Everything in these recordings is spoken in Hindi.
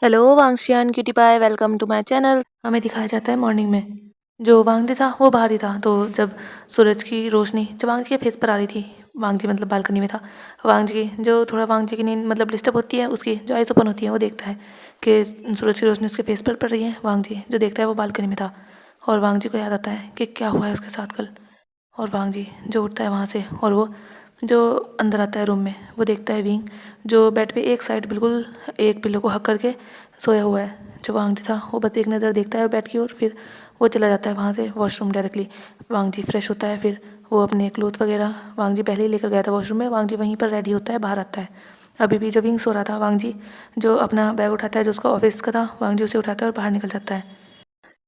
हेलो वांगशियान cutie pie, welcome to my channel. हमें दिखाया जाता है मॉर्निंग में जो वांगजी था वो बाहर ही था। तो जब सूरज की रोशनी जब वांगजी के फेस पर आ रही थी, वांगजी मतलब बालकनी में था। वांगजी की जो थोड़ा वांगजी की नींद मतलब डिस्टर्ब होती है, उसकी जो आइज ओपन होती है वो देखता है कि सूरज की रोशनी उसके फेस पर पड़ रही है। वांगजी जो देखता है वो बालकनी में था और वांगजी को याद आता है कि क्या हुआ है उसके साथ कल। और वांगजी जो उठता है वहाँ से और वो जो अंदर आता है रूम में, वो देखता है विंग जो बेड पे एक साइड बिल्कुल एक पिल्लो को हक करके सोया हुआ है। जो वांगजी था वो बस एक नज़र देखता है बेड की ओर, फिर वो चला जाता है वहाँ से वॉशरूम डायरेक्टली। वांगजी फ्रेश होता है, फिर वो अपने क्लोथ वगैरह वांगजी पहले ही लेकर गया था वॉशरूम में। वांगजी वहीं पर रेडी होता है, बाहर आता है। अभी भी जब विंग सो रहा था, वांगजी जो अपना बैग उठाता है जो उसका ऑफिस का था, वांगजी उसे उठाता है और बाहर निकल जाता है।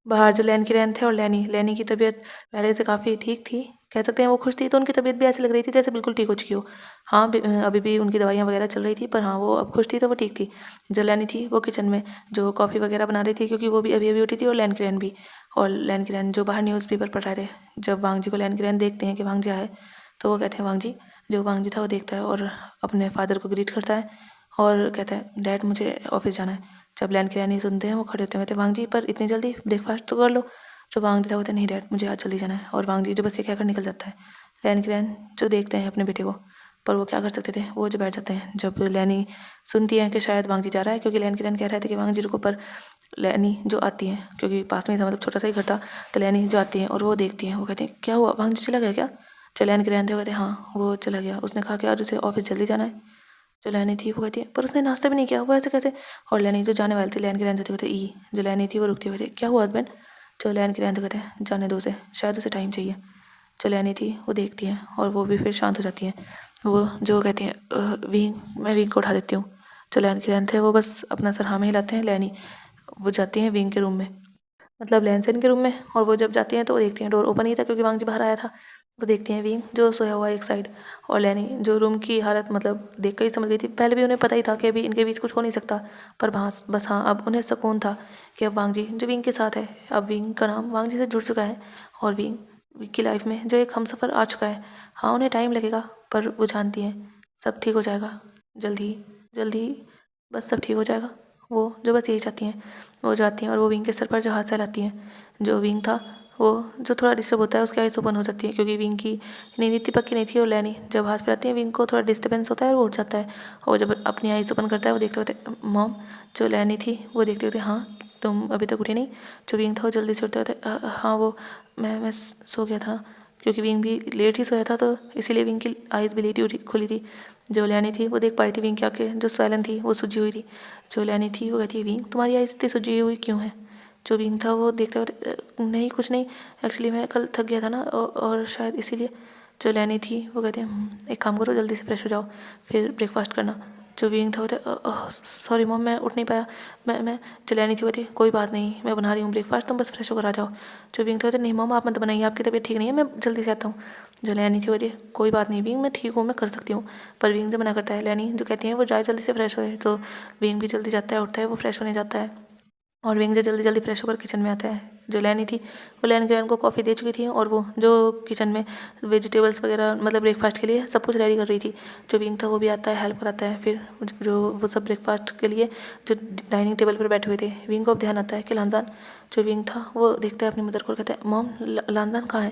बाहर जो लैन की रैन थे और लैनी लैनी की तबीयत पहले से काफ़ी ठीक थी, कह सकते हैं वो खुश थी। तो उनकी तबीयत भी ऐसी लग रही थी जैसे बिल्कुल ठीक हो चुकी हो। हाँ, अभी भी उनकी दवाइयाँ वगैरह चल रही थी, पर हाँ वो अब खुश थी तो वो ठीक थी। जो लैनी थी वो किचन में जो कॉफ़ी वगैरह बना रही थी, क्योंकि वो भी अभी अभी उठी थी, और लैन की रैन भी। और लैन की रैन जो बाहर न्यूज़पेपर पढ़ रहे थे। जब वांगजी को लैन की रैन देखते हैं कि वांगजी आए, तो वो कहते हैं वांगजी। जो वांगजी था वो देखता है और अपने फादर को ग्रीट करता है और कहता है डैड मुझे ऑफिस जाना है। जब लैन की रैन ये सुनते हैं वो खड़े होते हैं, कहते हैं वांगजी पर इतनी जल्दी ब्रेकफास्ट तो कर लो। जो वांगजी था वो कहता है नहीं डैड मुझे आज जल्दी जाना है। और वांगजी जो बस ये कहकर निकल जाता है। लैन की रैन जो देखते हैं अपने बेटे को, पर वो क्या कर सकते थे, वो जो बैठ जाते हैं। जब लैनी सुनती है कि शायद वांगजी जा रहा है, क्योंकि लैन की रैन कह रहे थे कि वांगजी रुको, पर लैनी जो आती है, क्योंकि पास में ही था मतलब छोटा सा ही घर था, तो लैनी जो आती है और वो देखती है, वो कहते हैं क्या हुआ वांगजी चला गया क्या। जो लैन की रैन थे वो कहते हैं हाँ वो चला गया, उसने कहा कि आज उसे ऑफिस जल्दी जाना है। जो लैनी थी वो कहती है पर उसने नाश्ता भी नहीं किया, वो ऐसे कैसे। और लैनी जो जाने वाली थी, लैन की रैन जो थी कहते ई। जो लैनी थी वो रुकती हुई कहती क्या हुआ हस्बैंड। जो लैन की रैन तो कहते हैं जाने दो उसे, शायद उसे टाइम चाहिए। जो लैनी थी वो देखती है और वो भी फिर शांत हो जाती है। वो जो कहती है विंग मैं विंग को उठा देती हूँ। जो लैन की रैन थे वो बस अपना सर हाँ में हिलाते हैं। लैनी वो जाती हैं विंग के रूम में, मतलब लैनसेन के रूम में। और वो जब जाती हैं तो वो देखती हैं डोर ओपन ही था, क्योंकि वांगजी बाहर आया था। तो देखती हैं विंग जो सोया हुआ है एक साइड, और लैनी जो रूम की हालत मतलब देख कर ही समझ गई थी। पहले भी उन्हें पता ही था कि अभी इनके बीच कुछ हो नहीं सकता, पर बस हाँ अब उन्हें सुकून था कि अब वांगजी जो विंग के साथ है, अब विंग का नाम वांगजी से जुड़ चुका है। और विंग की लाइफ में जो एक हमसफ़र आ चुका है। हाँ उन्हें टाइम लगेगा, पर वो जानती हैं सब ठीक हो जाएगा जल्दी ही, बस सब ठीक हो जाएगा। वो जो बस यही चाहती हैं। वो जाती हैं और वो विंग के सर पर जो हाथ सहलाती हैं। जो विंग था वो जो थोड़ा डिस्टर्ब होता है, उसकी आइज़ ओपन हो जाती है, क्योंकि विंग की नींद इतनी पक्की नहीं थी। और लैनी जब हाथ फिराती है विंग को थोड़ा डिस्टर्बेंस होता है और वो उठ जाता है। और जब अपनी आइज़ ओपन करता है वो देखते होते मॉम। जो लैनी थी वो देखते होते हाँ तुम अभी तक उठी नहीं। जो विंग था वो जल्दी से उठते होते हाँ वो मैं सो गया था ना, क्योंकि विंग भी लेट ही सोया था, तो इसीलिए विंग की आइज़ भी लेट ही खुली थी। जो लैनी थी वो देख पा रही थी विंग की आँखें जो स्वैलन थी वो सूजी हुई थी। जो लैनी थी वो कहती है विंग तुम्हारी आइज़ इतनी सूजी हुई क्यों है। जो विंग था वो देखते हुए नहीं कुछ नहीं, एक्चुअली मैं कल थक गया था ना और शायद इसीलिए। जो लैनी थी वो कहती है एक काम करो जल्दी से फ्रेश हो जाओ फिर ब्रेकफास्ट करना। जो विंग था वो सॉरी मॉम मैं उठ नहीं पाया, मैं जो लैनी थी वो कहती कोई बात नहीं मैं बना रही हूँ ब्रेकफास्ट, तुम बस फ्रेश होकर आ जाओ। जो विंग था नहीं मॉम आप मत बनाइए, आपकी तबीयत ठीक नहीं है, मैं जल्दी से आता हूँ। जो लैनी थी वो कहती कोई बात नहीं विंग मैं ठीक हूँ मैं कर सकती हूँ। पर विंग जो मना करता है, लैनी जो कहती है वो जाए जल्दी से फ्रेश होए, तो विंग भी जल्दी जाता है, उठता है, वो फ्रेश होने जाता है। और विंग जो जल्दी जल्दी फ्रेश होकर किचन में आता है। जो लैनी थी वो लैन ग्रैंड को कॉफ़ी दे चुकी थी, और वो जो किचन में वेजिटेबल्स वगैरह मतलब ब्रेकफास्ट के लिए सब कुछ रेडी कर रही थी। जो विंग था वो भी आता है हेल्प कराता है। फिर जो वो सब ब्रेकफास्ट के लिए जो डाइनिंग टेबल पर बैठे हुए थे, विंग को अब ध्यान आता है कि लानदान। जो विंग था वो देखता है अपनी मदर को, कहता है मॉम लानदान कहाँ है।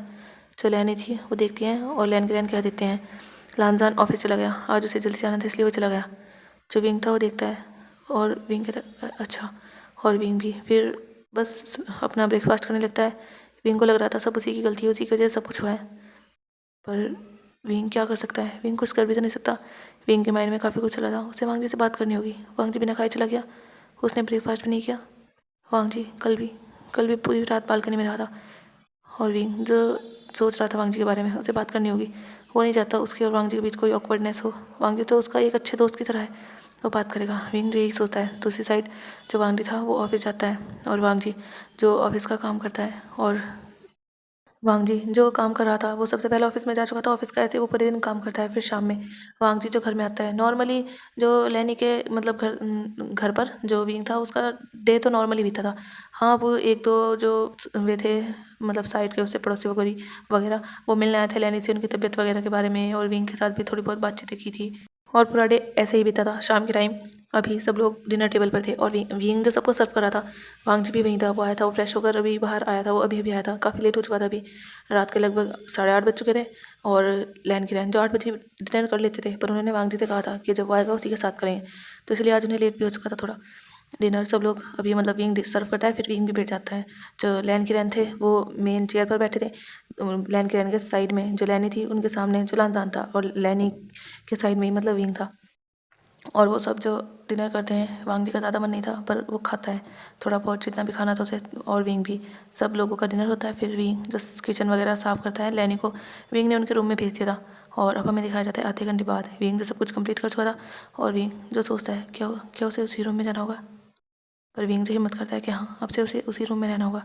जो लैनी थी वो देखती हैं और लैन ग्रैंड कह देते हैं लानदान ऑफिस चला गया, आज उसे जल्दी जाना था इसलिए वो चला गया। जो विंग था वो देखता है और विंग कहता है अच्छा। और विंग भी फिर बस अपना ब्रेकफास्ट करने लगता है। विंग को लग रहा था सब उसी की गलती है, उसी की वजह से सब कुछ हुआ है, पर विंग क्या कर सकता है, विंग कुछ कर भी तो नहीं सकता। विंग के माइंड में काफ़ी कुछ चला था, उसे वांगजी से बात करनी होगी। वांगजी बिना खाए चला गया, उसने ब्रेकफास्ट भी नहीं किया। वांगजी कल भी पूरी रात बालकनी में रहा था। और विंग जो सोच रहा था वांगजी के बारे में, उसे बात करनी होगी। वो नहीं चाहता उसके और वांगजी के बीच कोई ऑकवर्डनेस हो। वांगजी तो उसका एक अच्छे दोस्त की तरह है, वो बात करेगा। विंग जो यही सोचता है। दूसरी साइड जो वांगजी था वो ऑफिस जाता है, और वांगजी जो ऑफिस का काम करता है, और वांगजी जो काम कर रहा था वो सबसे पहले ऑफिस में जा चुका था। ऑफिस का ऐसे वो पूरे दिन काम करता है। फिर शाम में वांगजी जो घर में आता है, नॉर्मली जो लैनी के मतलब घर पर जो विंग था उसका डे तो नॉर्मली बीता था। हाँ वो एक दो जो वे थे मतलब साइड के उससे पड़ोसी वगैरह वगैरह वो मिलने आए थे लैनी से, उनकी तबीयत वगैरह के बारे में, और विंग के साथ भी थोड़ी बहुत बातचीतें की थी। और पूरा डे ऐसे ही बीता था। शाम के टाइम अभी सब लोग डिनर टेबल पर थे और विंग जो सबको सर्व कर रहा था, वांग जी भी वहीं था। वो आया था, वो फ्रेश होकर अभी बाहर आया था, वो अभी अभी आया था। काफ़ी लेट हो चुका था, अभी रात के लगभग 8:30 बज चुके थे। और लैन की रैन जो 8 बजे डिनर कर लेते थे, पर उन्होंने वांग जी से कहा था कि जब वो आएगा उसी के साथ करेंगे, तो इसलिए आज उन्हें लेट भी हो चुका था थोड़ा। डिनर सब लोग अभी मतलब विंग सर्व करता है, फिर विंग भी बैठ जाता है। जो लैन की रैन थे वो मेन चेयर पर बैठे थे। लैन की रैन के साइड में जो लैनी थी, उनके सामने जो लानजान था, और लैनी के साइड में ही मतलब विंग था। और वो सब जो डिनर करते हैं, वांग जी का ज़्यादा मन नहीं था, पर वो खाता है थोड़ा बहुत जितना भी खाना था उसे। और विंग भी, सब लोगों का डिनर होता है। फिर विंग जस्ट किचन वगैरह साफ़ करता है। लैनी को विंग ने उनके रूम में भेज दिया था, और अब हमें दिखाया जाता है आधे घंटे बाद विंग जो सब कुछ कंप्लीट कर चुका था। और विंग जो सोचता है क्या क्या उसे उसी रूम में जाना होगा, पर विंग जो हिम्मत करता है कि हाँ अब से उसे उसी रूम में रहना होगा,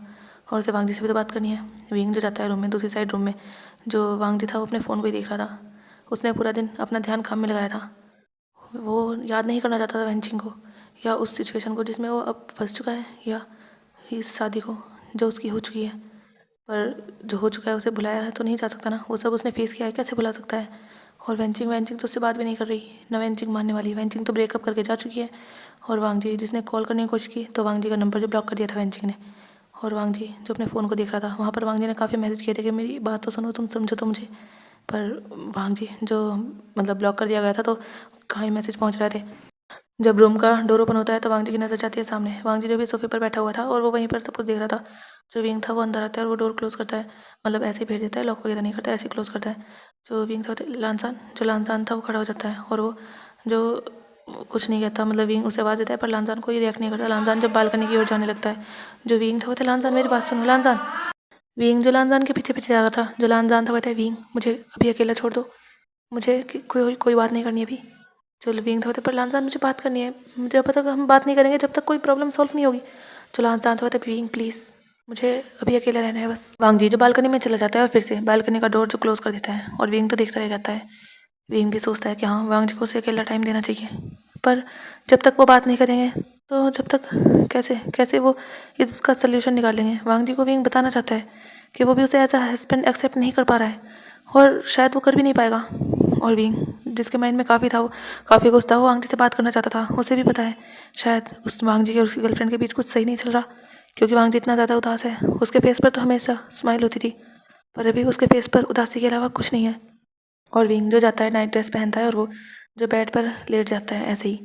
और उसे वांग जी से भी तो बात करनी है। विंग जो जाता है रूम में, दूसरी साइड रूम में जो वांग जी था वो अपने फ़ोन को ही देख रहा था। उसने पूरा दिन अपना ध्यान काम में लगाया था। वो याद नहीं करना चाहता था वेंचिंग को, या उस सिचुएशन को जिसमें वो अब फंस चुका है, या इस शादी को जो उसकी हो चुकी है। पर जो हो चुका है उसे भुलाया है तो नहीं जा सकता ना, वो सब उसने फेस किया है, कैसे भुला सकता है। और वेंचिंग वेंचिंग तो उससे बात भी नहीं कर रही, ना वेंचिंग मानने वाली। वेंचिंग तो ब्रेकअप करके जा चुकी है। और वांग जी जिसने कॉल करने की कोशिश की, तो वांग जी का नंबर जो ब्लॉक कर दिया था वेंचिंग ने। और वांग जी जो अपने फ़ोन को देख रहा था, वहाँ पर वांग जी ने काफ़ी मैसेज किए थे कि मेरी बात तो सुनो, तुम समझो तो मुझे। पर वांग जी जो मतलब ब्लॉक कर दिया गया था, तो कहाँ ही मैसेज पहुँच रहे थे। जब रूम का डोर ओपन होता है तो वांग जी की नज़र जाती है सामने। वांग जी जो भी सोफे पर बैठा हुआ था और वो वहीं पर सब कुछ देख रहा था। जो विंग था वो अंदर आता है और वो डोर क्लोज करता है, मतलब ऐसे ही भेज देता है, लॉक वगैरह नहीं करता, ऐसे ही क्लोज करता है। जो विंग था लानसान था वो खड़ा हो जाता है, और वो जो कुछ नहीं कहता, मतलब विंग उसे आवाज़ देता है, पर लानसान कोई रिएक्ट नहीं करता। लानसान जब बालकनी की ओर जाने लगता है, जो विंग था वो कहता है लानसान मेरी बात सुनो लानसान। विंग जो लानसान के पीछे पीछे जा रहा था, जो लानसान था, कहता है विंग मुझे अभी अकेला छोड़ दो, मुझे कोई कोई बात नहीं करनी है अभी। जो विंग था होते पर लानसान मुझे बात करनी है, मुझे पता हम बात नहीं करेंगे जब तक कोई प्रॉब्लम सॉल्व नहीं होगी। जो लानसान था होता विंग प्लीज़ मुझे अभी अकेला रहना है बस। वांग जी जो बालकनी में चला जाता है और फिर से बालकनी का डोर जो क्लोज कर देता है, और विंग तो देखता रह जाता है। विंग भी सोचता है कि हाँ वांग जी को उसे अकेला टाइम देना चाहिए, पर जब तक वो बात नहीं करेंगे तो जब तक कैसे कैसे वो इसका सोल्यूशन निकालेंगे। वांग जी को विंग बताना चाहता है कि वो भी उसे एज अ हस्बैंड एक्सेप्ट नहीं कर पा रहा है, और शायद वो कर भी नहीं पाएगा। और विंग जिसके माइंड में काफ़ी था, वो काफ़ी कुछ था, वो वांग जी से बात करना चाहता था। उसे भी पता है शायद उस वांग जी और उसकी गर्लफ्रेंड के बीच कुछ सही नहीं चल रहा, क्योंकि वांग जी इतना ज़्यादा उदास है। उसके फेस पर तो हमेशा स्माइल होती थी, पर अभी उसके फेस पर उदासी के अलावा कुछ नहीं है। और विंग जो जाता है नाइट ड्रेस पहनता है, और वो जो बेड पर लेट जाता है ऐसे ही।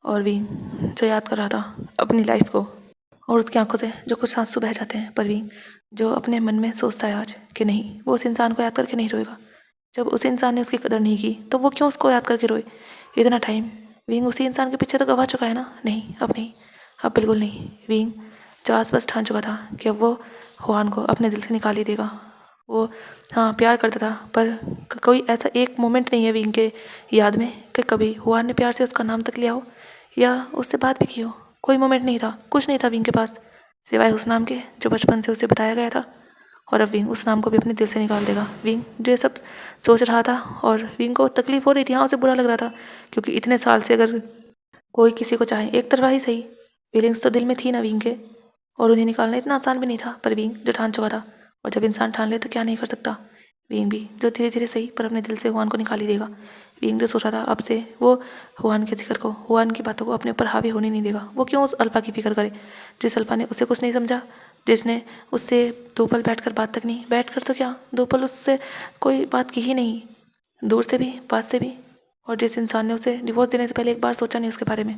और विंग जो याद कर रहा था अपनी लाइफ को, और उसकी आंखों से जो कुछ आंसू बह जाते हैं। पर विंग जो अपने मन में सोचता है आज कि नहीं, वो उस इंसान को याद करके नहीं रोएगा। जब उस इंसान ने उसकी कदर नहीं की तो वो क्यों उसको याद करके रोए इतना टाइम। विंग उसी इंसान के पीछे तो गवा चुका है ना, नहीं अब नहीं, अब बिल्कुल नहीं। विंग जो आसपास ठान चुका था कि अब वो हुआन को अपने दिल से निकाल ही देगा। वो हाँ प्यार करता था, पर कोई ऐसा एक मोमेंट नहीं है विंग के याद में कि कभी हुआन ने प्यार से उसका नाम तक लिया हो या उससे बात भी की हो। कोई मोमेंट नहीं था, कुछ नहीं था विंग के पास सिवाय उस नाम के जो बचपन से उसे बताया गया था। और अब विंग उस नाम को भी अपने दिल से निकाल देगा। विंग जो ये सब सोच रहा था, और विंग को तकलीफ हो रही थी, हाँ उसे बुरा लग रहा था, क्योंकि इतने साल से अगर कोई किसी को चाहे एक तरफा ही सही, फीलिंग्स तो दिल में थी ना विंग के, और उन्हें निकालना इतना आसान भी नहीं था। पर विंग जो ठान चुका था, और जब इंसान ठान ले तो क्या नहीं कर सकता। विंग भी जो धीरे धीरे सही पर अपने दिल से हुआन को निकाल ही देगा। विंग जो सोच रहा था अब से वो हुआन के जिक्र को, हुआन की बातों को अपने ऊपर हावी होने नहीं देगा। वो क्यों उस अल्फा की फिक्र करे जिस अल्फा ने उसे कुछ नहीं समझा, जिसने उससे 2 पल बैठकर बात तक नहीं, बैठकर तो क्या 2 पल उससे कोई बात की ही नहीं, दूर से भी पास से भी। और जिस इंसान ने उसे डिवोर्स देने से पहले एक बार सोचा नहीं उसके बारे में,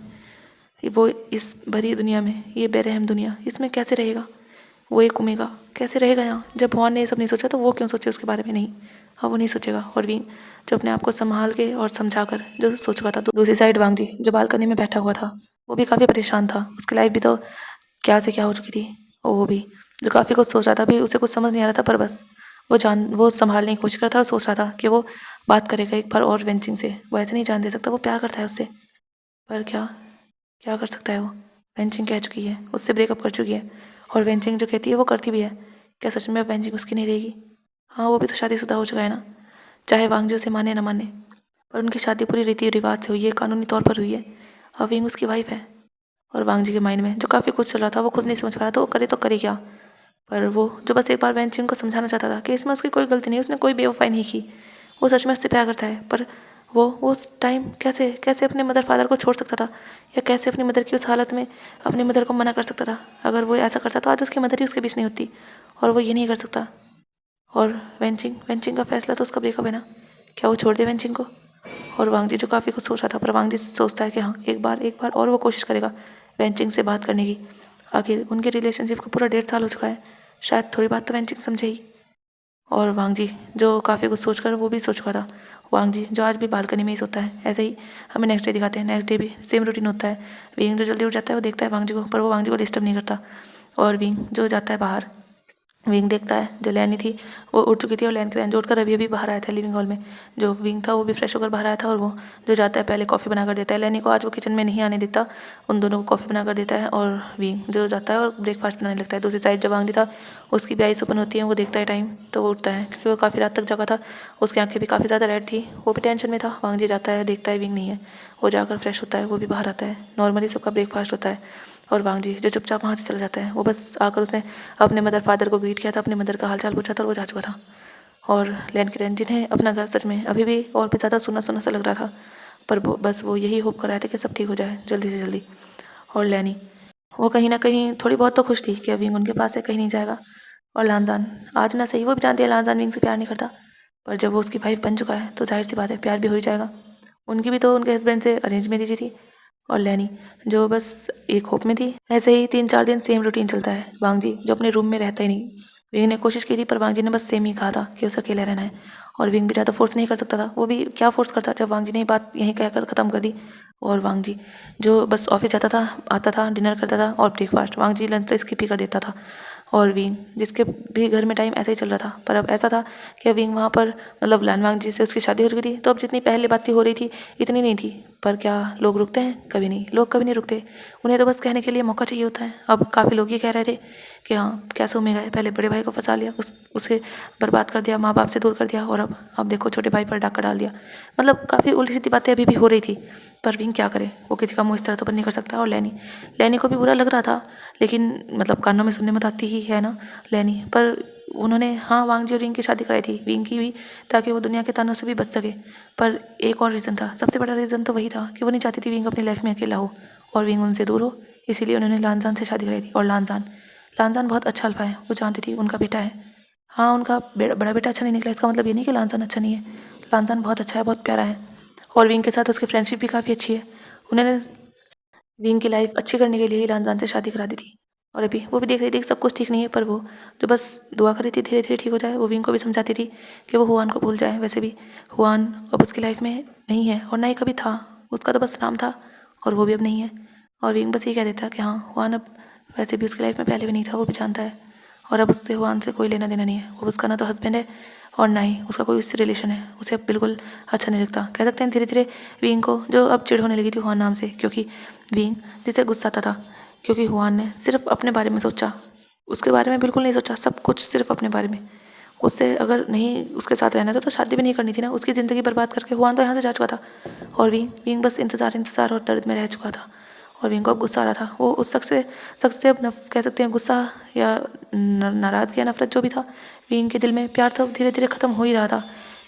वो इस भरी दुनिया में, ये बेरहम दुनिया, इसमें कैसे रहेगा। वो एक उमेगा कैसे रहेगा यहाँ। जब भगवान ने ये सब नहीं सोचा तो वो क्यों सोचे उसके बारे में, नहीं अब वो नहीं सोचेगा। और विंग जो अपने आप को संभाल के और समझा कर जो सोच चुका था। दूसरी साइड वांग जी जो बालकनी में बैठा हुआ था, वो भी काफ़ी परेशान था। उसकी लाइफ भी तो क्या से क्या हो चुकी थी, और वो भी जो काफ़ी कुछ सोच रहा था, अभी उसे कुछ समझ नहीं आ रहा था, पर बस वो संभालने की कोशिश कर रहा था और सोच रहा था कि वो बात करेगा एक बार और वेंचिंग से। वो ऐसे नहीं जान दे सकता, वो प्यार करता है उससे, पर क्या क्या कर सकता है वो। वेंचिंग कह चुकी है, उससे ब्रेकअप कर चुकी है, और वेंचिंग जो कहती है वो करती भी है। क्या सच में अब वेंचिंग उसकी नहीं रहेगी। हाँ वो भी तो शादीशुदा हो चुका है ना, चाहे वांग जी उसे माने ना माने, पर उनकी शादी पूरी रीति रिवाज से हुई है, कानूनी तौर पर हुई है। अब विंग उसकी वाइफ है। और वांग जी के माइंड में जो काफ़ी कुछ चल रहा था, वो खुद नहीं समझ पा रहा था वो करे तो करे क्या। पर वो जो बस एक बार वेंचिंग को समझाना चाहता था कि इसमें उसकी कोई गलती नहीं, उसने कोई बेवफाई नहीं की, वो सच में उससे प्यार करता है। पर वो उस टाइम कैसे कैसे अपने मदर फादर को छोड़ सकता था, या कैसे अपनी मदर की उस हालत में अपनी मदर को मना कर सकता था। अगर वो ऐसा करता तो आज उसकी मदर ही उसके बीच नहीं होती, और वो ये नहीं कर सकता। और वेंचिंग वेंचिंग का फैसला तो उसका ब्रेकअप है ना, क्या वो छोड़ दे वेंचिंग को? और वांगजी जो काफ़ी कुछ सोचा था, पर वांगजी सोचता है कि हाँ, एक बार और वो कोशिश करेगा वेंचिंग से बात करने की। आखिर उनके रिलेशनशिप को पूरा 1.5 साल हो चुका है, शायद थोड़ी बात तो वेंचिंग समझे ही। और वांगजी जो काफ़ी कुछ सोचकर वो भी सोच चुका था, वांगजी जो आज भी बालकनी में ही सोता है। ऐसे ही हमें नेक्स्ट डे दिखाते हैं। नेक्स्ट डे भी सेम रूटीन होता है। विंग जो जल्दी उठ जाता है वो देखता है वांगजी को, पर वो वांगजी को डिस्टर्ब नहीं करता। और विंग जो जाता है बाहर, विंग देखता है जो लैनी थी वो उठ चुकी थी, और लैन के रैन जोड़कर अभी बाहर आया था लिविंग हॉल में। जो विंग था वो भी फ्रेश होकर बाहर आया था, और वो जो जाता है पहले कॉफ़ी बना कर देता है लैनी को। आज वो किचन में नहीं आने देता, उन दोनों को कॉफ़ी बना कर देता है, और विंग जो जाता है और ब्रेकफास्ट बनाने लगता है। दूसरी साइड जब वांगजी था उसकी भी आइस ओपन होती है, वो देखता है टाइम तो वो उठता है, क्योंकि वो काफ़ी रात तक जगा था। उसकी आंखें भी काफ़ी ज़्यादा रेड थी, वो भी टेंशन में था। वांगजी जाता है, देखता है विंग नहीं है, वो जाकर फ्रेश होता है, वो भी बाहर आता है। नॉर्मली सबका ब्रेकफास्ट होता है, और वांगजी जो चुपचाप वहाँ से चला जाता है। वो बस आकर उसने अपने मदर फादर को ग्रीट किया था, अपने मदर का हालचाल पूछा था, और वो जा चुका था। और लैन के रैन जिन्हें अपना घर सच में अभी भी और भी ज़्यादा सुना सुना सा लग रहा था, पर वो बस वो यही होप कर रहे थे कि सब ठीक हो जाए जल्दी से जल्दी। और लैनी वो कहीं ना कहीं थोड़ी बहुत तो खुश थी कि विंग उनके पास है, कहीं नहीं जाएगा। और लानजान आज ना सही वो भी जानती है लानजान विंग से प्यार नहीं करता, पर जब वो उसकी वाइफ बन चुका है तो जाहिर सी बात है प्यार भी हो ही जाएगा। उनकी भी तो उनके हस्बैंड से अरेंज मैरिज ही थी। और लैनी जो बस एक होप में थी। ऐसे ही 3-4 दिन सेम रूटीन चलता है। वांगजी जो अपने रूम में रहता ही नहीं, विंग ने कोशिश की थी पर वांगजी ने बस सेम ही कहा था कि उसे अकेले रहना है, और विंग भी ज़्यादा फोर्स नहीं कर सकता था। वो भी क्या फोर्स करता जब वांगजी ने बात यहीं कहकर ख़त्म कर दी। और वांगजी जो बस ऑफिस जाता था, आता था, डिनर करता था और ब्रेकफास्ट, वांगजी लंच तो स्किप ही कर देता था। और विंग जिसके भी घर में टाइम ऐसे ही चल रहा था, पर अब ऐसा था कि विंग वहाँ पर मतलब लान वांगजी से उसकी शादी हो चुकी थी, तो अब जितनी पहले बातें हो रही थी इतनी नहीं थी। पर क्या लोग रुकते हैं? कभी नहीं, लोग कभी नहीं रुकते। उन्हें तो बस कहने के लिए मौका चाहिए होता है। अब काफ़ी लोग ये कह रहे थे कि हाँ कैसे उम्मीद है, पहले बड़े भाई को फंसा लिया, उसे बर्बाद कर दिया, माँ बाप से दूर कर दिया, और अब देखो छोटे भाई पर डाका डाल दिया। मतलब काफ़ी उल्टी सीधी बातें अभी भी हो रही थी, पर विंग क्या करे, वो किसी का मुँह इस तरह तो बंद नहीं कर सकता। और लैनी लैनी को भी बुरा लग रहा था, लेकिन मतलब कानों में सुनने में तो आती ही है ना लैनी। पर उन्होंने हाँ वांगजी और विंग की शादी कराई थी, विंग की भी, ताकि वो दुनिया के तानों से भी बच सके। पर एक और रीज़न था, सबसे बड़ा रीज़न तो वही था कि वो नहीं चाहती थी विंग अपनी लाइफ में अकेला हो और विंग उनसे दूर हो, इसीलिए उन्होंने लानजान से शादी कराई थी। और लानजान लानजान बहुत अच्छा अल्फा है, वो जानती थी उनका बेटा है। हाँ उनका बड़ा बेटा अच्छा नहीं निकला, इसका मतलब ये नहीं कि लानजान अच्छा नहीं है। लानजान बहुत अच्छा है, बहुत प्यारा है, और विंग के साथ उसकी फ्रेंडशिप भी काफ़ी अच्छी है। उन्होंने विंग की लाइफ अच्छी करने के लिए ही लानजान से शादी करा दी थी। और अभी वो भी देख रही थी कि सब कुछ ठीक नहीं है, पर वो जो बस दुआ कर रही थी धीरे धीरे ठीक हो जाए। वो विंग को भी समझाती थी कि वो हुआन को भूल जाए। वैसे भी हुआन अब उसकी लाइफ में नहीं है, और ना ही कभी था, उसका तो बस नाम था, और वो भी अब नहीं है। और विंग बस ये कह देता कि हाँ हुआन अब वैसे भी उसकी लाइफ में पहले भी नहीं था, वो भी जानता है, और अब उससे हुआन से कोई लेना देना नहीं है। वो उसका ना तो हस्बैंड है और ना ही उसका कोई उससे रिलेशन है, उसे अब बिल्कुल अच्छा नहीं लगता। कह सकते हैं धीरे धीरे विंग को जो अब चिढ़ होने लगी थी हुआन नाम से, क्योंकि विंग जिसे गुस्सा आता था क्योंकि हुआन ने सिर्फ अपने बारे में सोचा, उसके बारे में बिल्कुल नहीं सोचा, सब कुछ सिर्फ अपने बारे में। उससे अगर नहीं उसके साथ रहना था तो शादी भी नहीं करनी थी ना, उसकी ज़िंदगी बर्बाद करके हुआन तो यहाँ से जा चुका था। और विंग विंग बस इंतज़ार और दर्द में रह चुका था, और विंग को अब गुस्सा आ रहा था। वो उस शख्स से अब कह सकते हैं गुस्सा या नाराज़गी या नफरत जो भी था विंग के दिल में, प्यार तो धीरे धीरे ख़त्म हो ही रहा था।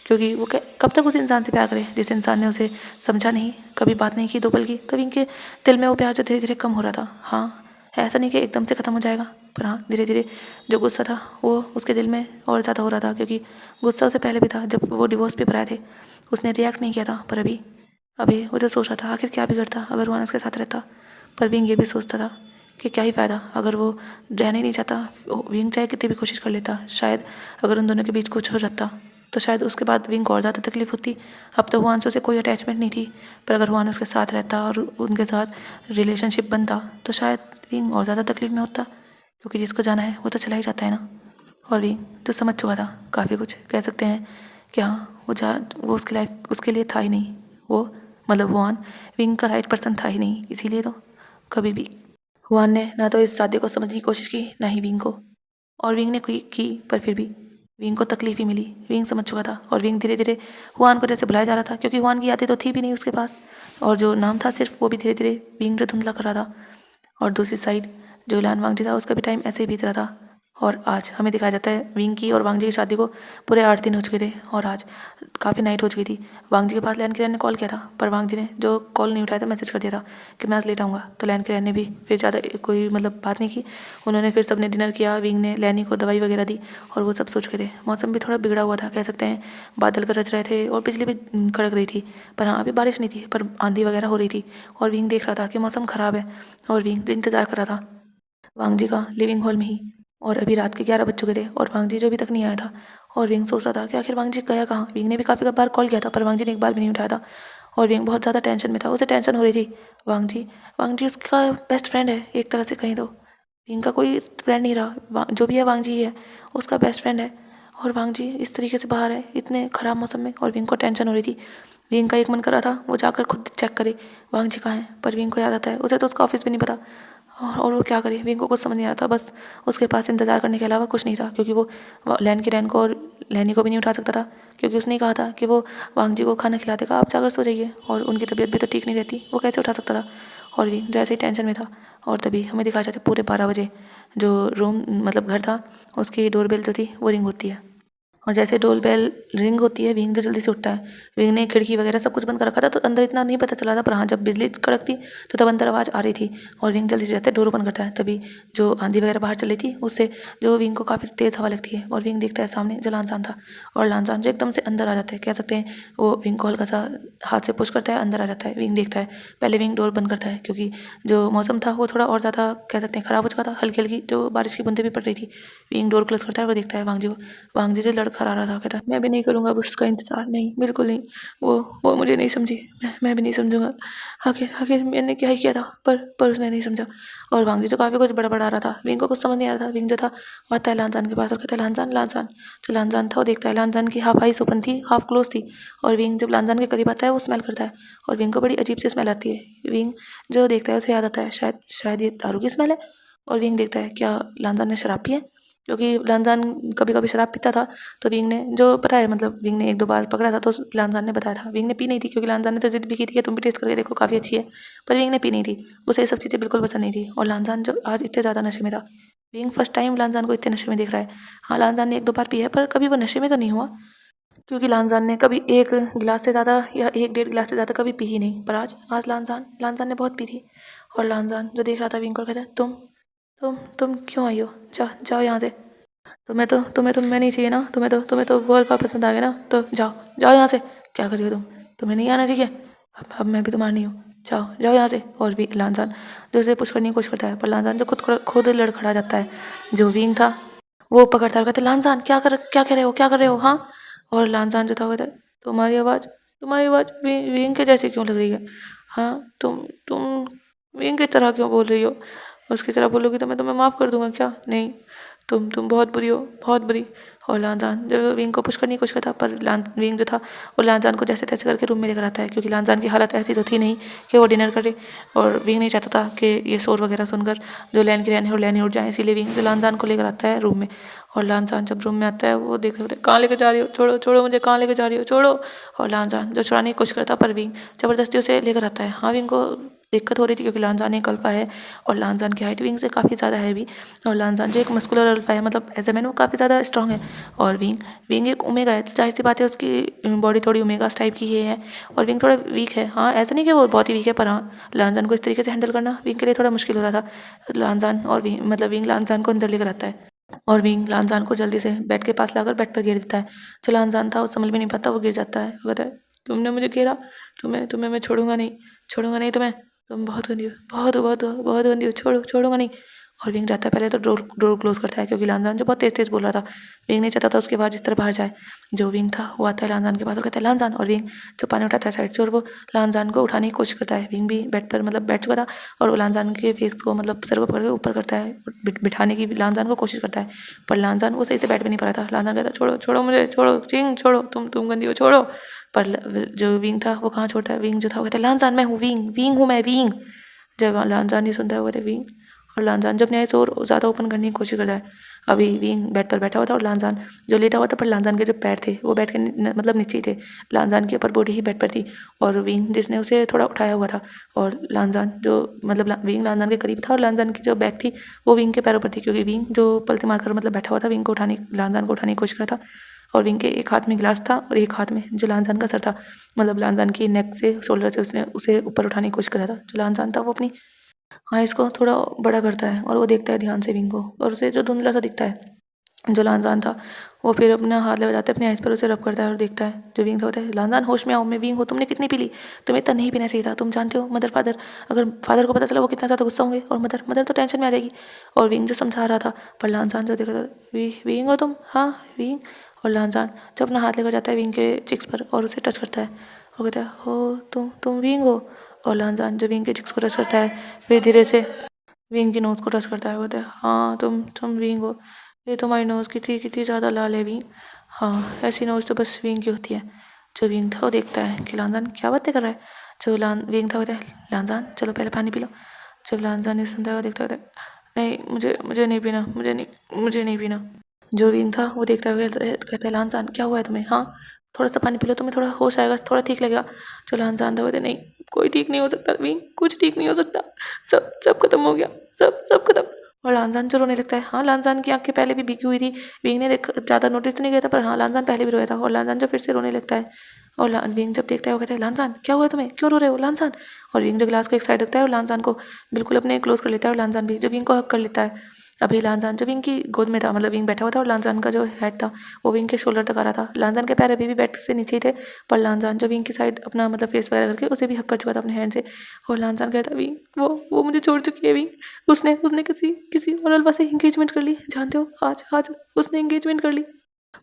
क्योंकि वो कब तक उस इंसान से प्यार करे जिस इंसान ने उसे समझा नहीं, कभी बात नहीं की 2 पल की। तो विंग के दिल में वो प्यार जो धीरे धीरे कम हो रहा था। हाँ ऐसा नहीं कि एकदम से ख़त्म हो जाएगा, पर हाँ धीरे धीरे जो गुस्सा था वो उसके दिल में और ज़्यादा हो रहा था, क्योंकि गुस्सा उसे पहले भी था जब वो डिवोर्स पेपर आए थे, उसने रिएक्ट नहीं किया था। पर अभी अभी वो जो सोच रहा था आखिर क्या बिगड़ता अगर वो उसके साथ रहता। पर विंग ये भी सोचता था कि क्या ही फ़ायदा अगर वो रहना ही नहीं चाहता। विंग चाहे कितनी भी कोशिश कर लेता, शायद अगर उन दोनों के बीच कुछ हो जाता तो शायद उसके बाद विंग को और ज़्यादा तकलीफ होती। अब तो हुआन से कोई अटैचमेंट नहीं थी, पर अगर हुआन उसके साथ रहता और उनके साथ रिलेशनशिप बनता तो शायद विंग और ज़्यादा तकलीफ में होता, क्योंकि जिसको जाना है वो तो चला ही जाता है ना। और विंग तो समझ चुका था काफ़ी कुछ, कह सकते हैं कि हाँ वो उसकी लाइफ उसके लिए था ही नहीं। वो मतलब हुआन विंग का राइट पर्सन था ही नहीं, इसीलिए तो कभी भी हुआन ने ना तो इस शादी को समझने की कोशिश की ना ही विंग को। और विंग ने की पर फिर भी विंग को तकलीफ ही मिली। विंग समझ चुका था, और विंग धीरे धीरे हुआन को जैसे भुलाया जा रहा था, क्योंकि हुआन की यादें तो थी भी नहीं उसके पास, और जो नाम था सिर्फ वो भी धीरे धीरे विंग जो धुंधला कर रहा था। और दूसरी साइड जो लान वांगजी था उसका भी टाइम ऐसे ही बीत रहा था, और आज हमें दिखाया जाता है विंग की और वांग जी की शादी को पूरे 8 दिन हो चुके थे और आज काफ़ी नाइट हो चुकी थी। वांग जी के पास लैन किरण ने कॉल किया था, पर वांग जी ने जो कॉल नहीं उठाया था मैसेज कर दिया था कि मैं आज लेट आऊँगा। तो लैन किरण ने भी फिर ज़्यादा कोई मतलब बात नहीं की। उन्होंने फिर सबने डिनर किया, विंग ने लैनी को दवाई वगैरह दी और वो सब सो चुके थे। मौसम भी थोड़ा बिगड़ा हुआ था कह सकते हैं, बादल गरज रहे थे और बिजली भी कड़क रही थी। पर हाँ, अभी बारिश नहीं थी पर आंधी वगैरह हो रही थी और विंग देख रहा था कि मौसम ख़राब है और विंग इंतज़ार कर रहा था वांग जी का लिविंग हॉल में ही। और अभी रात के 11 बज चुके थे और वांग जी जो अभी तक नहीं आया था और विंग सोच रहा था कि आखिर वांग जी गया कहाँ। विंग ने भी काफ़ी बार कॉल किया था पर वांग जी ने एक बार भी नहीं उठाया था और विंग बहुत ज़्यादा टेंशन में था, उसे टेंशन हो रही थी। वांग जी उसका बेस्ट फ्रेंड है एक तरह से कहीं तो। विंग का कोई फ्रेंड नहीं रहा, जो भी है वांग जी ही है, उसका बेस्ट फ्रेंड है। और वांग जी इस तरीके से बाहर है इतने ख़राब मौसम में और विंग को टेंशन हो रही थी। विंग का एक मन कर रहा था वो जाकर खुद चेक करे वांग जी कहाँ है, पर विंग को याद आता है उसे तो उसका ऑफिस भी नहीं पता और वो क्या करे। विंग को कुछ समझ नहीं आता, बस उसके पास इंतज़ार करने के अलावा कुछ नहीं था क्योंकि वो लैन की रैन को और लैनी को भी नहीं उठा सकता था क्योंकि उसने कहा था कि वो वांग जी को खाना खिला देगा, आप जाकर सो जाइए और उनकी तबीयत भी तो ठीक नहीं रहती, वो कैसे उठा सकता था। और विंग जैसे ही टेंशन में था और तभी हमें दिखाया जाता है पूरे 12 बजे जो रूम मतलब घर था उसकी डोरबेल जो थी वो रिंग होती है और जैसे डोर बेल रिंग होती है विंग जो जल्दी से उठता है। विंग ने खिड़की वगैरह सब कुछ बंद कर रखा था तो अंदर इतना नहीं पता चला था, पर हाँ जब बिजली कड़कती तो तब अंदर आवाज़ आ रही थी और विंग जल्दी से जाता है डोर ओपन करता है। तभी जो आंधी वगैरह बाहर चल रही थी उससे जो विंग को काफ़ी तेज़ हवा लगती है और विंग देखता है सामने जो लानसान था और लानसान जो एकदम से अंदर आ जाता है, कह सकते हैं वो विंग को हल्का सा हाथ से पुश करता है, अंदर आ जाता है। विंग देखता है, पहले विंग डोर बंद करता है क्योंकि जो मौसम था वो थोड़ा और ज़्यादा कह सकते हैं ख़राब हो चुका था, हल्की हल्की जो बारिश की बूंदें भी पड़ रही थी। विंग डोर क्लोज करता है और देखता है वांग जी को। वांग जी से लड़खड़ा रहा था, कहता है मैं भी नहीं करूँगा अब उसका इंतज़ार, नहीं बिल्कुल नहीं, वो मुझे नहीं समझी, मैं भी नहीं समझूंगा, आखिर आखिर मैंने क्या ही किया था, पर उसने नहीं समझा। और वांग जी तो काफ़ी कुछ बड़ा रहा था, विंग को कुछ समझ नहीं आ रहा था। विंग जो था वो आता है लानजान के पास और कहता है लानजान लानजान। जो लानजान था वो देखता है लानजान की हाफ आइज ओपन थी, हाफ क्लोज थी और विंग जब लानजान के करीब आता है वो स्मेल करता है और विंग को बड़ी अजीब सी स्मेल आती है। विंग जो देखता है उसे याद आता है शायद ये दारू की स्मेल है और विंग देखता है क्या लानजान ने शराब पी है, क्योंकि लानजान कभी कभी शराब पीता था। तो विंग ने जो पता है मतलब विंग ने 1-2 बार पकड़ा था तो लानजान ने बताया था। विंग ने पी नहीं थी क्योंकि लानजान ने तो जिद भी की थी कि तुम भी टेस्ट करके देखो काफ़ी अच्छी है, पर विंग ने पी नहीं थी, उसे ये सब चीज़ें बिल्कुल पसंद नहीं थी। और लानजान जो आज इतने ज़्यादा नशे में था, विंग फर्स्ट टाइम लानजान को इतने नशे में देख रहा है। हाँ, लानजान ने 1-2 बार पी है पर कभी वो नशे में तो नहीं हुआ क्योंकि लानजान ने कभी 1 गिलास से ज़्यादा या 1-1.5 गिलास से ज़्यादा कभी पी ही नहीं, पर आज लानजान ने बहुत पी थी। और लानजान जो देख रहा था विंग को कहता है तुम क्यों आई हो, जाओ यहाँ से, तुम्हें मैं नहीं चाहिए ना, तुम्हें तो वो अल्फा पसंद आ गया ना, तो जाओ यहाँ से, क्या कर रही हो तुम्हें नहीं आना चाहिए, अब मैं भी तुम्हारी नहीं हूँ, जाओ यहाँ से। और लानजान जो उसे पुश करने की कोशिश करता है पर लानजान जो खुद लड़खड़ा जाता है। जो विंग था वो पकड़ता है, कहता है लानजान क्या कर रहे हो हाँ। और लानजान जो था वो कहता है तुम्हारी आवाज़ विंग के जैसी क्यों लग रही है, हाँ तुम विंग की तरह क्यों बोल रही हो, उसकी तरह बोलोगी तो मैं तुम्हें माफ़ कर दूंगा क्या, नहीं तुम बहुत बुरी हो, बहुत बुरी। और लानजान जो विंग को पुश करने की कोशिश करता पर विंग जो था वो लानजान को जैसे तैसे करके रूम में लेकर आता है क्योंकि लानजान की हालत ऐसी तो थी नहीं कि वो डिनर करे और विंग नहीं चाहता था कि ये शोर वगैरह सुनकर जो लैन की रहने और लैनी उठ जाए, इसीलिए विंग जो लानजान को लेकर आता है रूम में। और लानजान जब रूम में आता है वो देख रहे कहाँ लेकर जा रही हो, छोड़ो मुझे, कहाँ लेकर जा रही हो, छोड़ो। और लानजान जो छुड़ाने की कोशिश करता पर विंग ज़बरदस्ती उसे लेकर आता है। हाँ, विंग को दिक्कत हो रही थी क्योंकि लानजान एक अल्फा है और लानजान की हाइट विंग से काफ़ी ज़्यादा है भी, और लानजान जो एक मस्कुलर अल्फा है मतलब एज ए मैन वो काफ़ी ज़्यादा स्ट्रॉन्ग है। और विंग एक ओमेगा है तो जाहिर सी बात है उसकी बॉडी थोड़ी ओमेगास टाइप की ही है और विंग थोड़ा वीक है। हाँ, ऐसा नहीं कि वो बहुत ही वीक है, पर हाँ लानजान को इस तरीके से हैंडल करना विंग के लिए थोड़ा मुश्किल हो रहा था। लानजान और विंग लानजान को अंदर लेकर आता है और विंग लानजान को जल्दी से बेड के पास लाकर बेड पर गिर देता है। जो लानजान था वो संभल भी नहीं पाता, वो गिर जाता है, वो कहता है तुमने मुझे घेरा, तुम्हें मैं छोड़ूंगा नहीं तुम्हें, तुम बहुत गंदी हो, बहुत गंदी हो, छोड़ूंगा नहीं। और विंग जाता है, पहले तो डोर क्लोज करता है क्योंकि लानजान जो बहुत तेज़ बोल रहा था, विंग नहीं चाहता था उसके बाद जिस तरह बाहर जाए। जो विंग था वो आता है लानजान के पास और कहता है लानजान, और विंग जो पानी उठाता है साइड से और वो लानजान को उठाने की कोशिश करता है। विंग भी बेड पर मतलब बैठ चुका था और वो लानजान के फेस को मतलब सर को पकड़ के ऊपर करता है, बिठाने की लानजान को कोशिश करता है, पर लानजान वो सही से बैठ भी नहीं पा रहा था। लानजान कहता है छोड़ो मुझे, छोड़ो, तुम गंदी हो, छोड़ो। पर जो विंग था वो कहाँ छोड़ता है, विंग जो था वो कहता है लानजान मैं हूँ विंग हूँ मैं विंग। जब लानजान नहीं सुनता है वो कहते विंग, और लानजान जब न्याय से और ज़्यादा ओपन करने की कोशिश करता है। अभी विंग बेड पर बैठा हुआ था और लानजान जो लेटा हुआ था, पर लानजान के जो पैर थे वो बेड के मतलब नीचे ही थे। लानजान की अपर बॉडी ही बेड पर थी और विंग जिसने उसे थोड़ा उठाया हुआ था, और लानजान जो मतलब विंग लानजान के करीब था और लानजान की जो बैग थी वो विंग के पैरों पर थी, क्योंकि विंग जो पलते मारकर मतलब बैठा हुआ था विंग को उठाने लानजान को उठाने की कोशिश कर रहा था। और विंग के एक हाथ में गिलास था और एक हाथ में जो लानजान का सर था, मतलब लानजान की नेक से शोल्डर से उसने उसे ऊपर उठाने की कोशिश कर रहा था। जो लानजान था वो अपनी आइज़ को थोड़ा बड़ा करता है और वो देखता है ध्यान से विंग को, और उसे जो धुंधला सा दिखता है जो लानजान था, वो फिर अपना हाथ लगा जाता है अपने आइज़ पर, उसे रब करता है और देखता है जो विंग था, होता है लानजान होश में आओ, मैं विंग हूँ, तुमने कितनी पी ली, तुम्हें इतना नहीं पीना चाहिए था, तुम जानते हो मदर फादर, अगर फादर को पता चला वो कितना ज़्यादा गुस्सा होंगे, और मदर मदर तो टेंशन में आ जाएगी। और विंग जो समझा रहा था, पर लानजान जो देख रहा था, विंग हो तुम, हाँ विंग। और लानजान जब अपना हाथ लेकर जाता है विंग के चिक्स पर और उसे टच करता है और कहता है हो तुम विंग हो। और लानजान जो विंग के चिक्स को टच करता है फिर धीरे से विंग की नोज़ को टच करता है, बोलता है हाँ तुम विंग हो, ये तुम्हारी नोज़ कितनी कितनी ज़्यादा लाल है विंग, हाँ ऐसी नोज़ तो बस विंग की होती है। जो विंग था वो देखता है कि लानजान क्या बातें कर रहा है। जो विंग था कहता है लानजान चलो पहले पानी पी लो। जब लानजान ने सुनता है वो देखता है नहीं मुझे नहीं पीना, मुझे नहीं पीना। जो विंग था वो देखता है कहता है लानजान क्या हुआ है तुम्हें, हाँ थोड़ा सा पानी पी लो, तुम्हें थोड़ा होश आएगा, थोड़ा ठीक लगेगा। जो लानजान था वो नहीं कोई ठीक नहीं हो सकता विंग, कुछ ठीक नहीं हो सकता, सब खत्म हो गया, सब खत्म। और लानजान जो रोने लगता है। हाँ लानजान की आंखें पहले भी भीगी हुई थी, विंग ने ज़्यादा नोटिस तो नहीं किया था, पर हाँ लानजान पहले भी रोया था। और लानजान जो फिर से रोने लगता है और विंग जब देखता है वो कहता है लानजान क्या हुआ तुम्हें, क्यों रो रहे हो लानजान। और विंग जो ग्लास को एक साइड रखता है और लानजान को बिल्कुल अपने क्लोज कर लेता है, और लानजान भी जो विंग को हक कर लेता है। अभी लानजान जो विंग की गोद में था, मतलब विंग बैठा हुआ था और लानजान का जो हेड था वो विंग के शोल्डर तक आ रहा था। लानजान के पैर अभी भी बेड से नीचे ही थे, पर लानजान जो विंग की साइड अपना मतलब फेस वगैरह करके उसे भी हक कर चुका था अपने हैंड से। और लानजान कहता विंग वो मुझे छोड़ चुकी है विंग, उसने किसी और अलवा से इंगेजमेंट कर ली, जानते हो आज उसने इंगेजमेंट कर ली।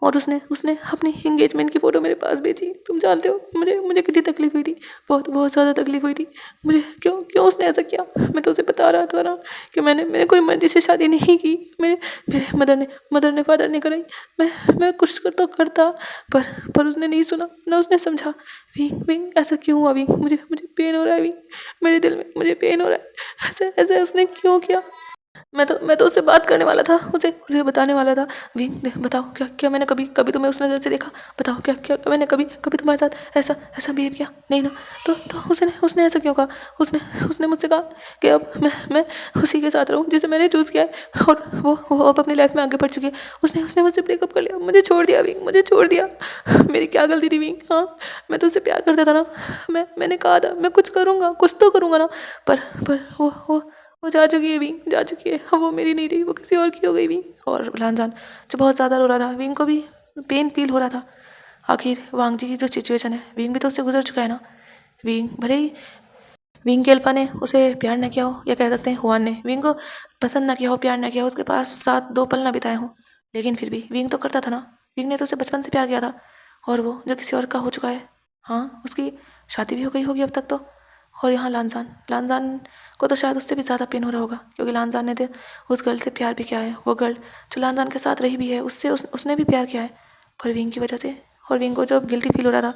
और उसने उसने अपनी इंगेजमेंट की फ़ोटो मेरे पास भेजी, तुम जानते हो मुझे कितनी तकलीफ़ हुई थी, बहुत ज़्यादा तकलीफ़ हुई थी मुझे। क्यों उसने ऐसा किया। मैं तो उसे बता रहा था ना कि मैंने कोई मर्जी से शादी नहीं की, मेरे मेरे मदर ने फादर ने कराई, मैं कुछ तो करता, पर उसने नहीं सुना ना उसने समझा। विंग ऐसा क्यों हुआ विंग, मुझे पेन हो रहा है विंग, मेरे दिल में मुझे पेन हो रहा है, ऐसे उसने क्यों किया। मैं तो उससे बात करने वाला था, उसे बताने वाला था। विंग बताओ क्या मैंने कभी तुम्हें उस नज़र से देखा, बताओ क्या मैंने कभी तुम्हारे साथ ऐसा बिहेव किया नहीं ना। तो उसने ऐसा क्यों कहा। उसने मुझसे कहा कि अब मैं उसी के साथ रहूं जिसे मैंने चूज़ किया है, और वो अब अपनी लाइफ में आगे बढ़ चुकी है। उसने मुझसे ब्रेकअप कर लिया, मुझे छोड़ दिया विंग, मुझे छोड़ दिया। मेरी क्या गलती थी विंग। हाँ मैं तो उससे प्यार करता था ना, मैंने कहा था मैं कुछ करूँगा, कुछ तो करूँगा ना। पर वो जा चुकी है विंग, जा चुकी है, अब वो मेरी नहीं रही, वो किसी और की हो गई विंग। और लानजान जो बहुत ज़्यादा रो रहा था, विंग को भी पेन फील हो रहा था। आखिर वांग जी की जो सिचुएशन है, विंग भी तो उससे गुजर चुका है ना। विंग भले ही विंग के अल्फा ने उसे प्यार न किया हो, या कह सकते हैं हुआन ने विंग को पसंद न किया हो, प्यार न किया हो, उसके पास साथ 2 पल न बिताए हों, लेकिन फिर भी विंग तो करता था ना। विंग ने तो उसे बचपन से प्यार किया था, और वो जो किसी और का हो चुका है। हाँ उसकी शादी भी हो गई होगी अब तक तो। और यहाँ लानजान को तो शायद उससे भी ज़्यादा पेन हो रहा होगा, क्योंकि लानजान ने तो उस गर्ल से प्यार भी किया है। वो गर्ल जो लानजान के साथ रही भी है, उसने भी प्यार किया है, पर विंग की वजह से। और विंग को जब गिल्टी फील हो रहा था,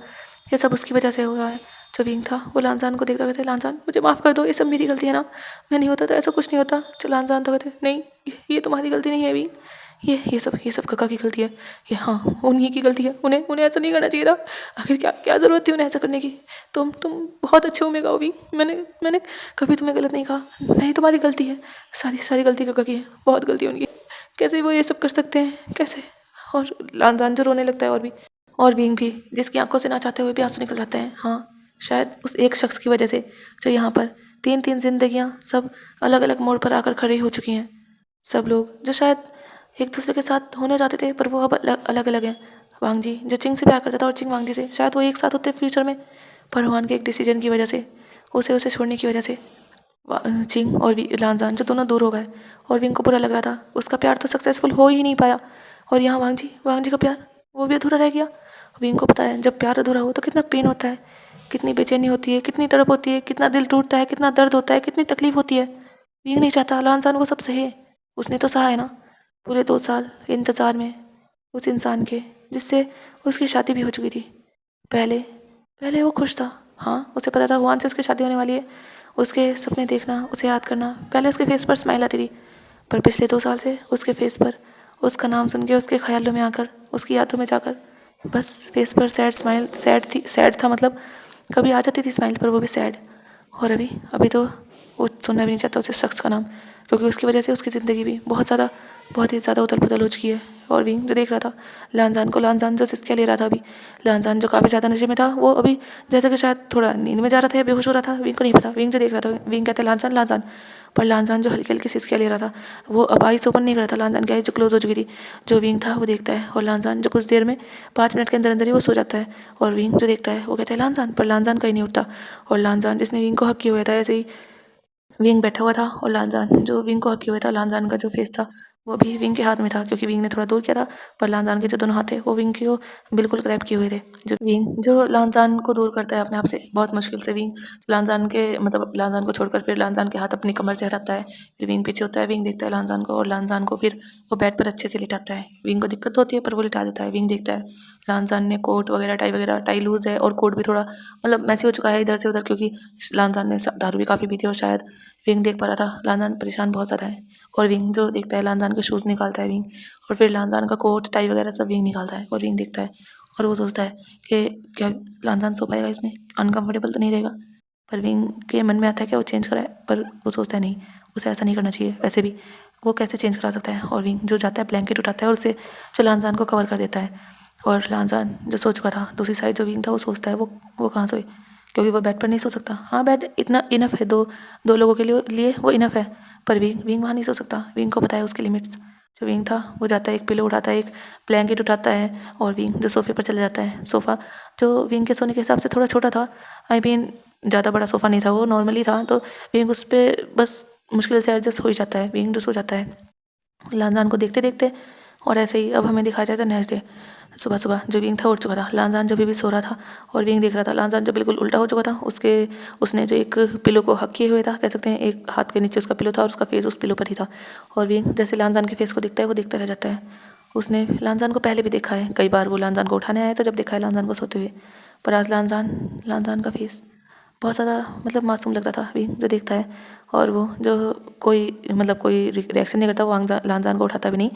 ये सब उसकी वजह से हुआ है। जो विंग था वो लानजान को देखता कहते लानजान मुझे माफ़ कर दो, ये सब मेरी गलती है ना, मैं नहीं होता तो ऐसा कुछ नहीं होता। जो लानजान तो कहते नहीं ये तुम्हारी गलती नहीं है विंग, ये सब काका की गलती है, ये हाँ उन्हीं की गलती है, उन्हें ऐसा नहीं करना चाहिए था। आखिर क्या ज़रूरत थी उन्हें ऐसा करने की। तुम बहुत अच्छे हो मेगा भी, मैंने कभी तुम्हें गलत नहीं कहा, नहीं तुम्हारी गलती है, सारी गलती काका की है, बहुत गलती है उनकी, कैसे वो ये सब कर सकते हैं कैसे। और लानजान जो रोने लगता है और विंग भी, जिसकी आंखों से ना चाहते हुए भी आंसू निकल जाते हैं। हाँ शायद उस एक शख्स की वजह से, जो यहाँ पर 3 जिंदगियाँ सब अलग अलग मोड़ पर आकर खड़ी हो चुकी हैं। सब लोग जो शायद एक दूसरे के साथ होने जाते थे, पर वो अब अलग अलग हैं। वांग जी जो चिंग से प्यार करता था और चिंग वांग जी से, शायद वो एक साथ होते फ्यूचर में, पर हुआन के एक डिसीजन की वजह से, उसे छोड़ने की वजह से चिंग और लानजान जो दोनों दूर हो गए। और विंग को बुरा लग रहा था, उसका प्यार तो सक्सेसफुल हो ही नहीं पाया, और यहाँ वांग जी का प्यार वो भी अधूरा रह गया। विंग को पता है जब प्यार अधूरा हो तो कितना पेन होता है, कितनी बेचैनी होती है, कितनी तड़प होती है, कितना दिल टूटता है, कितना दर्द होता है, कितनी तकलीफ होती है। विंग नहीं चाहता लानजान वो सब सहे, उसने तो सहा है ना पूरे 2 साल इंतज़ार में, उस इंसान के जिससे उसकी शादी भी हो चुकी थी। पहले वो खुश था, हाँ उसे पता था हुआन से उसकी शादी होने वाली है, उसके सपने देखना, उसे याद करना। पहले उसके फेस पर स्माइल आती थी, पर पिछले 2 साल से उसके फेस पर उसका नाम सुन के उसके ख्यालों में आकर, उसकी यादों में जाकर बस फेस पर सैड स्माइल, सैड था, मतलब कभी आ जाती थी स्माइल पर वो भी सैड। और अभी तो वो सुनना भी नहीं चाहता उस शख्स का नाम, क्योंकि उसकी वजह से उसकी ज़िंदगी भी बहुत ही ज़्यादा उथल पुथल हो चुकी है। और विंग जो देख रहा था लानजान जो सिस्कियाँ ले रहा था अभी, लानजान जो काफ़ी ज़्यादा नशे में था, वो अभी जैसे कि शायद थोड़ा नींद में जा रहा था या बेहोश हो रहा था, विंग को नहीं पता। विंग जो देख रहा था, विंग कहते लानजान लानजान, पर लानजान जो हल्की हल्की सिस्कियाँ ले रहा था, वो अब आइस ओपन नहीं कर रहा था। लानजान की आइस जो क्लोज हो चुकी थी, जो विंग था वो देखता है, और लानजान जो कुछ देर में 5 मिनट के अंदर ही वो सो जाता है। और विंग जो देखता है वो कहता है लानजान, पर लानजान कहीं नहीं उठता। और लानजान जिसने विंग को हक किया हुआ था, ऐसे ही विंग बैठा हुआ था, और लानजान जो विंग को हक किया हुआ था, लानजान का जो फेस था वो भी विंग के हाथ में था, क्योंकि विंग ने थोड़ा दूर किया था, पर लानजान के जो दोनों हाथ थे वो विंग को बिल्कुल ग्रैब किए हुए थे। जो लानजान को दूर करता है अपने आप से बहुत मुश्किल से, विंग लानजान के मतलब लानजान को छोड़कर फिर लानजान के हाथ अपनी कमर से हटाता है। फिर विंग पीछे होता है, विंग देखता है लानजान को, और लानजान को फिर वो बेड पर अच्छे से लिटाता है। विंग को दिक्कत होती है पर वो लिटा देता है। विंग देखता है लानजान ने कोट वगैरह, टाई लूज है और कोट भी थोड़ा मतलब मैसी हो चुका है इधर से उधर, क्योंकि लानजान ने दारू भी काफ़ी पी थी, और शायद विंग देख पा रहा था लानजान परेशान बहुत ज़्यादा है। और विंग जो देखता है लानजान के शूज़ निकालता है विंग, और फिर लानजान का कोट टाई वगैरह सब विंग निकालता है। और विंग देखता है और वो सोचता है कि क्या लानजान सो पाएगा इसमें, अनकंफर्टेबल तो नहीं रहेगा। पर विंग के मन में आता है कि वो चेंज कराए, पर वो सोचता है नहीं, उसे ऐसा नहीं करना चाहिए। वैसे भी वो कैसे चेंज करा सकता है। और विंग जो जाता है ब्लैंकेट उठाता है और उसे जो लानजान को कवर कर देता है। और लानजान जो सो चुका था दूसरी साइड, जो विंग था वो सोचता है वो कहाँ सोए, क्योंकि वो बेड पर नहीं सो सकता। हाँ, बेड इतना इनफ है, दो लोगों के लिए वो इनफ है, पर विंग वहाँ नहीं सो सकता। विंग को पता है उसकी लिमिट्स। जो विंग था वो जाता है, एक पिलो उठाता है, एक ब्लैंकेट उठाता है, और विंग जो सोफे पर चला जाता है। सोफ़ा जो विंग के सोने के हिसाब से थोड़ा छोटा था, आई मीन ज़्यादा बड़ा सोफ़ा नहीं था, वो नॉर्मली था, तो विंग उस पर बस मुश्किल से एडजस्ट हो ही जाता है। विंग जो सो जाता है लानजान को देखते देखते। और ऐसे ही अब हमें दिखाया जाता है नेक्स्ट डे। सुबह सुबह जो विंग था उठ चुका था, लानजान जो भी सो रहा था, और विंग देख रहा था लानजान जो बिल्कुल उल्टा हो चुका था। उसने जो एक पिलो को हक किए हुए था, कह सकते हैं एक हाथ के नीचे उसका पिलो था, और उसका फेस उस पिलो पर ही था। और विंग जैसे लानजान के फेस को देखता है वो देखता रह जाता है। उसने लानजान को पहले भी देखा है कई बार, वो लानजान को उठाने आया था जब देखा है लानजान को सोते हुए, पर आज लानजान का फेस बहुत ज़्यादा मतलब मासूम लग रहा था। विंग जो देखता है, और वो जो कोई रिएक्शन नहीं करता, वो लानजान को उठाता भी नहीं।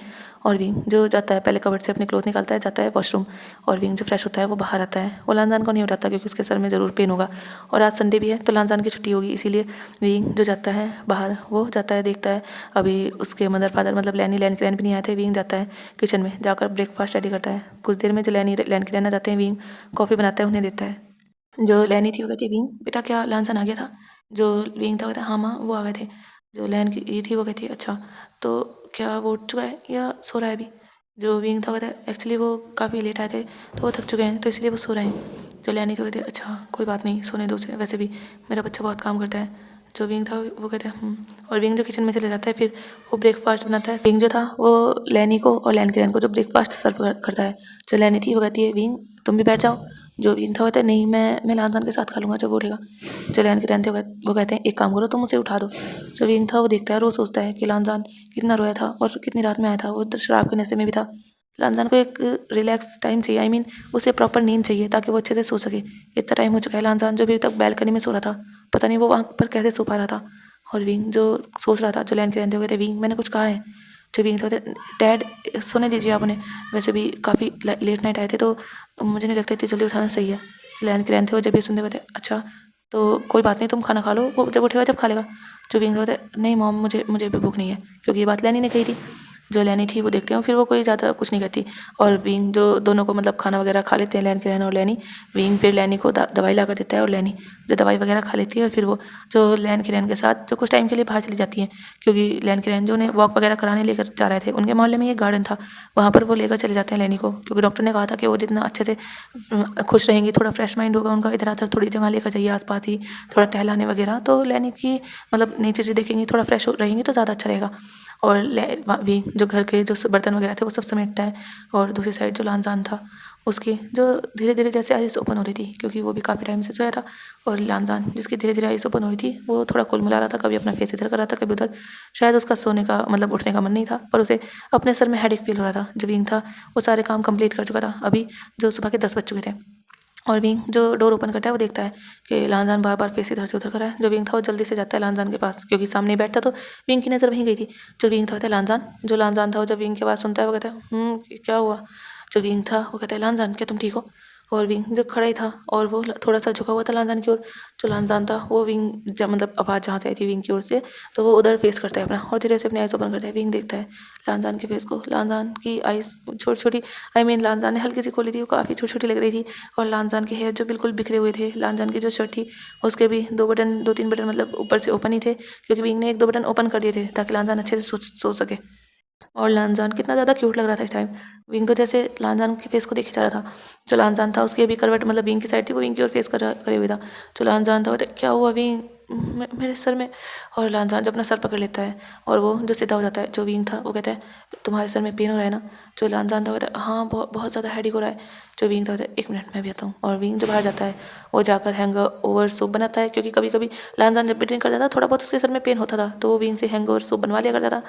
और विंग जो जाता है पहले कबर्ड से अपने क्लोथ निकालता है, जाता है वॉशरूम, और विंग जो फ्रेश होता है वो बाहर आता है। वो लानजान को नहीं उठाता क्योंकि उसके सर में ज़रूर पेन होगा, और आज संडे भी है तो लानजान की छुट्टी होगी, इसीलिए विंग जो जाता है बाहर, वो जाता है देखता है अभी उसके मदर फादर मतलब लैनी के भी नहीं आए थे। विंग जाता है किचन में, जाकर ब्रेकफास्ट रेडी करता है। कुछ देर में जो लैन के रहना जाते हैं, विंग कॉफ़ी बनाता है, उन्हें देता है। जो लैनी थी वो कहती है विंग बेटा क्या लानजान आ गया था। जो विंग था कहता है हाँ माँ वो आ गए थे। जो लैन की ये थी वो कहती है अच्छा तो क्या वो उठ चुका है या सो रहा है अभी। जो विंग था कहता है एक्चुअली वो काफ़ी लेट आए थे तो वो थक चुके हैं तो इसलिए वो सो रहे हैं। जो लैनी थी वो कहती है अच्छा कोई बात नहीं सोने दो उसे, वैसे भी मेरा बच्चा बहुत काम करता है। जो विंग था वो कहता है और विंग जो किचन में चले जाता है, फिर वो ब्रेकफास्ट बनाता है। विंग जो था वो लैनी को और लैन को जो ब्रेकफास्ट सर्व करता है। जो लैनी थी वो कहती है विंग तुम भी बैठ जाओ। जो विंग था कहता है नहीं मैं लानजान के साथ खा लूँगा जब वो उठेगा। जो लैन थे वो कहते हैं एक काम करो तुम उसे उठा दो। जो विंग था वो देखता है और वो सोचता है कि लानजान कितना रोया था और कितनी रात में आया था, वो शराब के नशे में भी था। लानजान को एक रिलैक्स टाइम चाहिए, आई मीन उसे प्रॉपर नींद चाहिए ताकि वो अच्छे से सो सके। इतना टाइम हो चुका है, लानजान जो अभी तक बैल्कनी में सो रहा था, पता नहीं वो वहाँ पर कैसे सो पा रहा था। और विंग जो सोच रहा था, जो लैन के रहते हुए थे विंग मैंने कुछ कहा है। जो विंग था डैड सोने दीजिए आप उन्हें, वैसे भी काफ़ी लेट नाइट आए थे तो मुझे नहीं लगता इतनी जल्दी उठाना सही है। लैन के रहते हुए जब ये सुनते हुए थे अच्छा तो कोई बात नहीं तुम खाना खा लो, वो जब उठेगा जब खा लेगा। जो विंग होता है नहीं मॉम मुझे भी भूख नहीं है, क्योंकि ये बात लैनी ने कही थी। जो लैनी थी वो देखते हैं फिर वो कोई ज़्यादा कुछ नहीं कहती। और विंग जो दोनों को मतलब खाना वगैरह खा लेते हैं, लैन के रहना और लैनी। विंग फिर लैनी को दवाई ला कर देता है, और लैनी जो दवाई वगैरह खा लेती है, और फिर वो जो लैन के रहन के साथ जो कुछ टाइम के लिए बाहर चली जाती हैं, क्योंकि लैन के रहन जो उन्हें वॉक वगैरह कराने लेकर जा रहे थे, उनके मोहल्ले में ये गार्डन था, वहाँ पर वो लेकर चले जाते हैं लैनी को, क्योंकि डॉक्टर ने कहा था कि वो जितना अच्छे से खुश रहेंगी, थोड़ा फ्रेश माइंड होगा उनका, इधर उधर थोड़ी जगह लेकर जाइए आसपास ही थोड़ा टहलाने वगैरह, तो लैनी की मतलब नई चीज़ें देखेंगी, थोड़ा फ्रेश रहेंगी तो ज़्यादा अच्छा रहेगा। और विंग जो घर के जो बर्तन वगैरह थे वो सब समेटता है। और दूसरी साइड जो लानजान था उसकी जो धीरे धीरे जैसे आइज़ ओपन हो रही थी, क्योंकि वो भी काफ़ी टाइम से सोया था, और लानजान जिसकी धीरे धीरे आइज़ ओपन हो रही थी वो थोड़ा कुलमुला रहा था, कभी अपना फेस इधर कर रहा था कभी उधर। शायद उसका सोने का मतलब उठने का मन नहीं था, पर उसे अपने सर में हेडेक फील हो रहा था। जो विंग था वो सारे काम कंप्लीट कर चुका था, अभी जो सुबह के 10 बज चुके थे। और विंग जो डोर ओपन करता है वो देखता है कि लानजान बार बार फेस इधर से उधर कर रहा है। जो विंग था वो जल्दी से जाता है लानजान के पास, क्योंकि सामने ही बैठता, तो विंग की नज़र वहीं गई थी। जो विंग था कहता है लानजान। जो लानजान था वो जब विंग की आवाज़ सुनता है वो कहता है क्या हुआ। जो विंग था वो कहता है लानजान क्या तुम ठीक हो। और विंग जो खड़ा ही था और वो थोड़ा सा झुका हुआ था लानजान की ओर। जो लानजान था वो विंग जब मतलब आवाज़ जहाँ से आई थी विंग की ओर से, तो वो उधर फेस करता है अपना और धीरे से अपनी आइज़ ओपन करता है। विंग देखता है लानजान के फेस को। लानजान की आइज़ छोटी छोटी, लानजान ने हल्की सी खोली थी, वो काफ़ी छोटी छोटी लग रही थी। और लानजान के हेयर जो बिल्कुल बिखरे हुए थे। लानजान की जो शर्ट थी उसके भी 2 3 बटन मतलब ऊपर से ओपन ही थे, क्योंकि विंग ने 1 2 बटन ओपन कर दिए थे ताकि लानजान अच्छे से सो सके। और लानजान कितना ज़्यादा क्यूट लग रहा था इस टाइम। विंग तो जैसे लानजान के फेस को देखे जा रहा था। जो लानजान था उसकी अभी करवट मतलब विंग की साइड थी, वो विंग की ओर फेस करे हुए था। जो लानजान था वो क्या हुआ विंग मेरे सर में। और लानजान जब अपना सर पकड़ लेता है और वो जो सीधा हो जाता है। जो विंग था वो कहता है तुम्हारे सर में पेन हो रहा है ना। जो लानजान था वो कहता है हाँ बहुत ज़्यादा हेडेक हो रहा है। जो विंग था वो कहता है 1 मिनट मैं भी आता हूँ। और विंग जो बाहर जाता है वो जाकर हैंग ओवर सूप बनाता है, क्योंकि कभी कभी लानजान जब भी ड्रिंक करता था थोड़ा बहुत उसके सर में पेन होता था, तो वो विंग से हैंग ओवर सूप बनवा लिया करता था।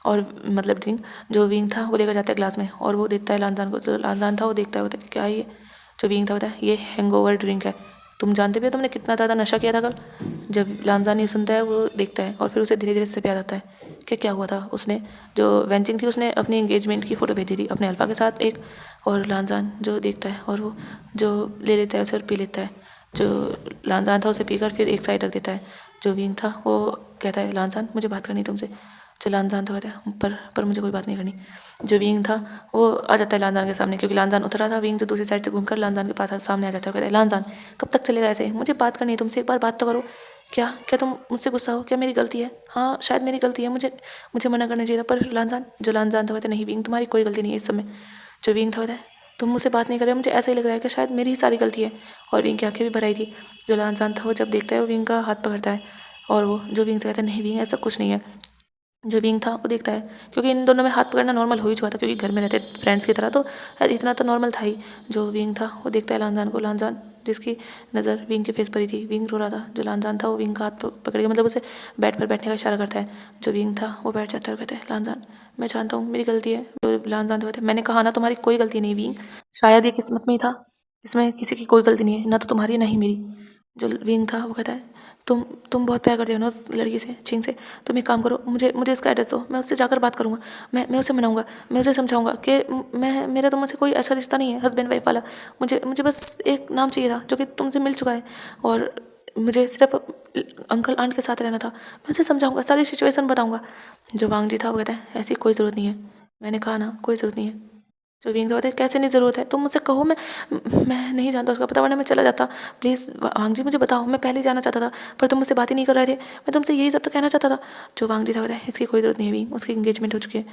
और मतलब ड्रिंक जो विंग था वो लेकर जाता है ग्लास में और वो देता है लानजान को। जो लानजान था वो देखता है, होता है क्या है ये। जो विंग था होता है ये हैंगओवर ड्रिंक है, तुम जानते भी हो तुमने कितना ज़्यादा नशा किया था कल। जब लानजान ये सुनता है वो देखता है और फिर उसे धीरे धीरे से प्यार आता है कि क्या हुआ था। उसने जो वेंचिंग थी उसने अपनी एंगेजमेंट की फ़ोटो भेजी थी अपने अल्फ़ा के साथ एक। और लानजान जो देखता है और वो जो ले लेता है उसे और पी लेता है। जो लानजान था उसे पीकर फिर एक साइड रख देता है। जो विंग था वो कहता है लानजान मुझे बात करनी तुमसे। जो लानजान था कहता है पर मुझे कोई बात नहीं करनी। जो विंग था वो आ जाता है लानजान के सामने, क्योंकि लानजान उतर रहा था। विंग जो दूसरी साइड से घूमकर लानजान के पास सामने आ जाता है। कहता है लानजान कब तक चलेगा ऐसे, मुझे बात करनी है तुमसे, एक बार बात तो करो। क्या क्या तुम मुझसे गुस्सा हो, क्या मेरी गलती है। हाँ शायद मेरी गलती है, मुझे मुझे मना करना चाहिए था। पर लानजान जो लानजान था कहता है नहीं विंग तुम्हारी कोई गलती नहीं है इस समय। जो विंग था कहता है तुम मुझसे बात नहीं कर रहे, मुझे ऐसा ही लग रहा है कि शायद मेरी ही सारी गलती है। और विंग की आंखें भी भर आई थी। जो लानजान था वो जब देखता है वो विंग का हाथ पकड़ता है और वो जो विंग था कहता है नहीं विंग ऐसा कुछ नहीं है। जो विंग था वो देखता है, क्योंकि इन दोनों में हाथ पकड़ना नॉर्मल हो ही चुका था, क्योंकि घर में रहते फ्रेंड्स की तरह, तो इतना तो नॉर्मल था ही। जो विंग था वो देखता है लानजान को। लानजान जिसकी नज़र विंग के फेस पर ही थी। विंग रो रहा था। जो लानजान था वो विंग का हाथ पकड़ के मतलब उसे बेड पर बैठने का इशारा करता है। जो विंग था वो बैठ जाता है और कहता है लानजान मैं जानता हूँ मेरी गलती है। जो लानजान था कहता है मैंने कहा ना तुम्हारी कोई गलती नहीं विंग, शायद ये किस्मत में ही था, इसमें किसी की कोई गलती नहीं है, ना तो तुम्हारी ना ही मेरी। जो विंग था वो कहता है तुम बहुत प्यार करते हो ना उस लड़की से चिंग से, तुम एक काम करो मुझे मुझे उसका एड्रेस दो, मैं उससे जाकर बात करूँगा। मैं उसे मनाऊँगा, मैं उसे समझाऊँगा कि मैं मेरा तुमसे कोई ऐसा रिश्ता नहीं है हस्बैंड वाइफ वाला। मुझे मुझे बस एक नाम चाहिए था जो कि तुमसे मिल चुका है, और मुझे सिर्फ अंकल आंट के साथ रहना था। मैं उसे समझाऊँगा, सारी सिचुएशन बताऊँगा। जो वांगजी था वो कहता है ऐसी कोई ज़रूरत नहीं है, मैंने कहा ना कोई ज़रूरत नहीं है। जो विंग था कैसे नहीं ज़रूरत है, तुम मुझसे कहो, मैं नहीं जानता उसका पता, वरना मैं चला जाता। प्लीज़ वांग जी मुझे बताओ, मैं पहले ही जाना चाहता था पर तुम मुझसे बात ही नहीं कर रहे थे, मैं तुमसे यही सब तो कहना चाहता था। जो वांग जी था बताया इसकी कोई ज़रूरत नहीं है विंग, उसकी इंगेजमेंट हो चुकी है।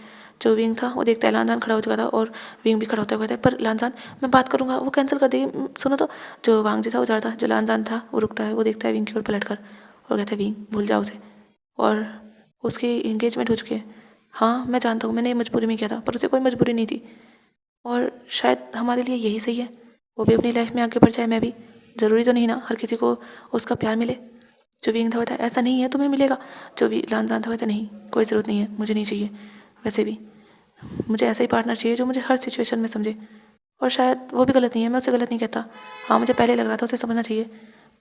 जो विंग था वो देखता है लानजान खड़ा हो चुका था और विंग भी खड़ा होता है कहता है पर लानजान मैं बात करूँगा, वो कैंसिल कर देगी, सुनो तो। जो वांग जी था वो जा रहा था। जो लानजान था वो रुकता है, वो देखता है विंग की ओर पलट कर और कहता है विंग भूल जाओ उसे, और उसकी इंगेजमेंट हो चुकी है। हाँ मैं जानता हूँ मैंने ये मजबूरी में किया था, पर उसे कोई मजबूरी नहीं थी, और शायद हमारे लिए यही सही है, वो भी अपनी लाइफ में आगे बढ़ जाए, मैं भी। ज़रूरी तो नहीं ना हर किसी को उसका प्यार मिले। जो विंग था बताया ऐसा नहीं है तुम्हें मिलेगा। जो लानजान था बताया नहीं कोई ज़रूरत नहीं है, मुझे नहीं चाहिए, वैसे भी मुझे ऐसा ही पार्टनर चाहिए जो मुझे हर सिचुएशन में समझे। और शायद वो भी गलत नहीं है, मैं उसे गलत नहीं कहता। हाँ मुझे पहले लग रहा था उसे समझना चाहिए,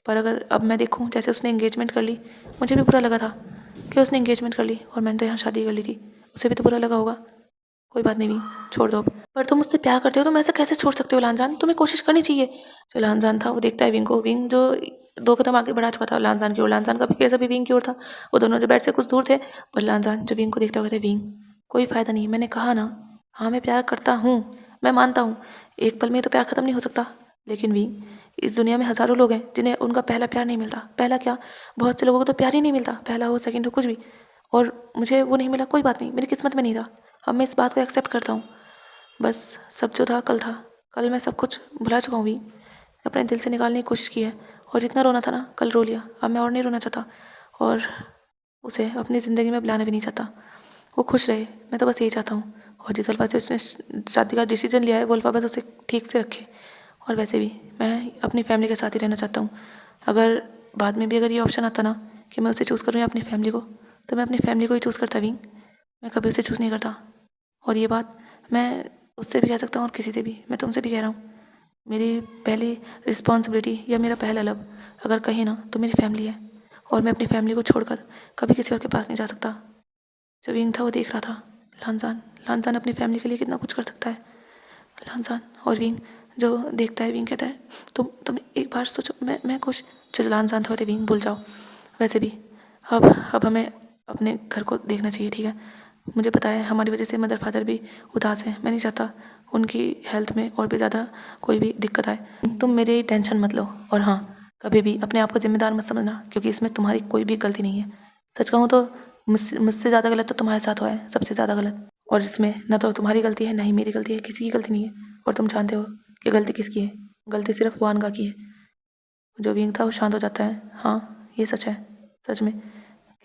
पर अगर अब मैं देखूँ जैसे उसने इंगेजमेंट कर ली, मुझे भी बुरा लगा था कि उसने इंगेजमेंट कर ली और मैंने तो यहाँ शादी कर ली थी, उसे भी तो बुरा लगा होगा। कोई बात नहीं भी, छोड़ दो अब। पर तुम मुझसे प्यार करते हो, तुम ऐसे कैसे छोड़ सकते हो लानजान, तुम्हें कोशिश करनी चाहिए। जो लानजान था वो देखता है विंग को। विंग जो 2 कदम आगे बढ़ा चुका था लानजान की ओर, लानजान का भी फेस अभी विंग की ओर था। वो दोनों जो बेड से कुछ दूर थे, पर लानजान जो विंग को देखता हुआ कहता है विंग कोई फ़ायदा नहीं, मैंने कहा ना, हाँ मैं प्यार करता हूँ, मैं मानता हूँ एक पल में तो प्यार ख़त्म नहीं हो सकता, लेकिन विंग इस दुनिया में हज़ारों लोग हैं जिन्हें उनका पहला प्यार नहीं मिलता। पहला क्या, बहुत से लोगों को तो प्यार ही नहीं मिलता, पहला हो सेकंड हो कुछ भी, और मुझे वो नहीं मिला, कोई बात नहीं, मेरी किस्मत में नहीं था। अब मैं इस बात को एक्सेप्ट करता हूँ। बस सब जो था कल था, कल मैं सब कुछ भुला चुका हूँ भी, अपने दिल से निकालने की कोशिश की है, और जितना रोना था ना कल रो लिया, अब मैं और नहीं रोना चाहता, और उसे अपनी ज़िंदगी में बुलाना भी नहीं चाहता। वो खुश रहे, मैं तो बस यही चाहता हूँ। और जिस अल्फा से उसने शादी का डिसीजन लिया है वो अल्फा बस उसे ठीक से रखे। और वैसे भी मैं अपनी फैमिली के साथ ही रहना चाहता हूँ। अगर बाद में भी अगर ये ऑप्शन आता ना कि मैं उसे चूज़ करूँ या अपनी फैमिली को, तो मैं अपनी फैमिली को ही चूज़ करता विंग, मैं कभी उसे चूज़ नहीं करता। और ये बात मैं उससे भी कह सकता हूँ और किसी से भी, मैं तुमसे भी कह रहा हूँ। मेरी पहली रिस्पॉन्सिबिलिटी या मेरा पहला लव अगर कहीं ना तो मेरी फैमिली है, और मैं अपनी फैमिली को छोड़कर कभी किसी और के पास नहीं जा सकता। जो विंग था वो देख रहा था लानजान लानजान अपनी फैमिली के लिए कितना कुछ कर सकता है। लानजान और विंग जो देखता है, विंग कहता है तुम एक बार सोचो, मैं खुश। जो लानजान था विंग भूल जाओ। वैसे भी अब हमें अपने घर को देखना चाहिए, ठीक है। मुझे पता है हमारी वजह से मदर फादर भी उदास हैं, मैं नहीं चाहता उनकी हेल्थ में और भी ज़्यादा कोई भी दिक्कत आए। तुम मेरी टेंशन मत लो, और हाँ, कभी भी अपने आप को जिम्मेदार मत समझना, क्योंकि इसमें तुम्हारी कोई भी गलती नहीं है। सच कहूँ तो मुझसे ज़्यादा गलत तो तुम्हारे साथ हुआ है, सबसे ज़्यादा गलत। और इसमें ना तो तुम्हारी गलती है, ना ही मेरी गलती है, किसी की गलती नहीं है। और तुम जानते हो कि गलती किसकी है। गलती सिर्फ वानगा की है। जो विंग था वो शांत हो जाता है। हाँ, ये सच है। सच में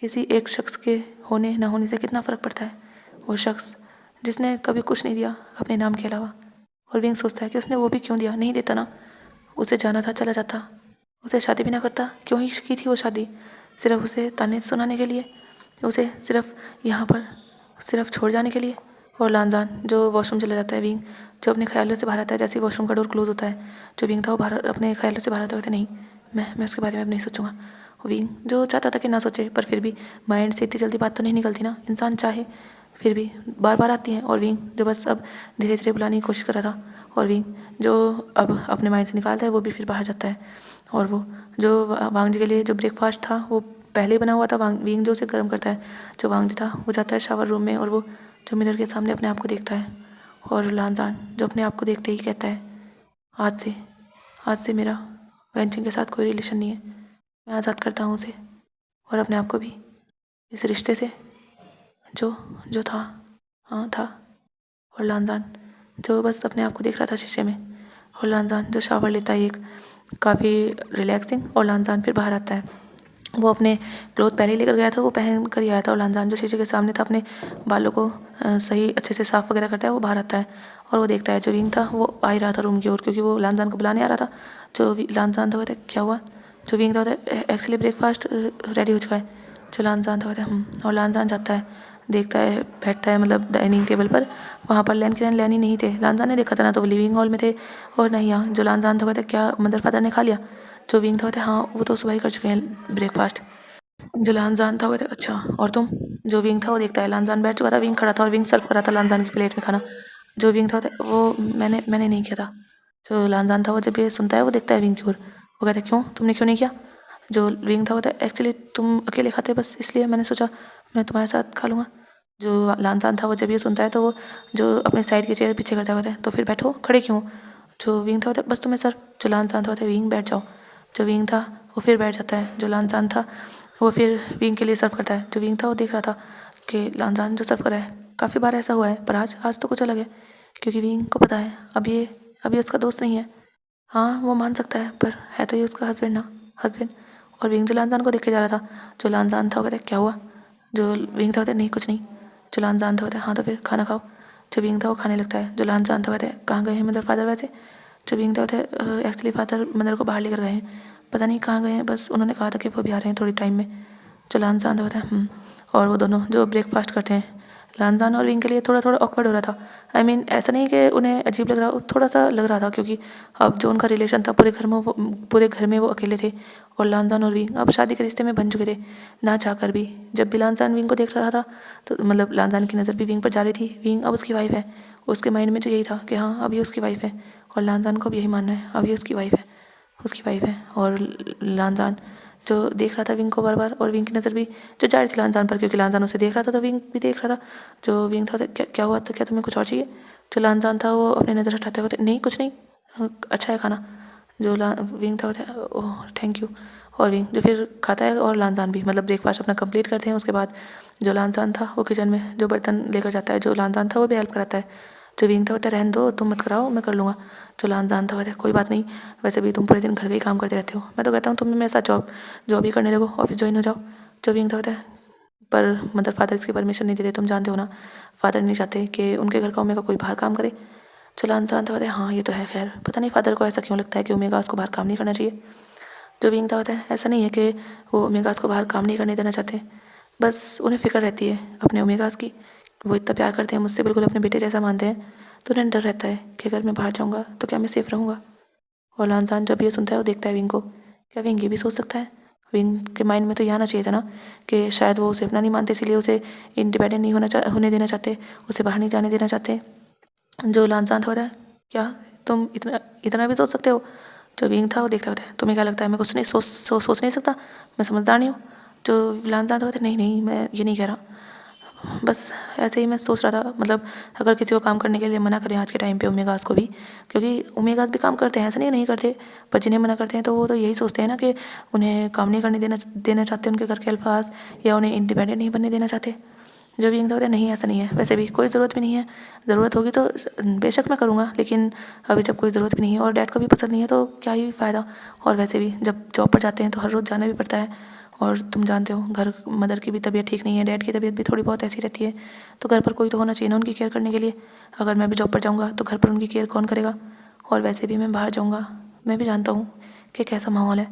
किसी एक शख्स के होने ना होने से कितना फ़र्क पड़ता है। वो शख्स जिसने कभी कुछ नहीं दिया अपने नाम के अलावा। और विंग सोचता है कि उसने वो भी क्यों दिया, नहीं देता ना। उसे जाना था, चला जाता। उसे शादी भी ना करता, क्यों ही की थी वो शादी, सिर्फ उसे ताने सुनाने के लिए, उसे सिर्फ यहाँ पर सिर्फ छोड़ जाने के लिए। और लानजान जो वॉशरूम चला जाता है, विंग जो अपने ख्यालों से बाहर आता है, जैसे ही वॉशरूम का डोर क्लोज होता है, जो विंग था वो बाहर अपने ख्यालों से बाहर आता है। नहीं, मैं उसके बारे में अब नहीं सोचूंगा। विंग जो चाहता था कि ना सोचे, पर फिर भी माइंड से इतनी जल्दी बात तो नहीं निकलती ना, इंसान चाहे फिर भी बार बार आती है। और विंग जो बस अब धीरे धीरे बुलाने की कोशिश कर रहा था, और विंग जो अब अपने माइंड से निकालता है वो भी फिर बाहर जाता है। और वो जो वांग जी के लिए जो ब्रेकफास्ट था वो पहले ही बना हुआ था, विंग जो उसे गर्म करता है। जो वांग जी था वो जाता है शावर रूम में, और वो जो मिरर के सामने अपने आप को देखता है। और लानजान जो अपने आप को देखते ही कहता है, आज से मेरा वेंचिंग के साथ कोई रिलेशन नहीं है। मैं आज़ाद करता हूँ उसे और अपने आप को भी इस रिश्ते से जो जो था, हाँ था। और लानजान जो बस अपने आप को देख रहा था शीशे में। और लानजान जो शावर लेता है एक काफ़ी रिलैक्सिंग। और लानजान फिर बाहर आता है। वो अपने क्लोथ पहले ही लेकर गया था, वो पहन कर ही आया था। और लानजान जो शीशे के सामने था अपने बालों को सही अच्छे से साफ़ वगैरह करता है, वो बाहर आता है। और वो देखता है जो विंग था वो आ ही रहा था रूम की ओर, क्योंकि वो लानजान को बुलाने आ रहा था। जो लानजान था कहता है क्या हुआ। जो विंग था एक्चुअली ब्रेकफास्ट रेडी हो चुका है। जो लानजान था कहता है और लानजान जाता है, देखता है, बैठता है मतलब डाइनिंग टेबल पर। वहाँ पर लैनी नहीं थे। लानजान ने देखा था ना तो वो लिविंग हॉल में थे और नहीं यहाँ। जो लानजान था कहता है क्या मदर फादर ने खा लिया। जो विंग था कहता है हाँ वो तो सुबह ही कर चुके हैं ब्रेकफास्ट। जो लानजान था वो कहता है अच्छा और तुम। जो विंग था वो देखता है लानजान बैठ चुका था, विंग खड़ा था और विंग सर्व कर रहा था लानजान की प्लेट में खाना। जो विंग था वो मैंने नहीं किया था। जो लानजान था वो जब ये सुनता है वो देखता है विंग की ओर। वो कहता है क्यों, तुमने क्यों नहीं किया। जो विंग था वो कहता है एक्चुअली तुम अकेले खाते बस इसलिए मैंने सोचा मैं तुम्हारे साथ खा लूँगा। जो लानजान था वो जब ये सुनता है तो वो जो अपने साइड की चेयर पीछे करता है तो फिर बैठो, खड़े क्यों। जो विंग था बस तुम्हें सर। जो लानजान था विंग बैठ जाओ। जो विंग था वो फिर बैठ जाता है। जो लानजान था वो फिर विंग के लिए सर्व करता है। जो विंग था वो देख रहा था कि लानजान जो सर्व कर रहा है, काफ़ी बार ऐसा हुआ है पर आज तो कुछ अलग है, क्योंकि विंग को पता है अब ये उसका दोस्त नहीं है। हाँ वो मान सकता है पर है तो ये उसका हस्बैंड। और विंग जो लानजान को देख के जा रहा था। जो लानजान था वो कहता क्या हुआ। जो विंग था नहीं कुछ नहीं। जो लानजान था कहता हाँ तो फिर खाना खाओ। जो विंग था वो खाने लगता है। जो लानजान था कहता कहाँ गए हैं मदर फादर वैसे। जो विंग था एक्चुअली फादर मदर को बाहर लेकर गए हैं, पता नहीं कहाँ गए हैं, बस उन्होंने कहा था कि वो भी आ रहे हैं थोड़ी टाइम में। जो लानजान था और वो दोनों जो ब्रेकफास्ट करते हैं, लानजान और विंग के लिए थोड़ा थोड़ा ऑकवर्ड हो रहा था। आई मीन ऐसा नहीं कि उन्हें अजीब लग रहा, थोड़ा सा लग रहा था, क्योंकि अब जो उनका रिलेशन था पूरे घर में वो अकेले थे। और लानजान और विंग अब शादी के रिश्ते में बन चुके थे ना चाहकर भी। जब भी लानजान विंग को देख रहा था तो मतलब लानजान की नज़र भी विंग पर जा रही थी। विंग अब उसकी वाइफ है। उसके माइंड में तो यही था कि हाँ अब ये उसकी वाइफ है। और लानजान को भी यही मानना है अब ये उसकी वाइफ है। और लानजान जो देख रहा था विंग को बार बार, और विंग की नज़र भी जो जा रही थी लानजान पर, क्योंकि लानजान उसे देख रहा था तो विंग भी देख रहा था। जो विंग था क्या हुआ था, क्या तुम्हें कुछ और चाहिए। जो लानजान था वो अपनी नज़र हटाते हुए नहीं कुछ नहीं, अच्छा है खाना। जो विंग था ओह थैंक यू। और विंग जो फिर खाता है और लानजान भी मतलब ब्रेकफास्ट अपना कंप्लीट करते हैं। उसके बाद जो लानजान था वो किचन में जो बर्तन लेकर जाता है। जो लानजान था वो भी हेल्प कराता है। जो विंग था रहने दो तुम मत कराओ मैं कर लूँगा। जो लानजान था कोई बात नहीं, वैसे भी तुम पूरे दिन घर के ही काम करते रहते हो, मैं तो कहता हूँ तुम मेरे साथ जॉब ही करने लगो, ऑफिस ज्वाइन हो जाओ। जो विंग था पर मदर फादर इसकी परमिशन नहीं देते, तुम जानते हो ना, फादर नहीं चाहते कि उनके घर का ओमेगा कोई बाहर काम करे। जो लानजान था हाँ ये तो है, खैर पता नहीं फादर को ऐसा क्यों लगता है कि ओमेगा उसको बाहर काम नहीं करना चाहिए। जो विंग था ऐसा नहीं है कि वो ओमेगास को बाहर काम नहीं करने देना चाहते, बस उन्हें फ़िक्र रहती है अपने ओमेगास की। वो इतना प्यार करते हैं मुझसे, बिल्कुल अपने बेटे जैसा मानते हैं, तो उन्हें डर रहता है कि अगर मैं बाहर जाऊँगा तो क्या मैं सेफ़ रहूँगा। और लानजान जब ये सुनता है वो देखता है विंग को। क्या विंग ये भी सोच सकता है? विंग के माइंड में तो ये आना चाहिए था ना कि शायद वो उसे अपना नहीं मानते, इसीलिए उसे इंडिपेंडेंट नहीं होने देना चाहते, उसे बाहर नहीं जाने देना चाहते। जो लानजान था बताया, क्या तुम इतना इतना भी सोच सकते हो? जो विंग था वो देखता होता है, तुम्हें क्या लगता है मैं कुछ नहीं सोच नहीं सकता, मैं समझदार नहीं हूँ? जो लानजान था होता है, नहीं नहीं मैं ये नहीं कह रहा, बस ऐसे ही मैं सोच रहा था, मतलब अगर किसी को काम करने के लिए मना करें आज के टाइम पे ओमेगास को भी, क्योंकि ओमेगास भी काम करते हैं, ऐसा नहीं करते, पर जिन्हें मना करते हैं तो वो तो यही सोचते हैं ना कि उन्हें काम नहीं करने देना चाहते उनके घर के अल्फाज, या उन्हें इंडिपेंडेंट नहीं बनने देना चाहते। जो भी होता है, नहीं ऐसा नहीं है, वैसे भी कोई ज़रूरत भी नहीं है, ज़रूरत होगी तो बेशक मैं करूँगा, लेकिन अभी जब कोई ज़रूरत भी नहीं है और डैड को भी पसंद नहीं है तो क्या ही फ़ायदा। और वैसे भी जब जॉब पर जाते हैं तो हर रोज़ जाना भी पड़ता है, और तुम जानते हो घर मदर की भी तबीयत ठीक नहीं है, डैड की तबीयत भी थोड़ी बहुत ऐसी रहती है, तो घर पर कोई तो होना चाहिए ना उनकी केयर करने के लिए। अगर मैं भी जॉब पर जाऊँगा तो घर पर उनकी केयर कौन करेगा? और वैसे भी मैं बाहर जाऊँगा, मैं भी जानता हूँ कि कैसा माहौल है,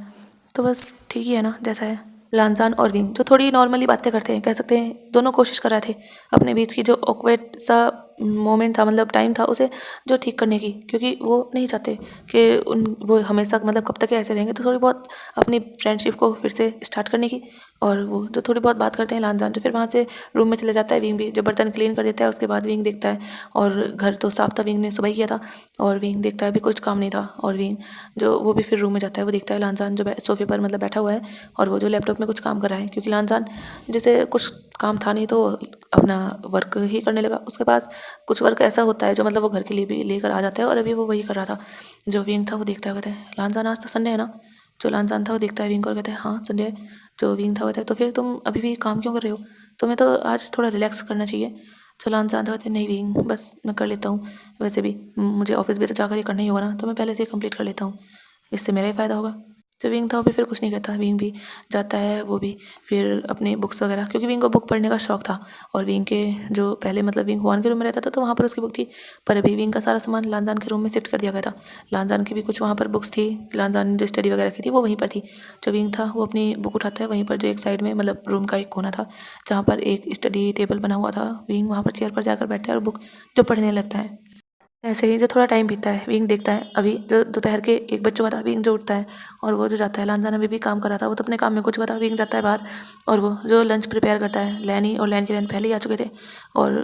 तो बस ठीक ही है ना जैसा है। लानजान और विंग जो थोड़ी नॉर्मली बातें करते हैं, कह सकते हैं दोनों कोशिश कर रहे थे अपने बीच की जो ऑकवर्ड सा मोमेंट था, मतलब टाइम था, उसे जो ठीक करने की, क्योंकि वो नहीं चाहते कि वो हमेशा मतलब कब तक ऐसे रहेंगे, तो थोड़ी बहुत अपनी फ्रेंडशिप को फिर से स्टार्ट करने की। और वो जो थोड़ी बहुत बात करते हैं लानजान, जो फिर वहाँ से रूम में चले जाता है विंग भी, जो बर्तन क्लीन कर देता है, उसके बाद विंग देखता है, और घर तो साफ था, विंग ने सुबह किया था, और विंग देखता है अभी कुछ काम नहीं था, और विंग जो वो भी फिर रूम में जाता है, वो देखता है लानजान जो सोफे पर मतलब बैठा हुआ है, और वो जो लैपटॉप में कुछ काम कर रहा है, क्योंकि लानजान जैसे कुछ काम था नहीं तो अपना वर्क ही करने लगा। उसके पास कुछ वर्क ऐसा होता है जो मतलब वो घर के लिए भी लेकर आ जाता है, और अभी वो वही कर रहा था। जो विंग था वो देखता है, कहता है लानजान आज तो संडे है ना? जो लानजान था वो देखता है विंग को और कहता है हाँ संडे है। जो विंग था कहता है तो फिर तुम अभी भी काम क्यों कर रहे हो? तुम्हें तो आज थोड़ा रिलैक्स करना चाहिए। जो लानजान था कहते नहीं विंग बस मैं कर लेता हूँ, वैसे भी मुझे ऑफिस भी तो जाकर ये करना ही होगा ना, तो मैं पहले से ही कंप्लीट कर लेता हूँ, इससे मेरा ही फ़ायदा होगा। तो विंग था वो भी फिर कुछ नहीं कहता, विंग भी जाता है वो भी फिर अपने बुक्स वगैरह, क्योंकि विंग को बुक पढ़ने का शौक था, और विंग के जो पहले मतलब विंग हुआन के रूम में रहता था तो वहाँ पर उसकी बुक थी, पर अभी विंग का सारा सामान लानजान के रूम में शिफ्ट कर दिया गया था। लानजान की भी कुछ वहाँ पर बुक्स थी, लानजान ने जो स्टडी वगैरह की थी वो वहीं पर थी। जो विंग था वो अपनी बुक उठाता है, वहीं पर जो एक साइड में मतलब रूम का एक कोना था जहाँ पर एक स्टडी टेबल बना हुआ था, विंग वहाँ पर चेयर पर जाकर बैठता है और बुक जो पढ़ने लगता है। ऐसे ही जो थोड़ा टाइम बीतता है, विंग देखता है अभी जो दोपहर के 1 बज चुका था, विंग जो उठता है और वो जो जाता है, लानजान अभी भी काम कर रहा था, वो तो अपने काम में खो चुका था, विंग जाता है बाहर और वो जो लंच प्रिपेयर करता है, लैनी और लैन की रैन पहले ही आ चुके थे, और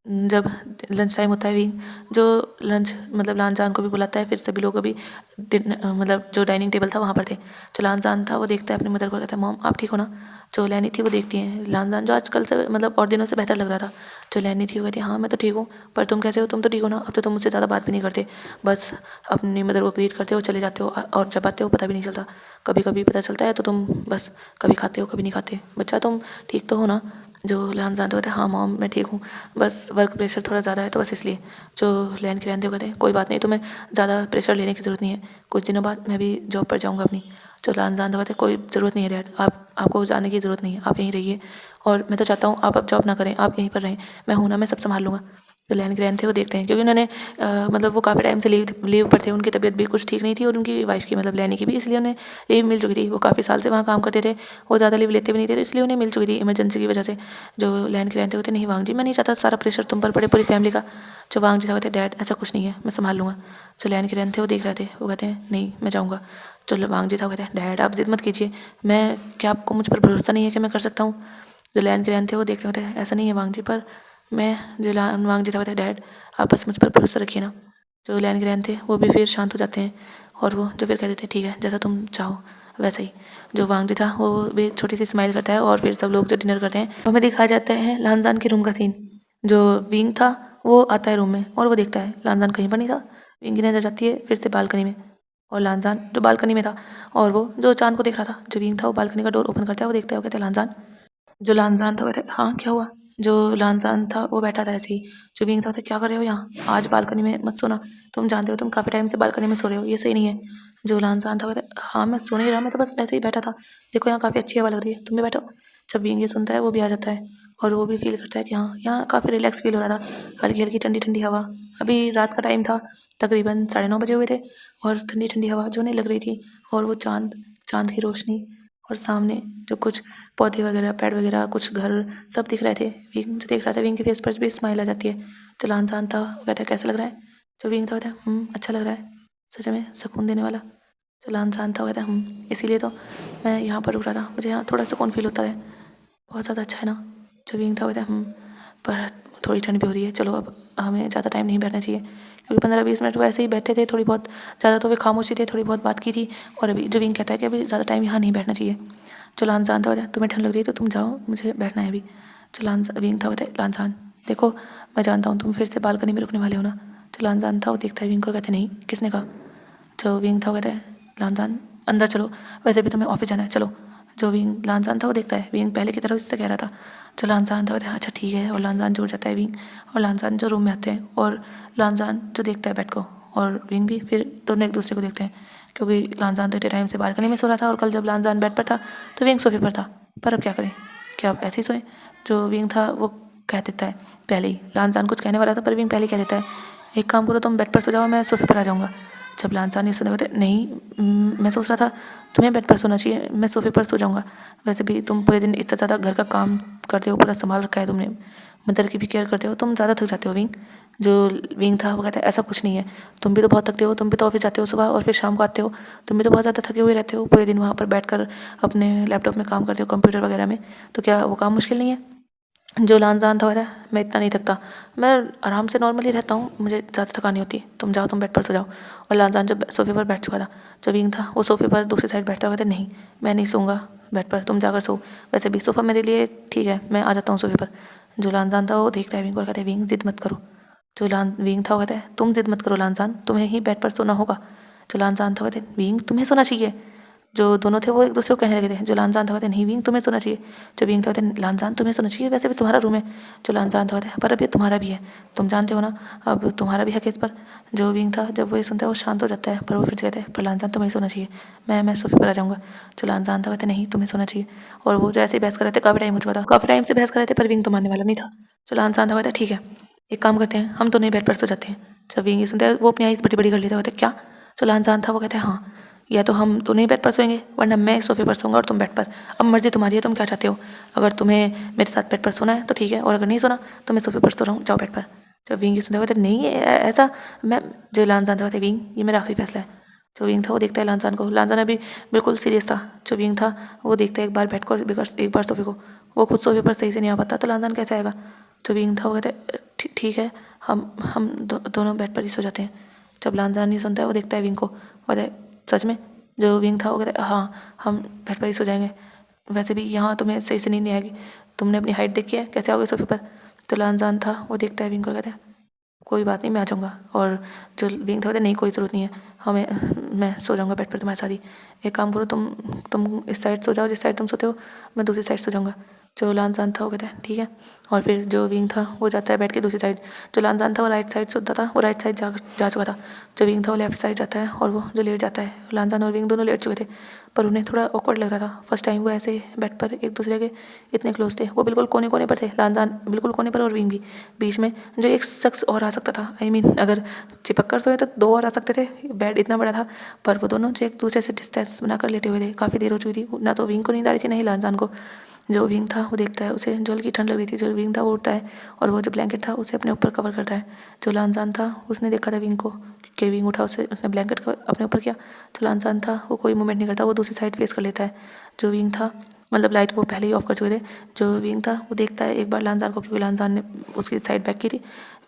जब लंच टाइम होता है विंग जो लंच मतलब लानजान को भी बुलाता है, फिर सभी लोग अभी मतलब जो डाइनिंग टेबल था वहाँ पर थे। जो लानजान था वो देखता है अपनी मदर को, कहता है मॉम आप ठीक हो ना? जो लैनी थी वो देखती है लानजान, जो आजकल से मतलब और दिनों से बेहतर लग रहा था। जो लैनी थी वो कहती है हाँ मैं तो ठीक हूँ, पर तुम कैसे हो? तुम तो ठीक हो ना? अब तो तुम मुझसे ज़्यादा बात भी नहीं करते, बस अपनी मदर को ग्रीट करते हो चले जाते हो, और जब आते हो पता भी नहीं चलता, कभी कभी पता चलता है तो तुम बस कभी खाते हो कभी नहीं खाते। बच्चा तुम ठीक तो हो ना? जो लानजान तो कहते हैं हाँ मॉम मैं ठीक हूँ, बस वर्क प्रेशर थोड़ा ज़्यादा है तो बस इसलिए। जो लैन के रहते हो कहते हैं कोई बात नहीं, तुम्हें ज़्यादा प्रेशर लेने की ज़रूरत नहीं है, कुछ दिनों बाद मैं भी जॉब पर जाऊँगा अपनी। जो लानजान तो कहते हैं कोई ज़रूरत नहीं है डैड, आपको जाने की ज़रूरत नहीं है, आप यहीं रहिए, और मैं तो चाहता हूँ आप अब जॉब ना करें, आप यहीं पर रहें, मैं हूँ ना, मैं सब संभाल लूँगा। जो लैन ग्रैन थे वो देखते हैं, क्योंकि उन्होंने मतलब वो काफ़ी टाइम से लीव पर थे, उनकी तबीयत भी कुछ ठीक नहीं थी, और उनकी वाइफ की मतलब लैनी की भी, इसलिए उन्हें लीव मिल चुकी थी। वो काफ़ी साल से वहाँ काम करते थे, वो ज़्यादा लीव लेते भी नहीं थे, तो इसलिए उन्हें मिल चुकी थी इमरजेंसी की वजह से। जो लैन के रहते होते नहीं वांग जी मैं नहीं चाहता सारा प्रेशर तुम पर पड़े पूरी फैमिली का। जो वांग जी था कहते डैड ऐसा कुछ नहीं है, मैं संभाल लूँगा। जो लैन के रहते थे वो देख रहे थे, वो कहते हैं नहीं मैं जाऊँगा। जो वांग जी था कहते हैं डैड आप जिद मत कीजिए, मैं क्या आपको मुझ पर भरोसा नहीं है कि मैं कर सकता हूँ? जो लैन के रहते थे वो देखते होते हैं ऐसा नहीं है वांग जी, पर मैं जो वांग जी था कहते डैड आप बस मुझ पर भरोसा रखिए ना। जो लैन के रहते थे वो भी फिर शांत हो जाते हैं, और वो जो फिर कहते थे ठीक है जैसा तुम चाहो वैसा ही। जो वांग जी था वो भी छोटी सी स्माइल करता है, और फिर सब लोग जो डिनर करते हैं हमें दिखाया जाता है लानजान के रूम का सीन। जो विंग था वो आता है रूम में और वो देखता है लानजान कहीं पर नहीं था। विंग की नजर जाती है फिर से बालकनी में, और लानजान जो बालकनी में था और वो जो चांद को देख रहा था। जो विंग था वो बालकनी का डोर ओपन करता है, वो देखता है, वो कहता है लानजान। जो लानजान था कहता है हाँ क्या हुआ? जो लानजान था वो बैठा था ऐसे ही। जो विंग था क्या कर रहे हो यहाँ? आज बालकनी में मत सोना, तुम जानते हो तुम काफ़ी टाइम से बालकनी में सो रहे हो, ये सही नहीं है। जो लानजान था कहता है हाँ मैं सो नहीं रहा, मैं तो बस ऐसे ही बैठा था, देखो यहाँ काफ़ी अच्छी हवा लग रही है, तुम भी बैठो। जब विंग ये सुनता है वो भी आ जाता है, और वो भी फील करता है कि हाँ यहाँ काफ़ी रिलैक्स फील हो रहा था, हल्की हल्की ठंडी ठंडी हवा। अभी रात का टाइम था, तकरीबन 9:30 बजे हुए थे, और ठंडी ठंडी हवा जो नहीं लग रही थी, और वो चांद चांद की रोशनी, और सामने जो कुछ पौधे वगैरह पेड़ वगैरह कुछ घर सब दिख रहे थे। विंग जो देख रहा था विंग के फेस पर भी स्माइल आ जाती है। जो लानजान था वो कहता है कैसा लग रहा है? जो विंग था कहता है अच्छा लग रहा है। सच में सुकून देने वाला जो लानजान था, वो कहता है इसीलिए तो मैं यहाँ पर रुक रहा था, मुझे यहाँ थोड़ा सुकून फील होता है, बहुत ज़्यादा अच्छा है ना। जो विंग था वो कहता है पर थोड़ी ठंड भी हो रही है, चलो अब हमें ज़्यादा टाइम नहीं बैठना चाहिए, क्योंकि 15-20 मिनट वो ऐसे ही बैठे थे, थोड़ी बहुत ज़्यादा तो वे खामोशी थे, थोड़ी बहुत बात की थी। और अभी जो विंग कहता है कि अभी ज़्यादा टाइम यहाँ नहीं बैठना चाहिए। जो लानजान था, तुम्हें ठंड लग रही है तो तुम जाओ, मुझे बैठना है अभी। जो विंग था वो कहता है लानजान देखो, मैं जानता हूँ तुम फिर से बालकनी में रुकने वाले हो ना। जो लानजान था वो देखता है विंग को, कहते नहीं, किसने कहा। जो विंग था वो कहता है लानजान अंदर चलो, वैसे भी तुम्हें ऑफिस जाना है, चलो। जो विंग लानजान था वो देखता है विंग पहले की तरह उससे कह रहा था। जो लानजान था वो कहता है अच्छा ठीक है, और लानजान जुड़ जाता है विंग, और लानजान जो रूम में आते हैं, और लानजान जो देखता है बेड को, और विंग भी, फिर दोनों एक दूसरे को देखते हैं, क्योंकि लानजान तो इतने टाइम से बालकनी में सो रहा था, और कल जब लानजान बेड पर था तो विंग सोफे पर था। पर अब क्या करें, क्या अब ऐसे ही सोए। जो विंग था वो कह देता है पहले ही, लानजान कुछ कहने वाला था पर विंग पहले कह देता है एक काम करो, तुम बेड पर सो जाओ, मैं सोफे पर आ जाऊँगा। जब लानजान ये सुने, कहते नहीं, मैं सोच रहा था तुम्हें बेड पर सोना चाहिए, मैं सोफे पर सो जाऊँगा, वैसे भी तुम पूरे दिन इतना ज़्यादा घर का काम करते हो, पूरा संभाल रखा है तुमने, मदर की भी केयर करते हो, तुम ज़्यादा थक जाते हो विंग। जो विंग था वो कहता है ऐसा कुछ नहीं है, तुम भी तो बहुत थकते हो, तुम भी तो ऑफिस जाते हो सुबह और फिर शाम को आते हो, तुम भी तो बहुत ज़्यादा थके हुए रहते हो, पूरे दिन वहाँ पर बैठकर अपने लैपटॉप में काम करते हो, कंप्यूटर वगैरह में, तो क्या वो काम मुश्किल नहीं है। जो लानजान था कहता है मैं इतना नहीं थकता, मैं आराम से नॉर्मली रहता हूँ, मुझे ज़्यादा थकान नहीं होती, तुम जाओ, तुम बेड पर सो जाओ। और लानजान जब सोफे पर बैठ चुका था, जो विंग था वो सोफे पर दूसरी साइड बैठता हुआ कहता नहीं, मैं नहीं सोऊंगा बेड पर, तुम जाकर सो, वैसे भी सोफ़ा मेरे लिए ठीक है, मैं आ जाता हूँ सोफे पर। जो लानजान था वो देखता है विंग को और कहता है विंग जिद मत करो। जो विंग था वो कहता है तुम जिद मत करो लानजान, तुम्हें ही बेड पर सोना होगा। जो लानजान था कहते विंग तुम्हें सोना चाहिए। जो दोनों थे वो एक दूसरे को कहने लगे थे। जो लानजान था कहते नहीं विंग तुम्हें सोना चाहिए। जो विंग था कहते लानजान तुम्हें सोना चाहिए, वैसे भी तुम्हारा रूम है। जो लानजान था कहते पर अब ये तुम्हारा भी है, तुम जानते हो ना, अब तुम्हारा भी है केस पर। जो विंग था जब वो ये सुनता है वो शांत हो जाता है, पर वो फिर से कहते हैं पर लानजान तुम्हें सोना चाहिए, मैं सोफे पर आ जाऊँगा। जो लानजान था कहते नहीं तुम्हें सोना चाहिए। और वो जो ऐसे ही बहस कर रहे थे, काफ़ी टाइम हो चुका था, काफ़ी टाइम से बहस कर रहे थे, पर विंग तो मानने वाला नहीं था। जो लानजान था कहता ठीक है, एक काम करते हैं, हम दोनों ही बेड पर सो जाते हैं। जब विंग ये सुनता है वो अपनी आईज बड़ी बड़ी कर लेता है, कहते क्या। जो लानजान था वो कहते हैं हाँ, या तो हम दोनों ही बेड पर सोएंगे, वरना मैं सोफे पर सोऊंगा और तुम बेड पर, अब मर्जी तुम्हारी है, तुम क्या चाहते हो। अगर तुम्हें मेरे साथ बेड पर सोना है तो ठीक है, और अगर नहीं सोना तो मैं सोफे पर सो रहा हूँ, जाओ बेड पर। जब विंग ये सुनता है कहते नहीं ऐसा, मैं। जो लानजान था कहते विंग ये मेरा आखिरी फैसला है। जो विंग था वो देखता है लानजान को, लानजान अभी बिल्कुल सीरियस था। जो विंग था वो देखता है एक बार बेड को, एक बार सोफे को, वो खुद सोफे पर सही से नहीं आ पाता, तो लानजान कैसे आएगा। जो विंग था वो कहता है ठीक है, हम दोनों बेड पर ही सो जाते हैं। जब लानजान नहीं सुनता है वो देखता है विंग को, कहता है सच में। जो विंग था वो कहता है हाँ, हम बेड पर ही सो जाएंगे, वैसे भी यहाँ तुम्हें सही से नींद नहीं आएगी, तुमने अपनी हाइट देखी है, कैसे आओगे सोफे पर। तो लानजान था वो देखता है विंग को, कहता है कोई बात नहीं, मैं आ जाऊँगा। और जो विंग था कहता है नहीं कोई ज़रूरत नहीं है, हमें, मैं सो जाऊँगा बेड पर तुम्हारे साथ ही। एक काम करो, तुम इस साइड सो जाओ जिस साइड तुम सोते हो, मैं दूसरी साइड सो जाऊँगा। जो लानजान था वो कहता है ठीक है। और फिर जो विंग था वो जाता है बेड की दूसरी साइड। जो लानजान था वो राइट साइड सोता था, वो राइट साइड जा चुका था। जो विंग था वो लेफ्ट साइड जाता है और वो जो लेट जाता है। लानजान और विंग दोनों लेट चुके थे, पर उन्हें थोड़ा ऑकवर्ड लग रहा था। फर्स्ट टाइम वो ऐसे बेड पर एक दूसरे के इतने क्लोज थे। वो बिल्कुल कोने कोने पर थे, लानजान बिल्कुल कोने पर और विंग भी बीच में। जो एक शख्स और आ सकता था, आई मीन अगर चिपक कर सोए तो दो और आ सकते थे, बेड इतना बड़ा था। पर वो दोनों जो एक दूसरे से डिस्टेंस बनाकर लेटे हुए थे। काफ़ी देर हो चुकी थी, ना तो विंग को नींद आ रही थी, ना ही लानजान को। जो विंग था वो देखता है, उसे जल की ठंड लग रही थी। जो विंग था वो उठता है और वो जो ब्लैंकेट था उसे अपने ऊपर कवर करता है। जो लानजान था उसने देखा था विंग को, कि विंग उठा, उसने ब्लैंकेट अपने ऊपर किया। जो लानजान था वो कोई मूवमेंट नहीं करता, वो दूसरी साइड फेस कर लेता है। जो विंग था, मतलब लाइट वो पहले ही ऑफ कर चुके थे। जो विंग था वो देखता है एक बार लानजान को, क्योंकि लानजान ने उसकी साइड बैक की थी।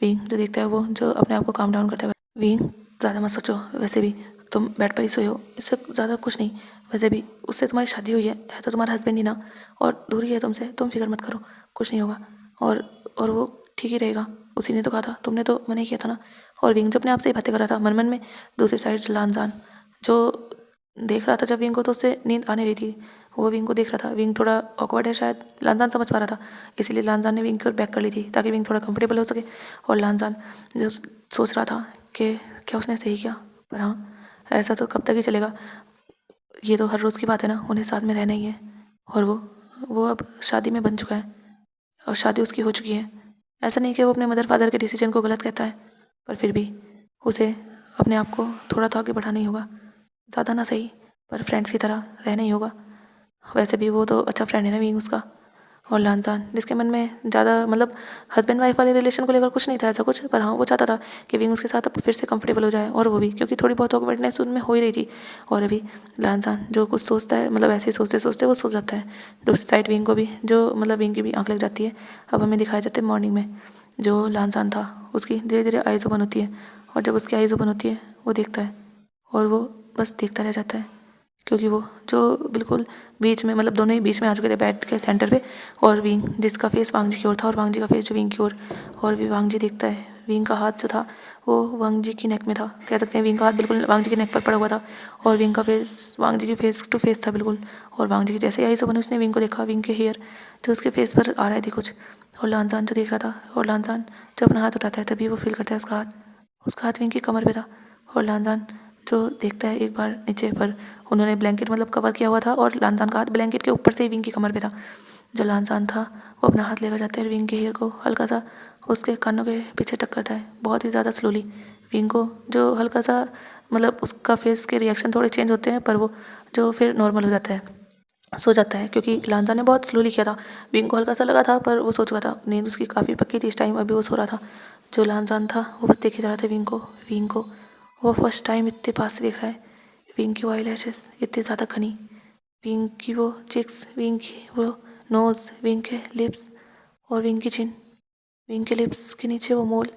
विंग जो देखता है वो जो अपने आप को काम डाउन करता है। विंग ज़्यादा मत सोचो, वैसे भी तुम बेड पर ही सोए हो, इससे ज़्यादा कुछ नहीं, वैसे भी उससे तुम्हारी शादी हुई है तो तुम्हारा हस्बैंड ही ना, और दूरी है तुमसे, तुम फिक्र मत करो, कुछ नहीं होगा। और वो ठीक ही रहेगा, उसी ने तो कहा था, तुमने तो मना ही किया था ना। और विंग जो अपने आप से ही बातें कर रहा था मन मन में। दूसरी साइड से लानजान जो देख रहा था जब विंग को, तो उससे नींद आने रही थी, वो विंग को देख रहा था। विंग थोड़ा ऑकवर्ड है शायद, लानजान समझ पा रहा था, इसीलिए लानजान ने विंग की ओर बैक कर ली थी, ताकि विंग थोड़ा कंफर्टेबल हो सके। और लानजान जो सोच रहा था कि क्या उसने सही किया, पर हाँ, ऐसा तो कब तक ही चलेगा, ये तो हर रोज़ की बात है ना, उन्हें साथ में रहना ही है। और वो अब शादी में बन चुका है, और शादी उसकी हो चुकी है। ऐसा नहीं कि वो अपने मदर फादर के डिसीजन को गलत कहता है, पर फिर भी उसे अपने आप को थोड़ा तो आगे बढ़ाना ही होगा, ज़्यादा ना सही, पर फ्रेंड्स की तरह रहना ही होगा। वैसे भी वो तो अच्छा फ्रेंड है ना विंग उसका, और लानजान जिसके मन में ज़्यादा मतलब हस्बैंड वाइफ वाले रिलेशन को लेकर कुछ नहीं था ऐसा कुछ, पर हाँ वो चाहता था कि विंग उसके साथ अब फिर से कंफर्टेबल हो जाए, और वो भी क्योंकि थोड़ी बहुत ऑकवर्डनेस उनमें हो ही रही थी। और अभी लानजान जो कुछ सोचता है मतलब ऐसे ही सोचते सोचते वो सो जाता है। दूसरी साइड विंग को भी जो मतलब विंग की भी आँख लग जाती है। अब हमें दिखाया जाता है मॉर्निंग में जो लानजान था उसकी धीरे धीरे आइज़ ओपन होती है, और जब उसकी आइज़ ओपन होती है वो देखता है और वो बस देखता रह जाता है, क्योंकि वो जो बिल्कुल बीच में मतलब दोनों ही बीच में आ चुके थे बैठ के सेंटर पे, और विंग जिसका फेस वांग जी की ओर था और वांग जी का फेस जो विंग की ओर, और भी वांग जी देखता है विंग का हाथ जो था वो वांग जी की नेक में था, कह सकते हैं विंग का हाथ बिल्कुल वांग जी की नेक पर पड़ा हुआ था, और विंग का फेस वांग जी की फेस टू फेस था बिल्कुल। और वांग जी की जैसे आई सुबह उसने विंग को देखा, विंग के हेयर जो उसके फेस पर आ रहे थे कुछ, और लानजान जो देख रहा था, और लानजान जब अपना हाथ उठाता है तभी वो फील करता है उसका हाथ विंग की कमर पे था। और लानजान जो देखता है एक बार नीचे पर उन्होंने ब्लैंकेट मतलब कवर किया हुआ था, और लानजान का हाथ ब्लैंकेट के ऊपर से ही विंग की कमर पे था। जो लानजान था वो अपना हाथ लेकर जाता है विंग के हेयर को हल्का सा उसके कानों के पीछे टक करता है, बहुत ही ज़्यादा स्लोली। विंग को जो हल्का सा मतलब उसका फेस के रिएक्शन थोड़े चेंज होते हैं, पर वो जो फिर नॉर्मल हो जाता है, सो जाता है, क्योंकि लानजान ने बहुत स्लोली किया था। विंग को हल्का सा लगा था पर वो सो चुका था, नींद उसकी काफ़ी पक्की थी इस टाइम, अभी वो सो रहा था। जो लानजान था वो बस देखे जा रहा था विंग को वो फर्स्ट टाइम इतने पास से देख रहा है। विंग की आई लैशेस इतने ज़्यादा घनी, विंग की वो चिक्स, विंग की वो नोज़, विंग के लिप्स और विंग की चिन, विंग के लिप्स के नीचे वो मोल।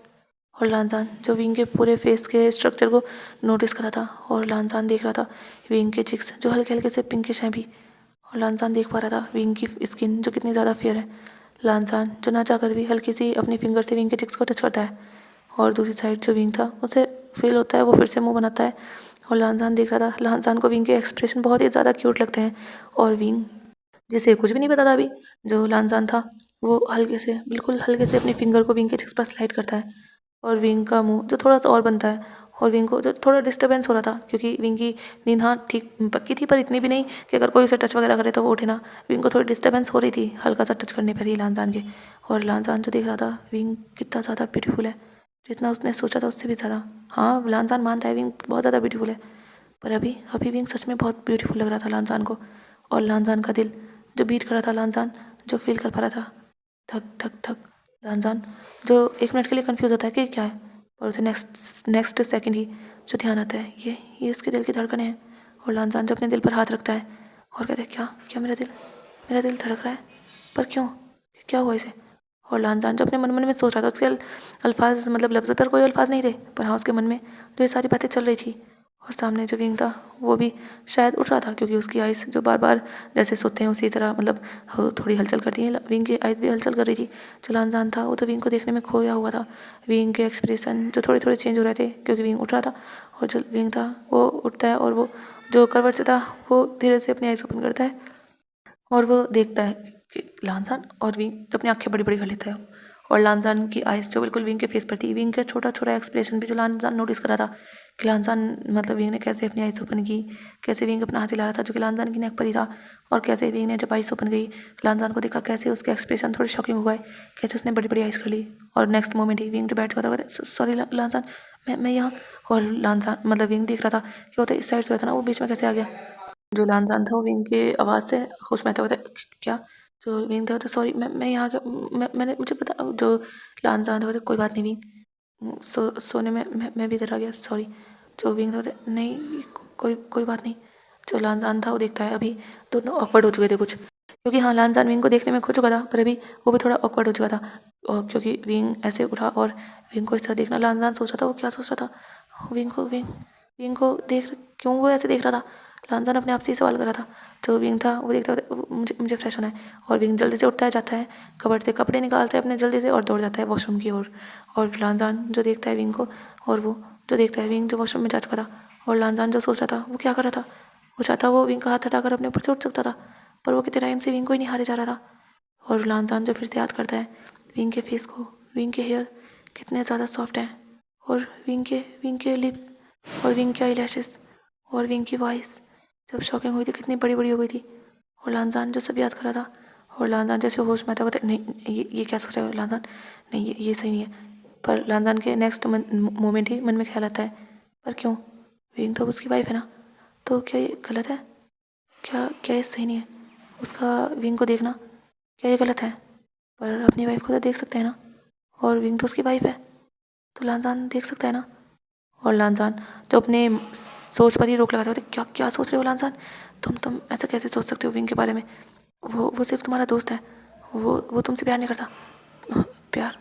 और लानजान जो विंग के पूरे फेस के स्ट्रक्चर को नोटिस कर रहा था, और लानजान देख रहा था विंग के चिक्स जो हल्के हल्के से पिंकिश हैं भी, और लानजान देख पा रहा था विंग की स्किन जो कितनी ज़्यादा फेयर है। लानजान जो ना चाहकर भी हल्की सी अपनी फिंगर से विंग के चिक्स को टच करता है, और दूसरी साइड जो विंग था उसे फील होता है, वो फिर से मुंह बनाता है, और लानजान देख रहा था। लानजान को विंग के एक्सप्रेशन बहुत ही ज़्यादा क्यूट लगते हैं, और विंग जिसे कुछ भी नहीं पता था अभी, जो लानजान था वो हल्के से बिल्कुल हल्के से अपनी फिंगर को विंग के चिक्स पर स्लाइड करता है, और विंग का मुंह जो थोड़ा सा और बनता है, और विंग को जो थोड़ा डिस्टर्बेंस हो रहा था क्योंकि विंग की नींद हाँ ठीक पक्की थी पर इतनी भी नहीं कि अगर कोई उसे टच वगैरह करे तो वो उठे ना। विंग को थोड़ी डिस्टर्बेंस हो रही थी हल्का सा टच करने पर ही लानजान के, और लानजान जो देख रहा था विंग कितना ज़्यादा ब्यूटीफुल है, जितना उसने सोचा था उससे भी ज़्यादा। हाँ लानजान मानता है विंग बहुत ज़्यादा ब्यूटीफुल है, पर अभी अभी विंग सच में बहुत ब्यूटीफुल लग रहा था लानजान को। और लानजान का दिल जो बीट कर रहा था, लानजान जो फील कर पा रहा था धक धक धक। लानजान जो 1 मिनट के लिए कंफ्यूज होता है कि क्या है, और उसे नेक्स्ट सेकंड ही जो ध्यान आता है ये उसके दिल की धड़कन है। और लानजान जब अपने दिल पर हाथ रखता है और कहता है क्या क्या मेरा दिल धड़क रहा है, पर क्यों, क्या हुआ इसे। और लानजान जो अपने मन मन में सोच रहा था उसके अल्फाज मतलब लफ्ज़ पर कोई अल्फाज नहीं थे, पर हाँ उसके मन में जो ये सारी बातें चल रही थी। और सामने जो विंग था वो भी शायद उठ रहा था, क्योंकि उसकी आइज़ जो बार बार जैसे सोते हैं उसी तरह मतलब थोड़ी हलचल करती हैं, विंग की आइज़ भी हलचल कर रही थी। जो लानजान था वो तो विंग को देखने में खोया हुआ था, विंग के एक्सप्रेशन जो थोड़े थोड़े चेंज हो रहे थे क्योंकि विंग उठ रहा था। और जो विंग था वो उठता है और वो जो करवट से था वो धीरे से अपनी आइज़ ओपन करता है, और वो देखता है कि लानजान, और विंग जब अपनी आंखें बड़ी बड़ी कर लेता है, और लानजान की आइज़ जो बिल्कुल विंग के फेस पर थी, विंग का छोटा छोटा एक्सप्रेशन भी जो लानजान नोटिस कर रहा था कि लानजान मतलब विंग ने कैसे अपनी आइज़ ओपन की, कैसे विंग अपना हाथ हिला रहा था जो कि लानजान की नेक पर ही था, और कैसे विंग ने जब आइज़ ओपन की लानजान को देखा कैसे उसके एक्सप्रेशन थोड़े शॉकिंग हो गए, कैसे उसने बड़ी बड़ी आइज़ कर ली। और नेक्स्ट मोमेंट ही विंग जो बैठ चुका था सॉरी लानजान मैं यहाँ। और लानजान मतलब विंग देख रहा था कि वो तो इस साइड से हुआ था ना, वो बीच में कैसे आ गया। जो लानजान था वो विंग की आवाज़ से होश में आता हुआ था क्या, जो विंग था सॉरी मैं यहाँ मैंने मुझे पता, जो लानजान था कोई बात नहीं विंग सोने में मैं भी इधर आ गया सॉरी। जो विंग था नहीं कोई बात नहीं। जो लानजान था वो देखता है अभी दोनों ऑकवर्ड हो चुके थे कुछ, क्योंकि हाँ लानजान विंग को देखने में खो चुका था पर अभी वो भी थोड़ा ऑकवर्ड हो चुका था, और क्योंकि विंग ऐसे उठा और विंग को इस तरह देखना, लानजान सोच रहा था वो क्या सोच रहा था, विंग को देख क्यों वो ऐसे देख रहा था। लानजान अपने आप से ही सवाल कर रहा था। जो विंग था वो देखता मुझे फ्रेश होना है, और विंग जल्दी से उठता है जाता है कबर्ड से कपड़े निकालता है अपने जल्दी से और दौड़ जाता है वॉशरूम की ओर। और लानजान जो देखता है विंग को, और वो जो देखता है विंग जो वॉशरूम में जा चुका था, और लानजान जो सोच रहा था वो क्या कर रहा था, वो चाहता वो विंग का हाथ हटाकर अपने ऊपर से उठ सकता था, पर वो कितने टाइम से विंग को ही नहीं हारे जा रहा था। और लानजान जो फिर से याद करता है विंग के फेस को, विंग के हेयर कितने ज़्यादा सॉफ्ट हैं, और विंग के लिप्स, और विंग के आई लैशेस, और विंग की वॉइस जब शॉकिंग हुई थी कितनी बड़ी बड़ी हो गई थी। और लानजान जो सब याद कर रहा था, और लानजान जैसे होश में आता हुआ था नहीं ये क्या सोचा है लानजान, नहीं ये सही नहीं है। पर लानजान के नेक्स्ट मोमेंट ही मन में ख्याल आता है पर क्यों, विंग तो उसकी वाइफ है ना, तो क्या ये गलत है, क्या क्या ये सही नहीं है उसका विंग को देखना। क्या ये गलत है? पर अपनी वाइफ को तो देख सकते हैं ना, और विंग तो उसकी वाइफ है, तो लानजान देख सकता है ना। और लानजान जो अपने सोच पर ही रोक लगाते होते, क्या क्या सोच रहे हो लानजान? तुम ऐसा कैसे सोच सकते हो विंग के बारे में? वो सिर्फ तुम्हारा दोस्त है, वो तुमसे प्यार नहीं करता। प्यार?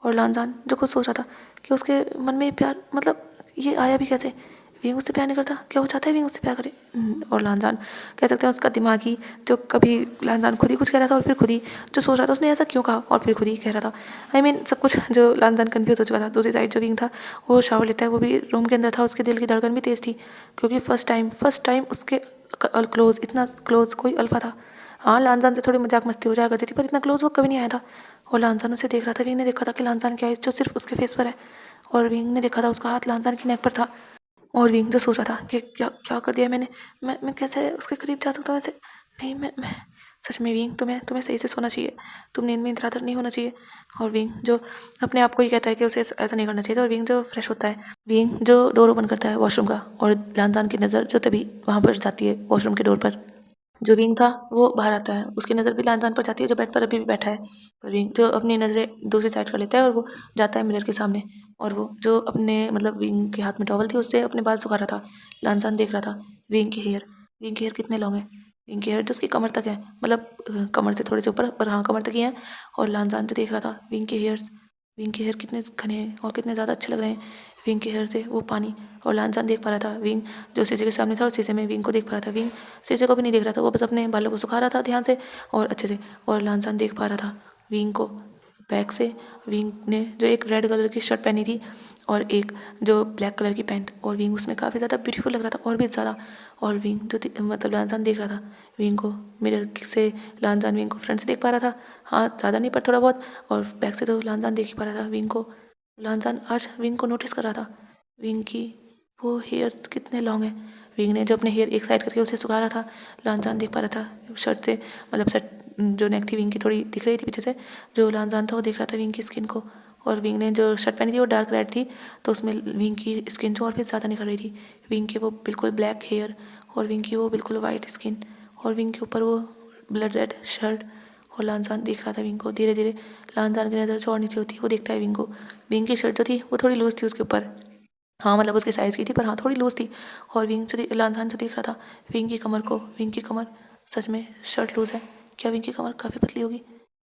और लानजान जो खुद सोच रहा था कि उसके मन में ये प्यार, मतलब ये आया भी कैसे? विंग उससे प्यार नहीं करता, क्या वो चाहता है विंग उससे प्यार करे? और लानजान कह सकते हैं उसका दिमागी, जो कभी लानजान खुद ही कुछ कह रहा था और फिर खुद ही जो सोच रहा था उसने ऐसा क्यों कहा और फिर खुद ही कह रहा था। सब कुछ जो लानजान कन्फ्यूज हो चुका था। दूसरी साइड जो विंग था वो शावर लेता है, वो भी रूम के अंदर था, उसके दिल की धड़कन भी तेज़ थी, क्योंकि फर्स्ट टाइम उसके क्लोज, इतना क्लोज कोई अल्फा था। हाँ, लानजान से थोड़ी मजाक मस्ती हो जाया करती थी, पर इतना क्लोज वो कभी नहीं आया था। और लानजान उसे देख रहा था, विंग ने देखा था कि लानजान क्या है जो सिर्फ उसके फेस पर है, और विंग ने देखा था उसका हाथ लानजान की नेक पर था। और विंग जो सोच रहा था कि क्या क्या कर दिया मैंने, मैं कैसे उसके करीब जा सकता हूँ ऐसे? नहीं, मैं सच में विंग, तुम्हें सही से सोना चाहिए, तुम नींद में इंतजार नहीं होना चाहिए। और विंग जो अपने आप को ही कहता है कि उसे ऐसा नहीं करना चाहिए, और विंग जो फ्रेश होता है, विंग जो डोर ओपन करता है वॉशरूम का, और लानजान की नज़र जो तभी वहाँ पर जाती है वॉशरूम के डोर पर। जो विंग था वो बाहर आता है, उसकी नज़र भी लानजान पर जाती है जो बेड पर अभी भी बैठा है। पर विंग जो अपनी नज़रें दूसरी साइड कर लेता है और वो जाता है मिरर के सामने, और वो जो अपने मतलब विंग के हाथ में टॉवल थी उससे अपने बाल सुखा रहा था। लानजान देख रहा था विंग के हेयर कितने लॉन्ग हैं, विंग के हेयर जो उसकी कमर तक है, मतलब कमर से थोड़े से ऊपर, पर हाँ कमर तक ही है। और लानजान जो देख रहा था विंग के हेयर कितने घने हैं और कितने ज़्यादा अच्छे लग रहे हैं विंग के हेयर से वो पानी। और लानजान देख पा रहा था विंग जो शीशे के सामने था, और शीशे में विंग को देख पा रहा था। विंग शीशे को भी नहीं देख रहा था, वो बस अपने बालों को सुखा रहा था ध्यान से और अच्छे से। और लानजान देख पा रहा था विंग को बैक से, विंग ने जो एक रेड कलर की शर्ट पहनी थी और एक जो ब्लैक कलर की पैंट, और विंग उसमें काफ़ी ज़्यादा ब्यूटीफुल लग रहा था और भी ज़्यादा। और विंग जो मतलब लानजान देख रहा था विंग को मिरर से, लानजान विंग को फ्रंट से देख पा रहा था, हाँ ज़्यादा नहीं पर थोड़ा बहुत, और बैक से तो लानजान देख ही पा रहा था विंग को। लानजान आज विंग को नोटिस कर रहा था, विंग की वो हेयर्स कितने लॉन्ग हैं। विंग ने जो अपने हेयर एक साइड करके उसे सुखा रहा था, लानजान देख पा रहा था शर्ट से, मतलब शर्ट जो नेक थी विंग की थोड़ी दिख रही थी पीछे से, जो लानजान था वो देख रहा था विंग की स्किन को। और विंग ने जो शर्ट पहनी थी वो डार्क रेड थी, तो उसमें विंग की स्किन जो और भी ज़्यादा निखर रही थी। विंग के वो बिल्कुल ब्लैक हेयर और विंग की वो बिल्कुल वाइट स्किन, और विंग के ऊपर वो ब्लड रेड शर्ट। और लानजान देख रहा था विंग को। धीरे धीरे लानजान की नज़र जो और नीचे होती है वो देखता है विंग को। विंग की शर्ट जो थी वो थोड़ी लूज़ थी उसके ऊपर, हाँ मतलब उसके साइज़ की थी, पर हाँ थोड़ी लूज़ थी। और विंग जो लानजान जो देख रहा था विंग की कमर को, विंग की कमर सच में शर्ट लूज़ है। क्या विंग की कमर काफ़ी पतली होगी?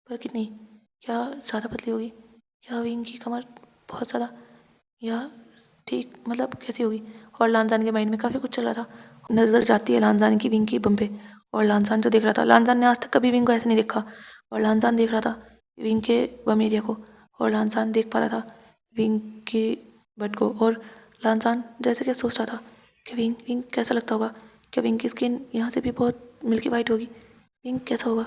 पर कितनी? क्या ज़्यादा पतली होगी? क्या विंग की कमर बहुत ज़्यादा, या ठीक मतलब कैसी होगी? और लानजान के माइंड में काफ़ी कुछ चल रहा था। नज़र जाती है लानजान की विंग की बम पे, और लानजान जो देख रहा था, लानजान ने आज तक कभी विंग को ऐसे नहीं देखा, और लानजान देख रहा था विंग के बम एरिया को, और लानजान देख पा रहा था विंग की बट को। और लानजान जैसे क्या सोच रहा था कि विंग विंग कैसा लगता होगा, क्या विंग की स्किन यहाँ से भी बहुत मिल्की वाइट होगी? विंग कैसा होगा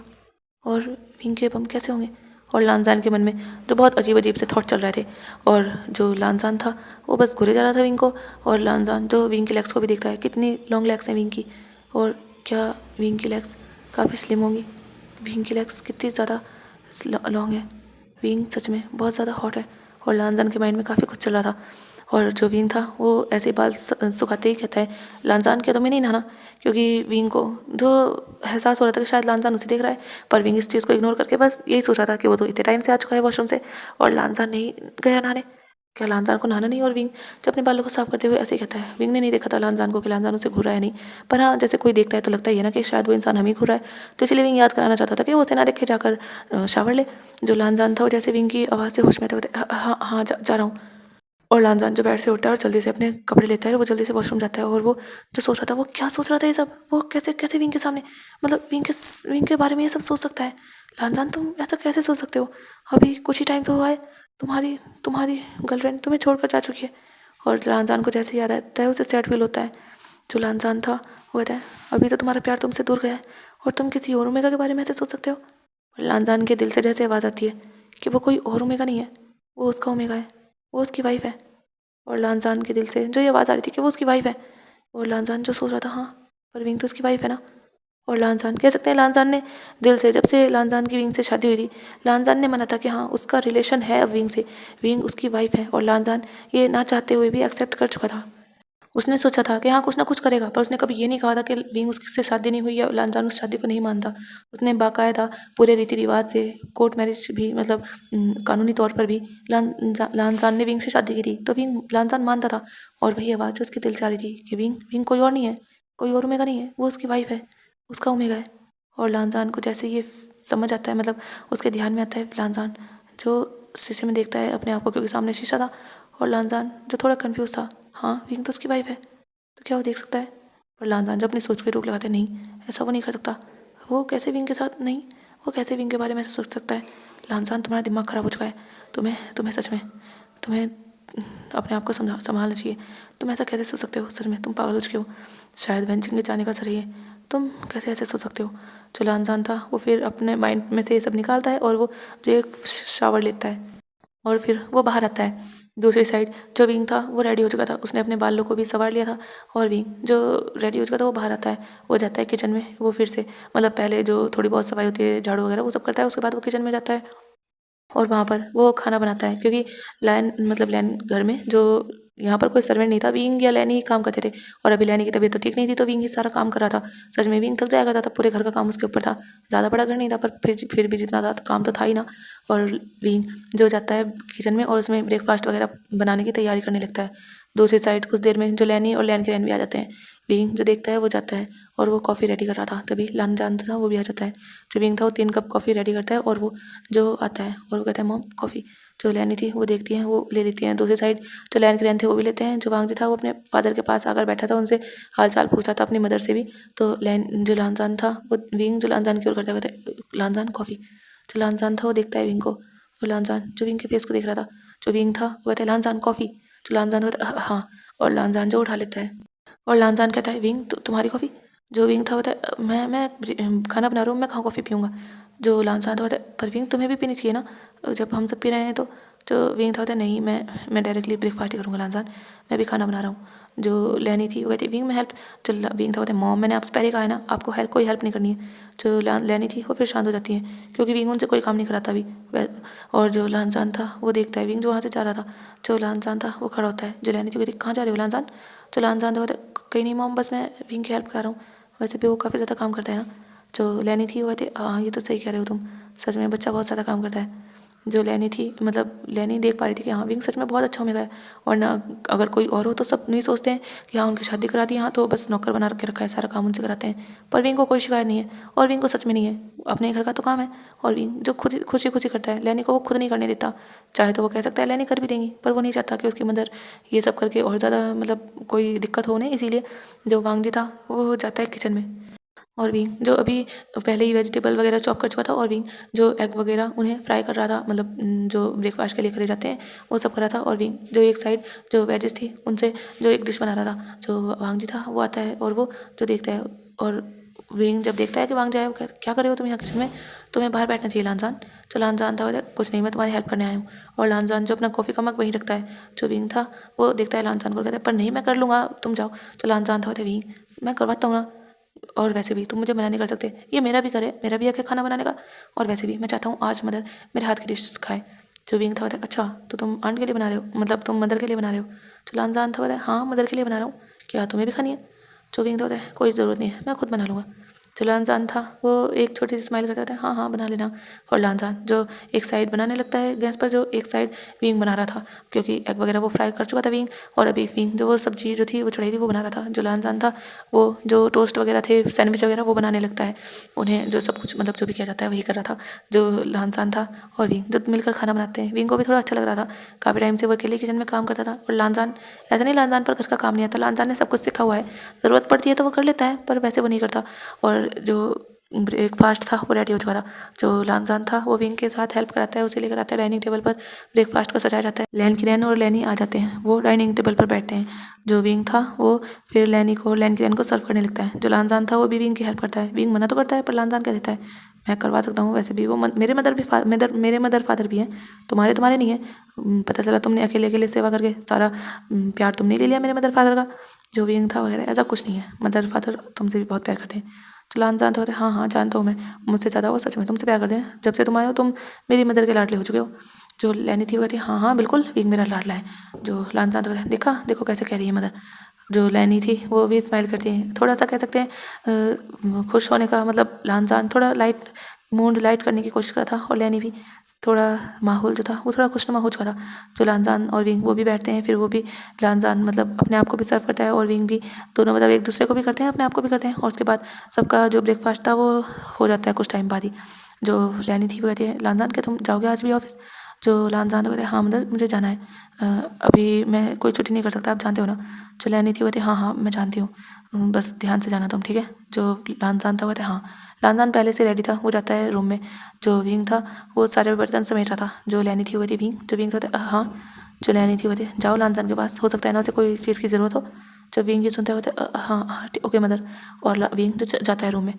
और विंग के बम कैसे होंगे? और लानजान के मन में जो बहुत अजीब अजीब से थॉट चल रहे थे, और जो लानजान था वो बस घुरे जा रहा था विंग को। और लानजान जो विंग की लेग्स को भी देखता है, कितनी लॉन्ग लेग्स हैं विंग की, और क्या विंग की लेग्स काफ़ी स्लिम होंगी? विंग की लेग्स कितनी ज़्यादा लॉन्ग है, विंग सच में बहुत ज़्यादा हॉट है। और लानजान के माइंड में काफ़ी कुछ चल रहा था। और जो विंग था वो ऐसे बाल सुखाते ही कहता है, लानजान क्या तुम्हें नहीं नहाना? क्योंकि विंग को जो एहसास हो रहा था कि शायद लानजान उसे देख रहा है, पर विंग इस चीज़ को इग्नोर करके बस यही सोच रहा था कि वो तो इतने टाइम से आ चुका है वॉशरूम से और लानजान नहीं गया नहाने। क्या लानजान को नहाना नहीं? और विंग जो अपने बालों को साफ करते हुए ऐसे ही कहता है। विंग ने नहीं देखा था लानजान को कि लानजान उसे घूरा है नहीं, पर हाँ जैसे कोई देखता है तो लगता ही है ना कि शायद वो इंसान हमें घूरा है, तो इसलिए विंग याद कराना चाहता था कि वो उसे ना देखे जाकर शावर ले। जो लानजान था वो जैसे विंग की आवाज़ से होश में थे, हाँ हाँ जा रहा हूँ। और लानजान जो बेड से उठता है और जल्दी से अपने कपड़े लेता है, और वो जल्दी से वॉशरूम जाता है। और वो जो सोच रहा था, वो क्या सोच रहा था ये सब, वो कैसे कैसे विंग के सामने, मतलब विंग के बारे में ये सब सोच सकता है? लानजान तुम ऐसा कैसे सोच सकते हो? अभी कुछ ही टाइम तो हुआ है, तुम्हारी तुम्हारी गर्लफ्रेंड तुम्हें छोड़कर जा चुकी है। और लानजान को जैसे याद आता है उसे सैड फील होता है। जो लानजान था वो कहता है, अभी तो तुम्हारा प्यार तुमसे दूर गया है और तुम किसी और ओमेगा के बारे में ऐसे सोच सकते हो? और लानजान के दिल से जैसे आवाज़ आती है कि वो कोई और ओमेगा नहीं है, वो उसका ओमेगा है, वो उसकी वाइफ है। और लानजान के दिल से जो ये आवाज़ आ रही थी कि वो उसकी वाइफ है, और लानजान जो सोच रहा था, हाँ पर विंग तो उसकी वाइफ है ना। और लानजान कह सकते हैं लानजान ने दिल से, जब से लानजान की विंग से शादी हुई थी, लानजान ने माना था कि हाँ उसका रिलेशन है अब विंग से, विंग उसकी वाइफ है, और लानजान ये ना चाहते हुए भी एक्सेप्ट कर चुका था। उसने सोचा था कि हाँ कुछ ना कुछ करेगा, पर उसने कभी ये नहीं कहा था कि विंग उससे शादी नहीं हुई या लानजान उस शादी को नहीं मानता। उसने बाकायदा पूरे रीति रिवाज से कोर्ट मैरिज भी मतलब कानूनी तौर पर भी लानजान ने विंग से शादी की थी, तो विंग लानजान मानता था। और वही आवाज़ उसके दिल से आ रही थी कि विंग विंग कोई और नहीं है, कोई और ओमेगा नहीं है, वो उसकी वाइफ है, उसका ओमेगा है। और लानजान को जैसे ये समझ आता है, मतलब उसके ध्यान में आता है लानजान जो शीशे में देखता है अपने आप को, क्योंकि सामने शीशा था। और लानजान जो थोड़ा कंफ्यूज था, हाँ विंग तो उसकी वाइफ है, तो क्या वो देख सकता है? पर लानजान जब अपनी सोच को रोक लगाते, नहीं ऐसा वो नहीं कर सकता, वो कैसे विंग के साथ, नहीं वो कैसे विंग के बारे में सोच सकता है? लानजान तुम्हारा दिमाग ख़राब हो चुका है, तुम्हें तुम्हें सच में तुम्हें अपने आप को संभालना चाहिए। तुम ऐसा कैसे सोच सकते हो? सच में तुम पागल हो चुके हो, शायद वेंचिंग के जाने का असर है, तुम कैसे ऐसे सोच सकते हो? जो लानजान था वो फिर अपने माइंड में से ये सब निकालता है और वो जो एक शावर लेता है और फिर वो बाहर आता है। दूसरी साइड जो विंग था वो रेडी हो चुका था, उसने अपने बालों को भी संवार लिया था। और विंग जो रेडी हो चुका था वो बाहर आता है, वो जाता है किचन में। वो फिर से मतलब पहले जो थोड़ी बहुत सफाई होती है, झाड़ू वगैरह वो सब करता है, उसके बाद वो किचन में जाता है और वहाँ पर वो खाना बनाता है। क्योंकि लैन घर में जो यहाँ पर कोई सर्वेंट नहीं था, विंग या लैनी ही काम करते थे। और अभी लैनी की तबीयत तो ठीक नहीं थी, तो विंग ही सारा काम कर रहा था। सच में विंग थक जाया करता था, पूरे घर का काम उसके ऊपर था। ज़्यादा बड़ा घर नहीं था, पर फिर भी जितना था काम तो था ही ना। और विंग जो जाता है किचन में और उसमें ब्रेकफास्ट वगैरह बनाने की तैयारी करने लगता है। दूसरी साइड कुछ देर में जो लैनी और लैन के रैन भी आ जाते हैं। विंग जो देखता है वो जाता है और वो कॉफ़ी रेडी कर रहा था, तभी लान जानता था वो भी आ जाता है। जो विंग था वो 3 कप कॉफ़ी रेडी करता है और वो जो आता है और वो कहता है मॉम कॉफ़ी। जो लैनी थी वो देखती हैं, वो ले लेती हैं। दूसरी साइड जो लैन के रैन थे वो भी लेते हैं। जो वांगजी था वो अपने फादर के पास आकर बैठा था, उनसे हाल चाल पूछा था, अपनी मदर से भी। तो लैन जो लानजान था वो विंग जो लानजान की ओर करता कहता है लानजान कॉफ़ी। जो लानजान था वो देखता है विंग को, वो लानजान जो विंग के फेस को देख रहा था। जो विंग था वो कहता है लानजान कॉफ़ी। जो लानजान कहता है हाँ, और लानजान जो उठा लेता है और लानजान कहता है विंग तुम्हारी कॉफ़ी। जो विंग था कहता है मैं खाना बना रहा हूँ, मैं कहाँ कॉफ़ी पीऊँगा। जो लानजान था कहता है पर विंग तुम्हें भी पीनी चाहिए ना, जब हम सब पी रहे हैं तो। जो विंग था कहता है नहीं, मैं डायरेक्टली ब्रेकफास्ट ही करूँगा लानजान, मैं भी खाना बना रहा हूँ। जो लैनी थी वो कहती है विंग में हेल्प। जो विंग था कहता है मॉम मैंने आपसे पहले कहा है ना, आपको कोई हेल्प नहीं करनी है। जो लैनी थी वो फिर शांत हो जाती है, क्योंकि विंग उनसे कोई काम नहीं कराता अभी। और जो लानजान था वो देखता है विंग जो वहाँ से जा रहा था। जो लानजान था वो खड़ा होता है। जो लैनी थी वो कहती कहाँ जा रहे हो लानजान। जो लानजान था वो कहीं नहीं मॉम, बस मैं विंग की हेल्प करा रहा हूँ, वैसे भी वो काफ़ी ज़्यादा काम करता है ना। जो लैनी थी वो कहती हाँ ये तो सही कह रहे हो तुम, सच में बच्चा बहुत ज़्यादा काम करता है। जो लैनी थी मतलब लैनी देख पा रही थी कि हाँ विंग सच में बहुत अच्छा ओमेगा है। और ना अगर कोई और हो तो सब नहीं सोचते हैं कि हाँ उनकी शादी करा दी, हाँ तो बस नौकर बना के रखा है, सारा काम उनसे कराते हैं। पर विंग को कोई शिकायत नहीं है, और विंग को सच में नहीं है, अपने घर का तो काम है। और विंग जो खुद खुशी खुशी करता है, लैनी को वो खुद नहीं करने देता। चाहे तो वो कह सकता है लैनी कर भी देंगी, पर वो नहीं चाहता कि उसकी मदर ये सब करके और ज़्यादा मतलब कोई दिक्कत हो उन्हें। इसीलिए जो वांगजी था वो जाता है किचन में। और विंग जो अभी पहले ही वेजिटेबल वगैरह चॉप कर चुका था, और विंग जो एग वगैरह उन्हें फ्राई कर रहा था, मतलब जो ब्रेकफास्ट के लिए करे जाते हैं वो सब कर रहा था। और विंग जो एक साइड जो वेजेस थी उनसे जो एक डिश बना रहा था। जो वांग जी था वो आता है और वो जो देखता है, और विंग जब देखता है कि वांग जाए, वो क्या कर रहे हो तुम यहाँ किचन में, तुम्हें बाहर बैठना चाहिए लानजान। जो लानजान था वो कुछ नहीं, मैं तुम्हारी हेल्प करने आया हूँ। और लानजान जो अपना कॉफ़ी का मग वहीं रखता है। जो विंग था वो देखता है लानजान को, कहता है पर नहीं मैं कर लूँगा, तुम जाओ। जो लानजान था कहता है विंग मैं करवाता हूँ ना, और वैसे भी तुम मुझे मना नहीं कर सकते, ये मेरा भी करे, मेरा भी हक है खाना बनाने का। और वैसे भी मैं चाहता हूँ आज मदर मेरे हाथ की डिश खाए। जो विंग था बताया अच्छा तो तुम आंट के लिए बना रहे हो, मतलब तुम मदर के लिए बना रहे हो। जो लानजान था बताया हाँ मदर के लिए बना रहा हूँ, क्या तुम्हें भी खानी है। जो विंग था बताया कोई ज़रूरत नहीं है, मैं खुद बना लूँगा। जो लानजान था वो एक छोटी सी स्माइल करता था, हाँ हाँ बना लेना। और लानजान जो एक साइड बनाने लगता है गैस पर, जो एक साइड विंग बना रहा था, क्योंकि एग वगैरह वो फ्राई कर चुका था विंग। और अभी विंग जो वो सब्जी जो थी वो चढ़ाई थी वो बना रहा था। जो लानजान था वो जो टोस्ट वगैरह थे, सैंडविच वगैरह वो बनाने लगता है। उन्हें जो सब कुछ मतलब जो भी किया जाता है वही कर रहा था जो लानजान था। और विंग जो मिलकर खाना बनाते हैं, विंग को भी थोड़ा अच्छा लग रहा था, काफ़ी टाइम से वो अकेले किचन में काम करता था। और लानजान ऐसा नहीं लानजान पर घर का काम नहीं आता, लानजान ने सब कुछ सीखा हुआ है, ज़रूरत पड़ती है तो वो कर लेता है, पर वैसे वो नहीं करता। और जो ब्रेकफास्ट था वो रेडी हो चुका था। जो लानजान था वो विंग के साथ हेल्प कराता है, उसे लेकर आता है डाइनिंग टेबल पर, ब्रेकफास्ट को सजाया जाता है। लैन की रैन और लैनी आ जाते हैं, वो डाइनिंग टेबल पर बैठते हैं। जो विंग था वो फिर लैनी को लैन की रैन को सर्व करने लगता है। जो लानजान था वो भी विंग की हेल्प करता है। विंग मना तो करता है पर लानजान कह देता है मैं करवा सकता हूँ, वैसे भी वो मेरे मदर फादर भी हैं, तुम्हारे नहीं है। पता चला तुमने अकेले अकेले सेवा करके सारा प्यार तुमने ले लिया मेरे मदर फादर का। जो विंग था वगैरह ऐसा कुछ नहीं है, मदर फादर तुमसे भी बहुत प्यार करते हैं। तो लानजान तो हाँ हाँ जानता हूँ मैं, मुझसे ज़्यादा वो सच में तुमसे प्यार करते हैं, जब से तुम आए हो तुम मेरी मदर के लाडले हो चुके हो। जो लैनी थी वो कहती है हाँ हाँ बिल्कुल विंग मेरा लाडला है। जो लानजान तो देखा देखो कैसे कह रही है मदर, जो लैनी थी वो भी स्माइल करती है, थोड़ा सा कह सकते हैं खुश होने का मतलब लानजान थोड़ा मूड लाइट करने की कोशिश कर रहा था और लैनी भी थोड़ा माहौल जो था वो थोड़ा खुशनुमा हो चुका था। जो लानजान और विंग वो भी बैठते हैं, फिर वो भी लानजान मतलब अपने आप को भी सर्व करता है और विंग भी, दोनों मतलब एक दूसरे को भी करते हैं अपने आप को भी करते हैं। और उसके बाद सबका जो ब्रेकफास्ट था वो हो जाता है कुछ टाइम बाद ही। जो लैनी थी वो कहती है लानजान क्या तुम जाओगे आज भी ऑफिस? जो लानजान तो कहते हैं हाँ मदर मुझे जाना है, अभी मैं कोई छुट्टी नहीं कर सकता, आप जानते हो ना। जो लैनी थी वो कहती हाँ हाँ मैं जानती हूँ, बस ध्यान से जाना तुम, ठीक है। जो लानजान था वो कहते हाँ। लानजान पहले से रेडी था, वो जाता है रूम में। जो विंग था वो सारे बर्तन समेट रहा था। जो लैनी थी वो कहती विंग, जो विंग था हाँ। जो लैनी थी वो कहती जाओ लानजान के पास, हो सकता है ना उसे कोई चीज़ की ज़रूरत हो। जब विंग ये सुनते होते हाँ हाँ ओके मदर। और विंग जो जाता है रूम में।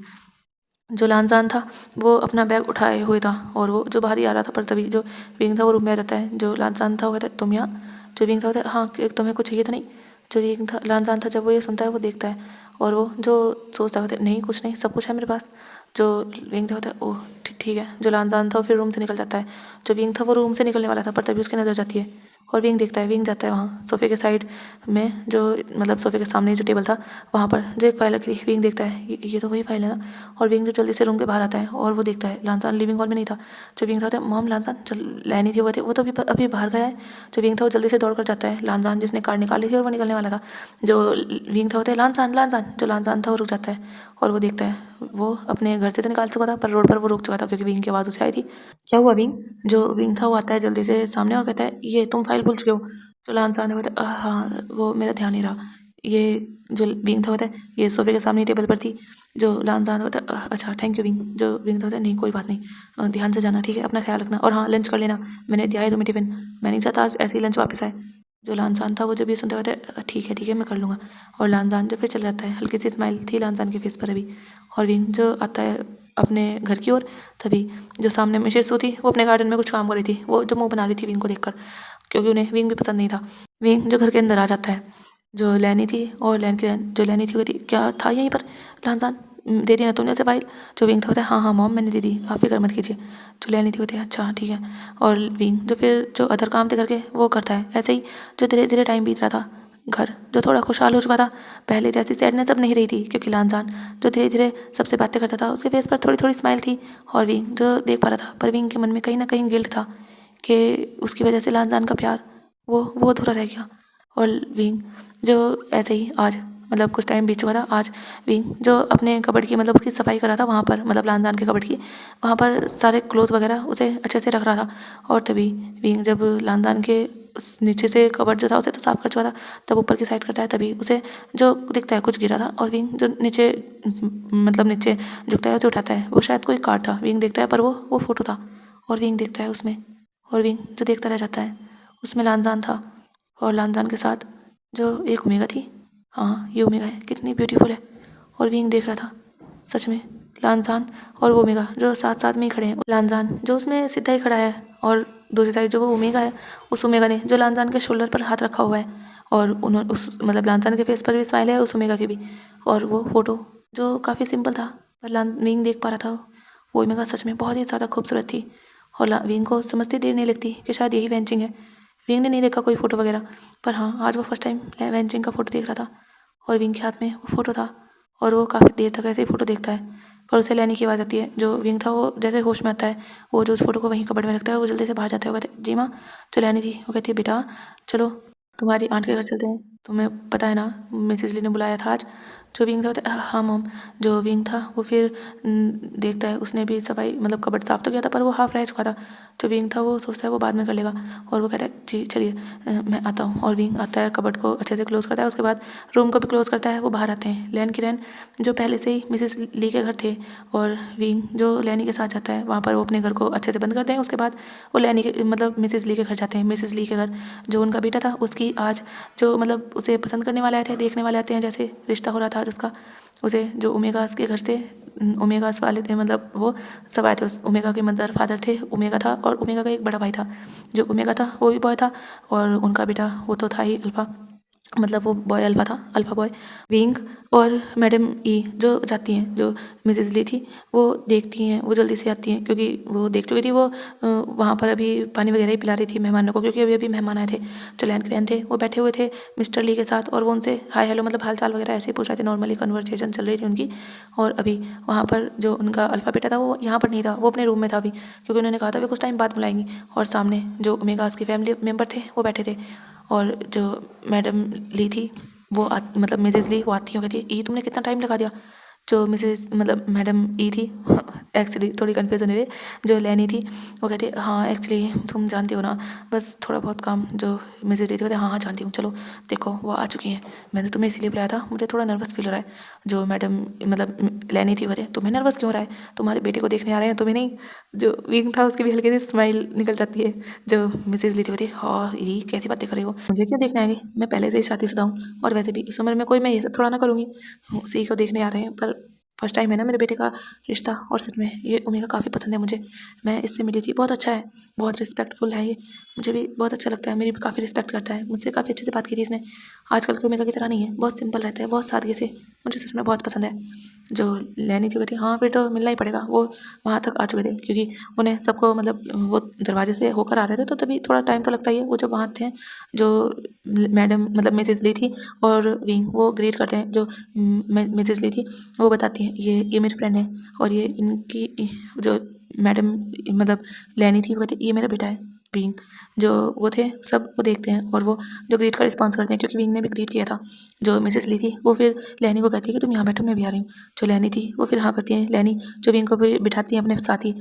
जो लानजान था वो अपना बैग उठाए हुए था और वो जो बाहर ही आ रहा था, पर तभी जो विंग था वो रूम में आ जाता है। जो लानजान था वो कहता है तुम यहाँ? जो विंग था कहता है हाँ तुम्हें कुछ चाहिए तो नहीं? जो विंग था लानजान था जब वो ये सुनता है वो देखता है और वो जो सोचता है नहीं कुछ नहीं, सब कुछ है मेरे पास। जो विंग था होता है ओह ठीक है। जो लानजान था वो फिर रूम से निकल जाता है। जो विंग था वो रूम से निकलने वाला था, पर तभी उसकी नज़र जाती है और विंग देखता है। विंग जाता है वहाँ सोफ़े के साइड में, जो मतलब सोफ़े के सामने जो टेबल था वहाँ पर जो एक फ़ाइल रखी थी। विंग देखता है ये तो वही फ़ाइल है ना। और विंग जो जल्दी से रूम के बाहर आता है और वो देखता है लानजान लिविंग हॉल में नहीं था। जो विंग था मॉम लानजान जो लैनी थी वो तो अभी बाहर गया है। जो विंग था वो जल्दी से दौड़ कर जाता है लानजान जिसने कार्ड निकाली थी और वो निकलने वाला था। जो विंग था होता है लानजान लानजान। जो लानजान था वो रुक जाता है और वो देखता है वो अपने घर से तो निकाल चुका था, पर रोड पर वो रुक चुका था क्योंकि विंग की आवाज़ उसे आई थी। क्या हुआ विंग? जो विंग था वो आता है जल्दी से सामने और कहता है ये तुम फाइल भूल चुके हो। जो लानजान है कहता है हाँ वो मेरा ध्यान नहीं रहा। ये जो विंग था होता है ये सोफे के सामने टेबल पर थी। जो लानजान होता है अच्छा थैंक यू विंग। जो विंग था होता है नहीं कोई बात नहीं, ध्यान से जाना ठीक है, अपना ख्याल रखना और हाँ लंच कर लेना, मैंने दिया है तुम्हें टिफ़िन, मैं नहीं चाहता आज ऐसे ही लंच वापस आए। जो लानजान था वो जब ये सुनते होता है ठीक है मैं कर लूँगा। और लानजान जो फिर चला जाता है, हल्की सी स्माइल थी लानजान के फेस पर अभी। और विंग जो आता है अपने घर की ओर, तभी जो सामने मिसेस थी वो अपने गार्डन में कुछ काम कर रही थी। वो जो मुंह बना रही थी विंग को देखकर, क्योंकि उन्हें विंग भी पसंद नहीं था। विंग जो घर के अंदर आ जाता है। जो लैनी थी और जो लैनी थी वो थी क्या था यहीं पर लानजान, दे दी ना तुमने उसे फाइल? जो विंग था होता है हाँ हाँ मॉम मैंने दे दी, आप फिक्र मत कीजिए। जो लैनी थी होती है अच्छा ठीक है। और विंग जो फिर जो अदर काम थे करके वो करता है ऐसे ही। जो धीरे धीरे टाइम बीत रहा था, घर जो थोड़ा खुशहाल हो चुका था, पहले जैसी सैडनेस अब नहीं रही थी क्योंकि लानजान जो धीरे धीरे सबसे बातें करता था उसके फेस पर थोड़ी थोड़ी स्माइल थी। और विंग जो देख पा रहा था, पर विंग के मन में कहीं ना कहीं गिल्ट था कि उसकी वजह से लानजान का प्यार वो अधूरा रह गया। और विंग जो ऐसे ही आज मतलब कुछ टाइम बीत चुका था, आज विंग जो अपने कबर्ड की मतलब उसकी सफाई कर रहा था वहाँ पर, मतलब लानजान के कबर्ड की वहाँ पर सारे क्लोथ वगैरह उसे अच्छे से रख रहा था। और तभी विंग जब लानजान के नीचे से कबर्ड जो था उसे तो साफ़ कर चुका था, तब ऊपर की साइड करता है तभी उसे जो दिखता है कुछ गिरा था। और विंग जो नीचे मतलब नीचे झुकता है उसे उठाता है, वो शायद कोई कार्ड था। विंग देखता है पर वो फ़ोटो था और विंग देखता है उसमें, और विंग जो देखता रह जाता है। उसमें लानजान था और लानजान के साथ जो एक ओमेगा थी। हाँ ये ओमेगा है, कितनी ब्यूटीफुल है। और विंग देख रहा था सच में लानजान और वो ओमेगा जो साथ साथ में ही खड़े हैं। लानजान जो उसमें सीधा ही खड़ा है और दूसरी साइड जो वो ओमेगा है, उस ओमेगा ने जो लानजान के शोल्डर पर हाथ रखा हुआ है। और उन्होंने उस मतलब लानजान के फेस पर भी स्माइल है, उस ओमेगा की भी। और वो फ़ोटो जो काफ़ी सिंपल था, पर विंग देख पा रहा था वो ओमेगा सच में बहुत ही ज़्यादा खूबसूरत थी। और विंग को समझती देर नहीं लगती कि शायद यही वेंचिंग है। विंग ने नहीं देखा कोई फ़ोटो वगैरह, पर हाँ आज वो फर्स्ट टाइम वेंचिंग का फ़ोटो देख रहा था और विंग के हाथ में वो फ़ोटो था। और वो काफ़ी देर तक ऐसे ही फ़ोटो देखता है, पर उसे लेने की आवाज़ आती है। जो विंग था वो जैसे होश में आता है, वो जो उस फ़ोटो को वहीं कबर्ड में रखता है, वो जल्दी से बाहर जाता है। वो कहते जी माँ। जो लैनी थी वो कहती है बेटा चलो तुम्हारी आंट के घर चलते हैं, तुम्हें पता है ना मिसेज ली ने बुलाया था आज। जो विंग था हाँ मॉम। जो विंग था वो फिर देखता है उसने भी सफाई मतलब कबर्ड साफ़ तो किया था, पर वो हाफ रह चुका था। जो विंग था वो सोचता है वो बाद में कर लेगा, और वो कहता है जी चलिए मैं आता हूँ। और विंग आता है, कबर्ड को अच्छे से क्लोज़ करता है, उसके बाद रूम को भी क्लोज़ करता है। वो बाहर आते हैं। लैन की रैन जो पहले से ही मिसेस ली के घर थे, और विंग जो लैनी के साथ जाता है वहाँ पर वो अपने घर को अच्छे से बंद करते हैं। उसके बाद वो लैनी के मतलब मिसेस ली के घर जाते हैं। मिसेस ली के घर जो उनका बेटा था उसकी आज जो मतलब उसे पसंद करने वाले आए थे, देखने वाले आते हैं, जैसे रिश्ता हो रहा था जिसका, उसे जो ओमेगास के घर से ओमेगास वाले थे मतलब वो सब आए थे। उस ओमेगा के मदर फादर थे, ओमेगा था, और ओमेगा का एक बड़ा भाई था। जो ओमेगा था वो भी बॉय था, और उनका बेटा वो तो था ही अल्फ़ा। मतलब वो बॉय अल्फा था, अल्फा बॉय। विंग और मैडम ई जो जाती हैं, जो मिसेज ली थी, वो देखती हैं, वो जल्दी से आती हैं क्योंकि वो देख चुकी थी। वो वहाँ पर अभी पानी वगैरह ही पिला रही थी मेहमानों को, क्योंकि अभी अभी मेहमान आए थे जो लैंड थे। वो बैठे हुए थे मिस्टर ली के साथ और वो उनसे हाय हेलो मतलब हाल चाल वगैरह ऐसे ही पूछ रहे थे। नॉर्मली कन्वर्सेशन चल रही थी उनकी। और अभी वहाँ पर जो उनका अल्फा बेटा था वो यहाँ पर नहीं था, वो अपने रूम में था अभी, क्योंकि उन्होंने कहा था वे कुछ टाइम बाद बुलाएंगी। और सामने जो ओमेगास की फैमिली मेम्बर थे वो बैठे थे। और जो मैडम ली थी वो मतलब मिसेज ली वो आती हो कहती है, ई तुमने कितना टाइम लगा दिया। जो मिसेज मतलब मैडम ई थी एक्चुअली थोड़ी कन्फ्यूज़ होने रही, जो लैनी थी वो कहती है हाँ एक्चुअली तुम जानती हो ना, बस थोड़ा बहुत काम। जो मिसेज ली थी कहती है हाँ हाँ जानती हूँ, चलो देखो वो आ चुकी हैं, मैंने तुम्हें इसीलिए बुलाया था, मुझे थोड़ा नर्वस फील हो रहा है। जो मैडम मतलब लैनी थी वो कहती है तुम्हें नर्वस क्यों हो रहा है, तुम्हारे बेटे को देखने आ रहे हैं, तुम्हें नहीं। जो विंग था उसकी भी हल्की सी स्माइल निकल जाती है। जो मिसेज ली थी कहती है हाँ ये कैसी बातें कर रही हो, मुझे क्यों देखने आएंगे, मैं पहले से ही शादीशुदा हूँ और वैसे भी इस उम्र में कोई मैं ये सब थोड़ा ना करूँगी, उसी को देखने आ रहे हैं। पर फर्स्ट टाइम है ना मेरे बेटे का रिश्ता, और सच में ये ओमेगा काफ़ी पसंद है मुझे। मैं इससे मिली थी, बहुत अच्छा है, बहुत रिस्पेक्टफुल है ये, मुझे भी बहुत अच्छा लगता है, मेरी भी काफ़ी रिस्पेक्ट करता है, मुझसे काफ़ी अच्छे से बात की थी इसने। आजकल के ओमेगा की तरह नहीं है, बहुत सिंपल रहता है, बहुत सादगी से, मुझे सच में बहुत पसंद है। जो लैनी थी कहती हाँ फिर तो मिलना ही पड़ेगा। वो वहाँ तक आ चुके थे क्योंकि उन्हें सबको मतलब वो दरवाजे से होकर आ रहे थे, तो तभी थोड़ा टाइम तो लगता ही है। वो जब वहाँ थे, जो मैडम मतलब मिसेज ली थी और विंग वो ग्रीट करते हैं। जो मिसेज ली थी वो बताती हैं ये मेरी फ्रेंड है, और ये इनकी जो मैडम मतलब लैनी थी वो कहती ये मेरा बेटा है विंग। जो वो थे सब वो देखते हैं और वो जो ग्रीट का रिस्पॉन्स करते हैं, क्योंकि विंग ने भी ग्रीट किया था। जो मिसेस ली थी वो फिर लैनी को कहती है कि तुम यहाँ बैठो मैं भी आ रही हूँ। जो लैनी थी वो फिर हाँ करती है। लैनी जो विंग को भी बिठाती है अपने साथ ही,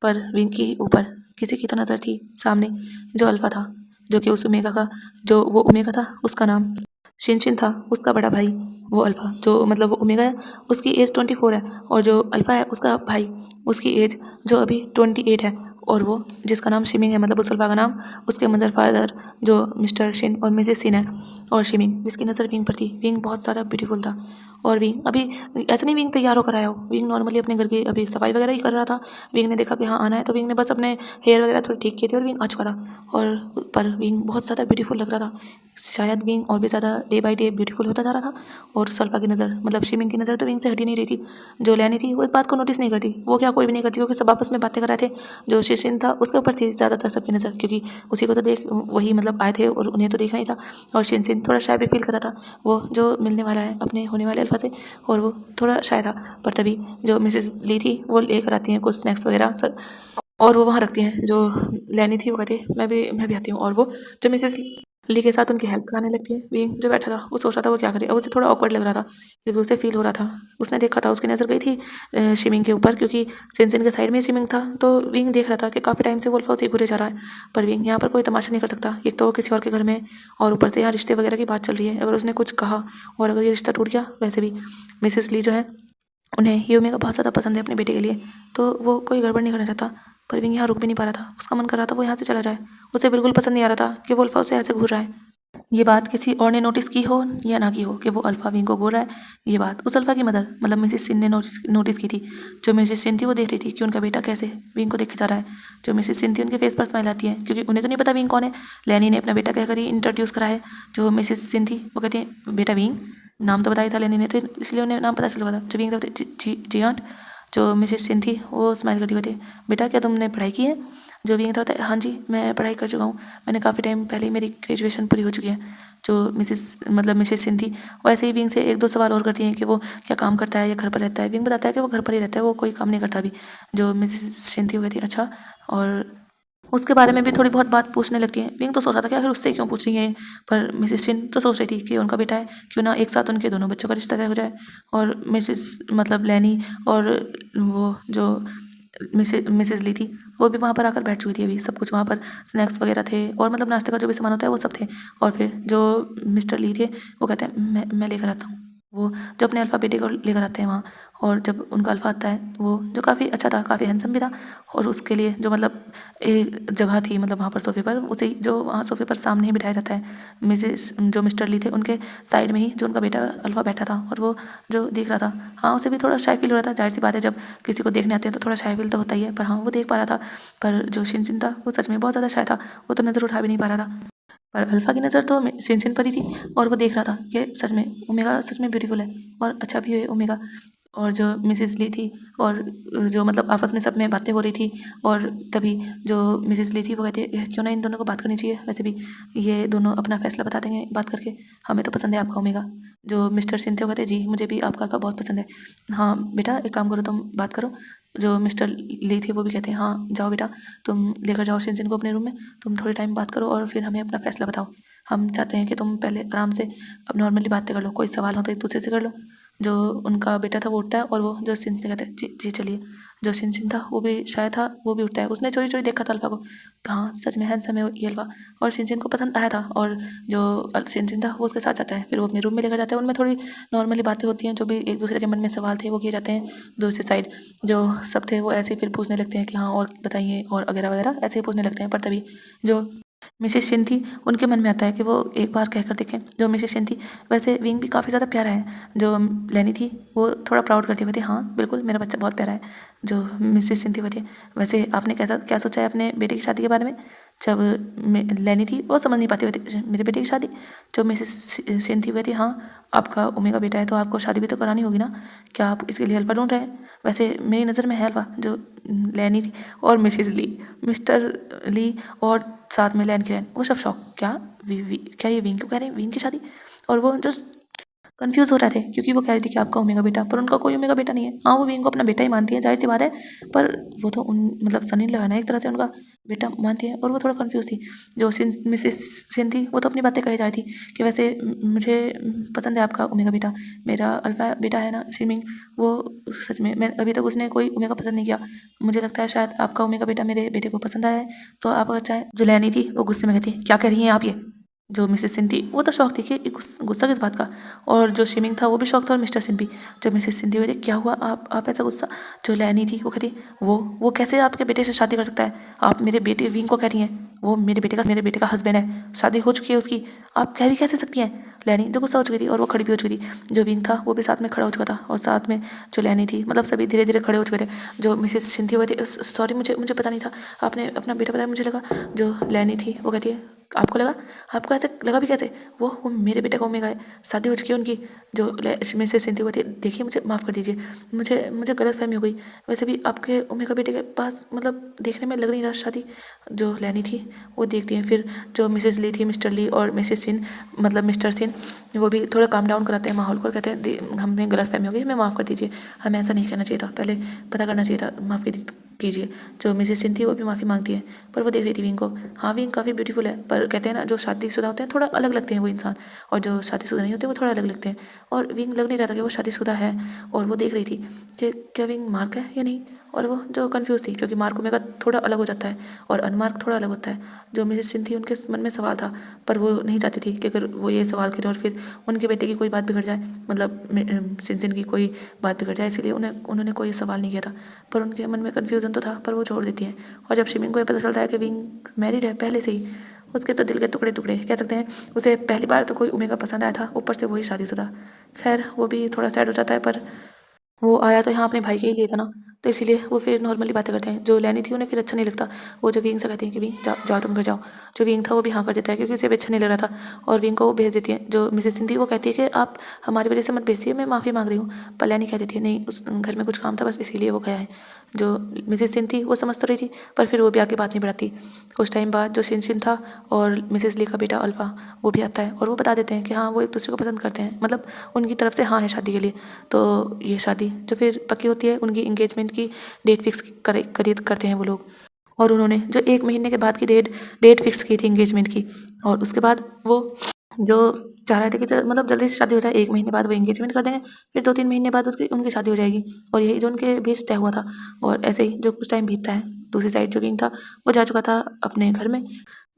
पर विंग के ऊपर किसी की तो नज़र थी सामने, जो अल्फा था, जो कि उस ओमेगा का, जो वो ओमेगा था उसका नाम शिनशिन था, उसका बड़ा भाई वो अल्फा। जो मतलब वो ओमेगा है उसकी एज 24 है, और जो अल्फा है उसका भाई उसकी एज जो अभी 28 है। और वो जिसका नाम शिमिंग है, मतलब उस अल्फा का नाम उसके मदर फादर जो मिस्टर शिन और मिसेस सिन है। और शिमिंग जिसकी नज़र विंग पर थी, विंग बहुत ज़्यादा ब्यूटीफुल था। और विंग अभी ऐसा नहीं विंग तैयार होकर आया हो, विंग नॉर्मली अपने घर की अभी सफाई वगैरह ही कर रहा था। विंग ने देखा कि हाँ आना है, तो विंग ने बस अपने हेयर वगैरह थोड़े ठीक किए थे और विंग आ चुका था। और पर विंग बहुत ज़्यादा ब्यूटीफुल लग रहा था, शायद विंग और भी ज़्यादा डे बाई डे ब्यूटीफुल होता जा रहा था। और सल्फा की नज़र मतलब शिमिंग की नज़र तो विंग से हटी नहीं रही थी। जो लैनी थी वो इस बात को नोटिस नहीं करती, वो क्या कोई भी नहीं करती, क्योंकि सब आपस में बातें कर रहे थे। जो शिशिन था उसके ऊपर थी ज़्यादातर सबकी नज़र, क्योंकि उसी को तो देख वही मतलब आए थे और उन्हें तो देखना ही था। और शिनशिन थोड़ा शाय भी फील कर रहा था, वो जो मिलने वाला है अपने होने वाले अल्फा से, और वो थोड़ा शाय था। पर तभी जो मिसेस ली थी वो लेकर आती हैं कुछ स्नैक्स वगैरह सर, और वो वहाँ रखती हैं। जो लैनी थी वो कहती है मैं भी आती हूँ। और वो जो मिसेस ली के साथ उनकी हेल्प कराने लगती है। विंग जो बैठा था वो सोच रहा था वो क्या करे, अब उसे थोड़ा ऑकवर्ड लग रहा था क्योंकि उसे फील हो रहा था। उसने देखा था, उसकी नज़र गई थी शिमिंग के ऊपर, क्योंकि सिनसिन के साइड में शिमिंग था। तो विंग देख रहा था कि काफ़ी टाइम से वो अल्फा उसे घूरे जा रहा है, पर विंग यहाँ पर कोई तमाशा नहीं कर सकता। एक तो वो किसी और के घर में, और ऊपर से यहाँ रिश्ते वगैरह की बात चल रही है। अगर उसने कुछ कहा और अगर ये रिश्ता टूट गया, वैसे भी मिसेस ली जो है उन्हें ये ओमेगा बहुत ज़्यादा पसंद है अपने बेटे के लिए, तो वो कोई गड़बड़ नहीं करना चाहता। पर विंग यहाँ रुक भी नहीं पा रहा था, उसका मन कर रहा था वो यहाँ से चला जाए। उसे बिल्कुल पसंद नहीं आ रहा था कि वो अल्फा उसे ऐसे घूर रहा है। ये बात किसी और ने नोटिस की हो या ना की हो कि वो अल्फा विंग को घूर रहा है, ये बात उस अल्फा की मदर मतलब मिसेस सिन ने नोटिस की थी। जो मिसेस सिन थी वो देख रही थी कि उनका बेटा कैसे विंग को देख के जा रहा है। जो मिसेस सिन थी उनके फेस पर स्माइल आती है, क्योंकि उन्हें तो नहीं पता विंग कौन है। लैनी ने अपना बेटा कहकर ही इंट्रोड्यूस करा है। जो मिसेस सिन थी वो कहती है बेटा विंग, नाम तो बताया था लैनी ने, तो इसलिए उन्हें नाम पता चल गया था। जो विंग था जी आंट। जो मिसेस सिन थी वो स्माइल करती हुई थी, बेटा क्या तुमने पढ़ाई की है। जो विंग था हाँ जी मैं पढ़ाई कर चुका हूँ, मैंने काफ़ी टाइम पहले ही मेरी ग्रेजुएशन पूरी हो चुकी है। जो मिसेस सिन थी वो ऐसे ही विंग से एक दो सवाल और करती हैं कि वो क्या काम करता है या घर पर रहता है। विंग बताता है कि वो घर पर ही रहता है, वो कोई काम नहीं करता अभी। जो मिसेस सिन थी वो कहती है अच्छा, और उसके बारे में भी थोड़ी बहुत बात पूछने लगती है। विंग तो सोच रहा था कि आखिर उससे क्यों पूछ रही है, पर मिसेस सिन तो सोच रही थी कि उनका बेटा है, क्यों ना एक साथ उनके दोनों बच्चों का रिश्ता तय हो जाए। और मिसेस मतलब लैनी और वो जो मिसेस ली थी वो भी वहाँ पर आकर बैठ चुकी थी। अभी सब कुछ वहाँ पर स्नैक्स वगैरह थे और मतलब नाश्ते का जो भी सामान होता है वो सब थे। और फिर जो मिस्टर ली थे वो कहते हैं मैं लेकर आता हूँ। वो जो अपने अल्फ़ा बेटे को लेकर आते हैं वहाँ, और जब उनका अल्फ़ा आता है वो जो काफ़ी अच्छा था, काफ़ी हैंडसम भी था। और उसके लिए जो मतलब एक जगह थी मतलब वहाँ पर सोफ़े पर, उसे जो वहाँ सोफ़े पर सामने ही बिठाया जाता है। मिसेस जो मिस्टर ली थे उनके साइड में ही जो उनका बेटा अल्फ़ा बैठा था, और वो जो देख रहा था, हाँ उसे भी थोड़ा शाय फील हो रहा था। जाहिर सी बात है जब किसी को देखने आते हैं तो थोड़ा शाय फील तो होता ही है, पर हाँ वो देख पा रहा था। पर जो शिनचिन था वो सच में बहुत ज़्यादा शाय था, वो तो नज़र उठा भी नहीं पा रहा था। पर अल्फ़ा की नज़र तो शिनशिन पर ही थी और वो देख रहा था कि सच में ओमेगा सच में ब्यूटीफुल है और अच्छा भी है ओमेगा। और जो मिसेस ली थी और जो मतलब आपस में सब में बातें हो रही थी और तभी जो मिसेस ली थी वो कहती है क्यों ना इन दोनों को बात करनी चाहिए, वैसे भी ये दोनों अपना फैसला बता देंगे बात करके, हमें तो पसंद है आपका ओमेगा। जो मिस्टर सिंह थे वो कहते जी मुझे भी आपका अल्फ़ा बहुत पसंद है। हाँ बेटा एक काम करो तुम बात करो। जो मिस्टर ली थे वो भी कहते हैं हाँ जाओ बेटा तुम लेकर जाओ शिनशिन को अपने रूम में, तुम थोड़ी टाइम बात करो और फिर हमें अपना फैसला बताओ। हम चाहते हैं कि तुम पहले आराम से अब नॉर्मली बातें कर लो, कोई सवाल हो तो एक दूसरे से कर लो। जो उनका बेटा था वो उठता है और वो जो शिनशिन कहता है जी जी चलिए। जो शिनशिन था वो भी शायद था वो भी उठता है, उसने चोरी चोरी देखा था अल्फ़ा को, हाँ सच में हैंडसम है ये अल्फ़ा, और शिनशिन को पसंद आया था। और जो शिनशिन था वो उसके साथ जाता है, फिर वो अपने रूम में लेकर जाता है, उनमें थोड़ी नॉर्मली बातें होती हैं, जो भी एक दूसरे के मन में सवाल थे वो किए जाते हैं। दूसरी साइड जो सब थे वो ऐसे फिर पूछने लगते हैं कि हाँ और बताइए और वगैरह वगैरह ऐसे ही पूछने लगते हैं। पर तभी जो मिसेस शिन थी उनके मन में आता है कि वो एक बार कहकर देखें। जो मिसेस शिन थी वैसे विंग भी काफ़ी ज़्यादा प्यारा है। जो लेनी थी वो थोड़ा प्राउड करती हुई थी हाँ बिल्कुल मेरा बच्चा बहुत प्यारा है। जो मिसेस शिन थी वो थी वैसे आपने कैसा क्या सोचा है अपने बेटे की शादी के बारे में। जब लेनी थी वो समझ नहीं पाती हुई थी मेरे बेटे की शादी। जो मिसेस शिन थी वह थी हाँ आपका ओमेगा बेटा है तो आपको शादी भी तो करानी होगी ना, क्या आप इसके लिए हलवा ढूंढ रहे हैं। वैसे मेरी नज़र में है हलवा। जो लेनी थी और मिसेस ली मिस्टर ली और साथ में लैन की लैन वो सब शौक क्या क्या ये विंग क्यों कह रहे हैं विंग की शादी। और वो जो कंफ्यूज हो रहे थे क्योंकि वो कह रही थी कि आपका ओमेगा बेटा, पर उनका कोई ओमेगा बेटा नहीं है। हाँ वो विंग को अपना बेटा ही मानती है जाहिर सी बात है, पर वो तो उन मतलब सनी लियोन है ना एक तरह से उनका बेटा मानती है। और वो थोड़ा कंफ्यूज थी। जो मिसेस सिन थी वो तो अपनी बातें कही जा रही थी कि वैसे मुझे पसंद है आपका ओमेगा बेटा, मेरा अल्फा बेटा है ना स्विमिंग वो सच में मैं अभी तक उसने कोई ओमेगा पसंद नहीं किया, मुझे लगता है शायद आपका ओमेगा बेटा मेरे बेटे को पसंद आया है तो आप अगर चाहें। जो लैनी थी वो गुस्से में कहती क्या कह रही हैं आप ये। जो मिसेस सिंह थी वो तो शौक थी कि गुस्सा किस बात का। और जो शिमिंग था वो भी शौक था और मिस्टर सिंह भी। जो मिसेस सिंह थी वो क्या हुआ आप ऐसा गुस्सा। जो लैनी थी वो कहती वो कैसे आपके बेटे से शादी कर सकता है, आप मेरे बेटे विंग को कह रही हैं वो मेरे बेटे का हस्बैंड है, शादी हो चुकी है उसकी, आप कह भी कैसे सकती हैं। लैनी जो गुस्सा हो चुकी थी और वो खड़ी भी हो चुकी थी। जो विंग था वो भी साथ में खड़ा हो चुका था और साथ में जो लैनी थी मतलब सभी धीरे धीरे खड़े हो चुके थे। जो मिसेस सिंह थी वो थी सॉरी मुझे मुझे पता नहीं था आपने अपना बेटा बताया मुझे लगा। जो लैनी थी वो कहती है आपको लगा, आपको ऐसे लगा भी कैसे, वो मेरे बेटे का ओमेगा है, शादी हो चुकी है उनकी। जो मिसेस सिंह थी वो थी देखिए मुझे माफ़ कर दीजिए मुझे मुझे गलतफहमी हो गई, वैसे भी आपके ओमेगा बेटे के पास मतलब देखने में लग नहीं रहा शादी। जो लैनी थी वो देखती हैं, फिर जो मिसेस ली थी मिस्टर ली और मिसेस सिन मतलब मिस्टर सिन वो भी थोड़ा काम डाउन कराते हैं माहौल को, कहते हैं हमें गलतफहमी हो गई हमें माफ़ कर दीजिए, हमें ऐसा नहीं कहना चाहिए था, पहले पता करना चाहिए था, माफ़ कीजिए। जो मिसेस सिंह थी वो भी माफ़ी मांगती है, पर वो देख रही थी विंग को। हाँ विंग काफ़ी ब्यूटीफुल है, पर कहते हैं ना जो शादीशुदा होते हैं थोड़ा अलग लगते हैं वो इंसान, और जो शादीशुदा नहीं होते वो थोड़ा अलग लगते हैं। और विंग लग नहीं रहा था कि वो शादीशुदा है, और वो देख रही थी कि क्या विंग मार्क है या नहीं। और वो जो कन्फ्यूज़ थी क्योंकि मार्क ओमेगा थोड़ा अलग हो जाता है और अनमार्क थोड़ा अलग होता है। जो मिसेस सिंह थी उनके मन में सवाल था, पर वो नहीं चाहती थी कि अगर वो ये सवाल करें और फिर उनके बेटे की कोई बात बिगड़ जाए, मतलब सिन की कोई बात बिगड़ जाए, इसलिए उन्होंने कोई सवाल नहीं किया था। पर उनके मन में कन्फ्यूज़न तो था, पर वो छोड़ देती हैं। और जब शिमिंग को ये पता चलता है कि विंग मैरिड है पहले से ही, उसके तो दिल के टुकड़े टुकड़े कह सकते हैं। उसे पहली बार तो कोई ओमेगा पसंद आया था, ऊपर से वही शादीशुदा। खैर वो भी थोड़ा सैड हो जाता है, पर वो आया तो यहाँ अपने भाई के ही लिए था ना, तो इसीलिए वो फिर नॉर्मली बातें करते हैं। जो लैनी थी उन्हें फिर अच्छा नहीं लगता, वो जो विंग से कहती है कि विंग जाओ जाओ तुम घर जाओ। जो विंग था वो भी हाँ कर देता है क्योंकि उसे भी अच्छा नहीं लग रहा था, और विंग को वो भेज देती है। जो मिसेस सिंह थी वो कहती है कि आप हमारी वजह से मत भेजिए, मैं माफ़ी मांग रही हूँ। पर लैनी कह देती है नहीं उस घर में कुछ काम था बस इसीलिए वो गया है। जो मिसेस सिंह थी वो समझ तो रही थी, पर फिर वो भी आगे बात नहीं बढ़ाती। कुछ टाइम बाद जो सिन था और मिसेस ली का बेटा अल्फ़ा वो भी आता है, और वो बता देते हैं कि हाँ वो एक दूसरे को पसंद करते हैं, मतलब उनकी तरफ से हाँ है शादी के लिए। तो ये शादी जो फिर पक्की होती है, उनकी इंगेजमेंट की डेट फिक्स करते हैं वो लोग। और उन्होंने जो 1 महीने के बाद की डेट फिक्स की थी इंगेजमेंट की, और उसके बाद वो जो चाह रहे थे कि मतलब जल्दी से शादी हो जाए, 1 महीने बाद वो इंगेजमेंट कर देंगे, फिर 2-3 महीने बाद उसकी उनकी शादी हो जाएगी। और यही जो उनके बीच तय हुआ था। और ऐसे ही जो कुछ टाइम बीतता है, दूसरी साइड जो विंग था वो जा चुका था अपने घर में।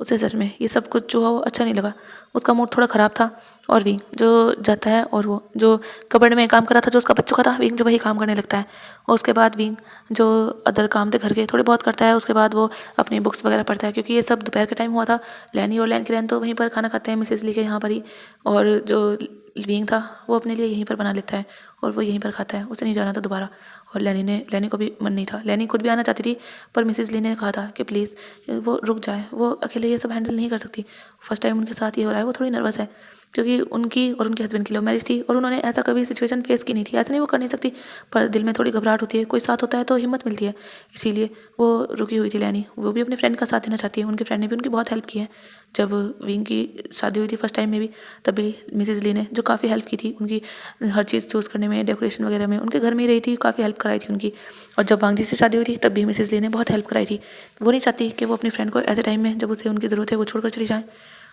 उसे सच में ये सब कुछ जो हुआ वो अच्छा नहीं लगा, उसका मूड थोड़ा ख़राब था। और विंग जो जाता है और वो जो कबर्ड में काम कर रहा था जो उसका बच चुका था, विंग जो वही काम करने लगता है। और उसके बाद विंग जो अदर काम थे घर के थोड़े बहुत करता है, उसके बाद वो अपनी बुक्स वगैरह पढ़ता है क्योंकि ये सब दोपहर के टाइम हुआ था। लैनी और लैन की लैन तो वहीं पर खाना खाते हैं मिसेस ली के यहाँ पर ही। और जो विंग था वो अपने लिए यहीं पर बना लेता है और वो यहीं पर खाता है, उसे नहीं जाना था दोबारा। और लैनी को भी मन नहीं था, लैनी खुद भी आना चाहती थी पर मिसेस ली ने कहा था कि प्लीज़ वो रुक जाए, वो अकेले ये सब हैंडल नहीं कर सकती। फर्स्ट टाइम उनके साथ ये हो रहा है, वो थोड़ी नर्वस है क्योंकि उनकी और उनके हस्बैंड की लव मैरिज थी और उन्होंने ऐसा कभी सिचुएशन फेस की नहीं थी। ऐसा नहीं वो कर नहीं सकती पर दिल में थोड़ी घबराहट होती है, कोई साथ होता है तो हिम्मत मिलती है, इसीलिए वो रुकी हुई थी लैनी। वो भी अपने फ्रेंड का साथ देना चाहती है, उनके फ्रेंड ने भी उनकी बहुत हेल्प की है। जब विंग की शादी हुई थी फर्स्ट टाइम में भी, तब भी मिसेज ली ने जो काफ़ी हेल्प की थी उनकी हर चीज़ चूज़ करने में, डेकोरेशन वगैरह में, उनके घर में ही रही थी, काफ़ी हेल्प कराई थी उनकी। और जब वांग जी से शादी हुई थी तब भी मिसेज ली ने बहुत हेल्प कराई थी। वो नहीं चाहती कि वो अपनी फ्रेंड को ऐसे टाइम में जब उसे उनकी ज़रूरत है वो छोड़कर चली जाए,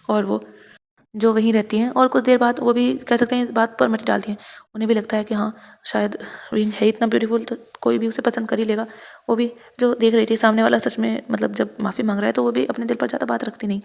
और वो जो वहीं रहती हैं। और कुछ देर बाद वो भी कह सकते हैं इस बात पर मिट डालती हैं, उन्हें भी लगता है कि हाँ शायद विंग है इतना ब्यूटीफुल तो कोई भी उसे पसंद कर ही लेगा। वो भी जो देख रही थी सामने वाला सच में मतलब जब माफ़ी मांग रहा है तो वो भी अपने दिल पर ज़्यादा बात रखती नहीं।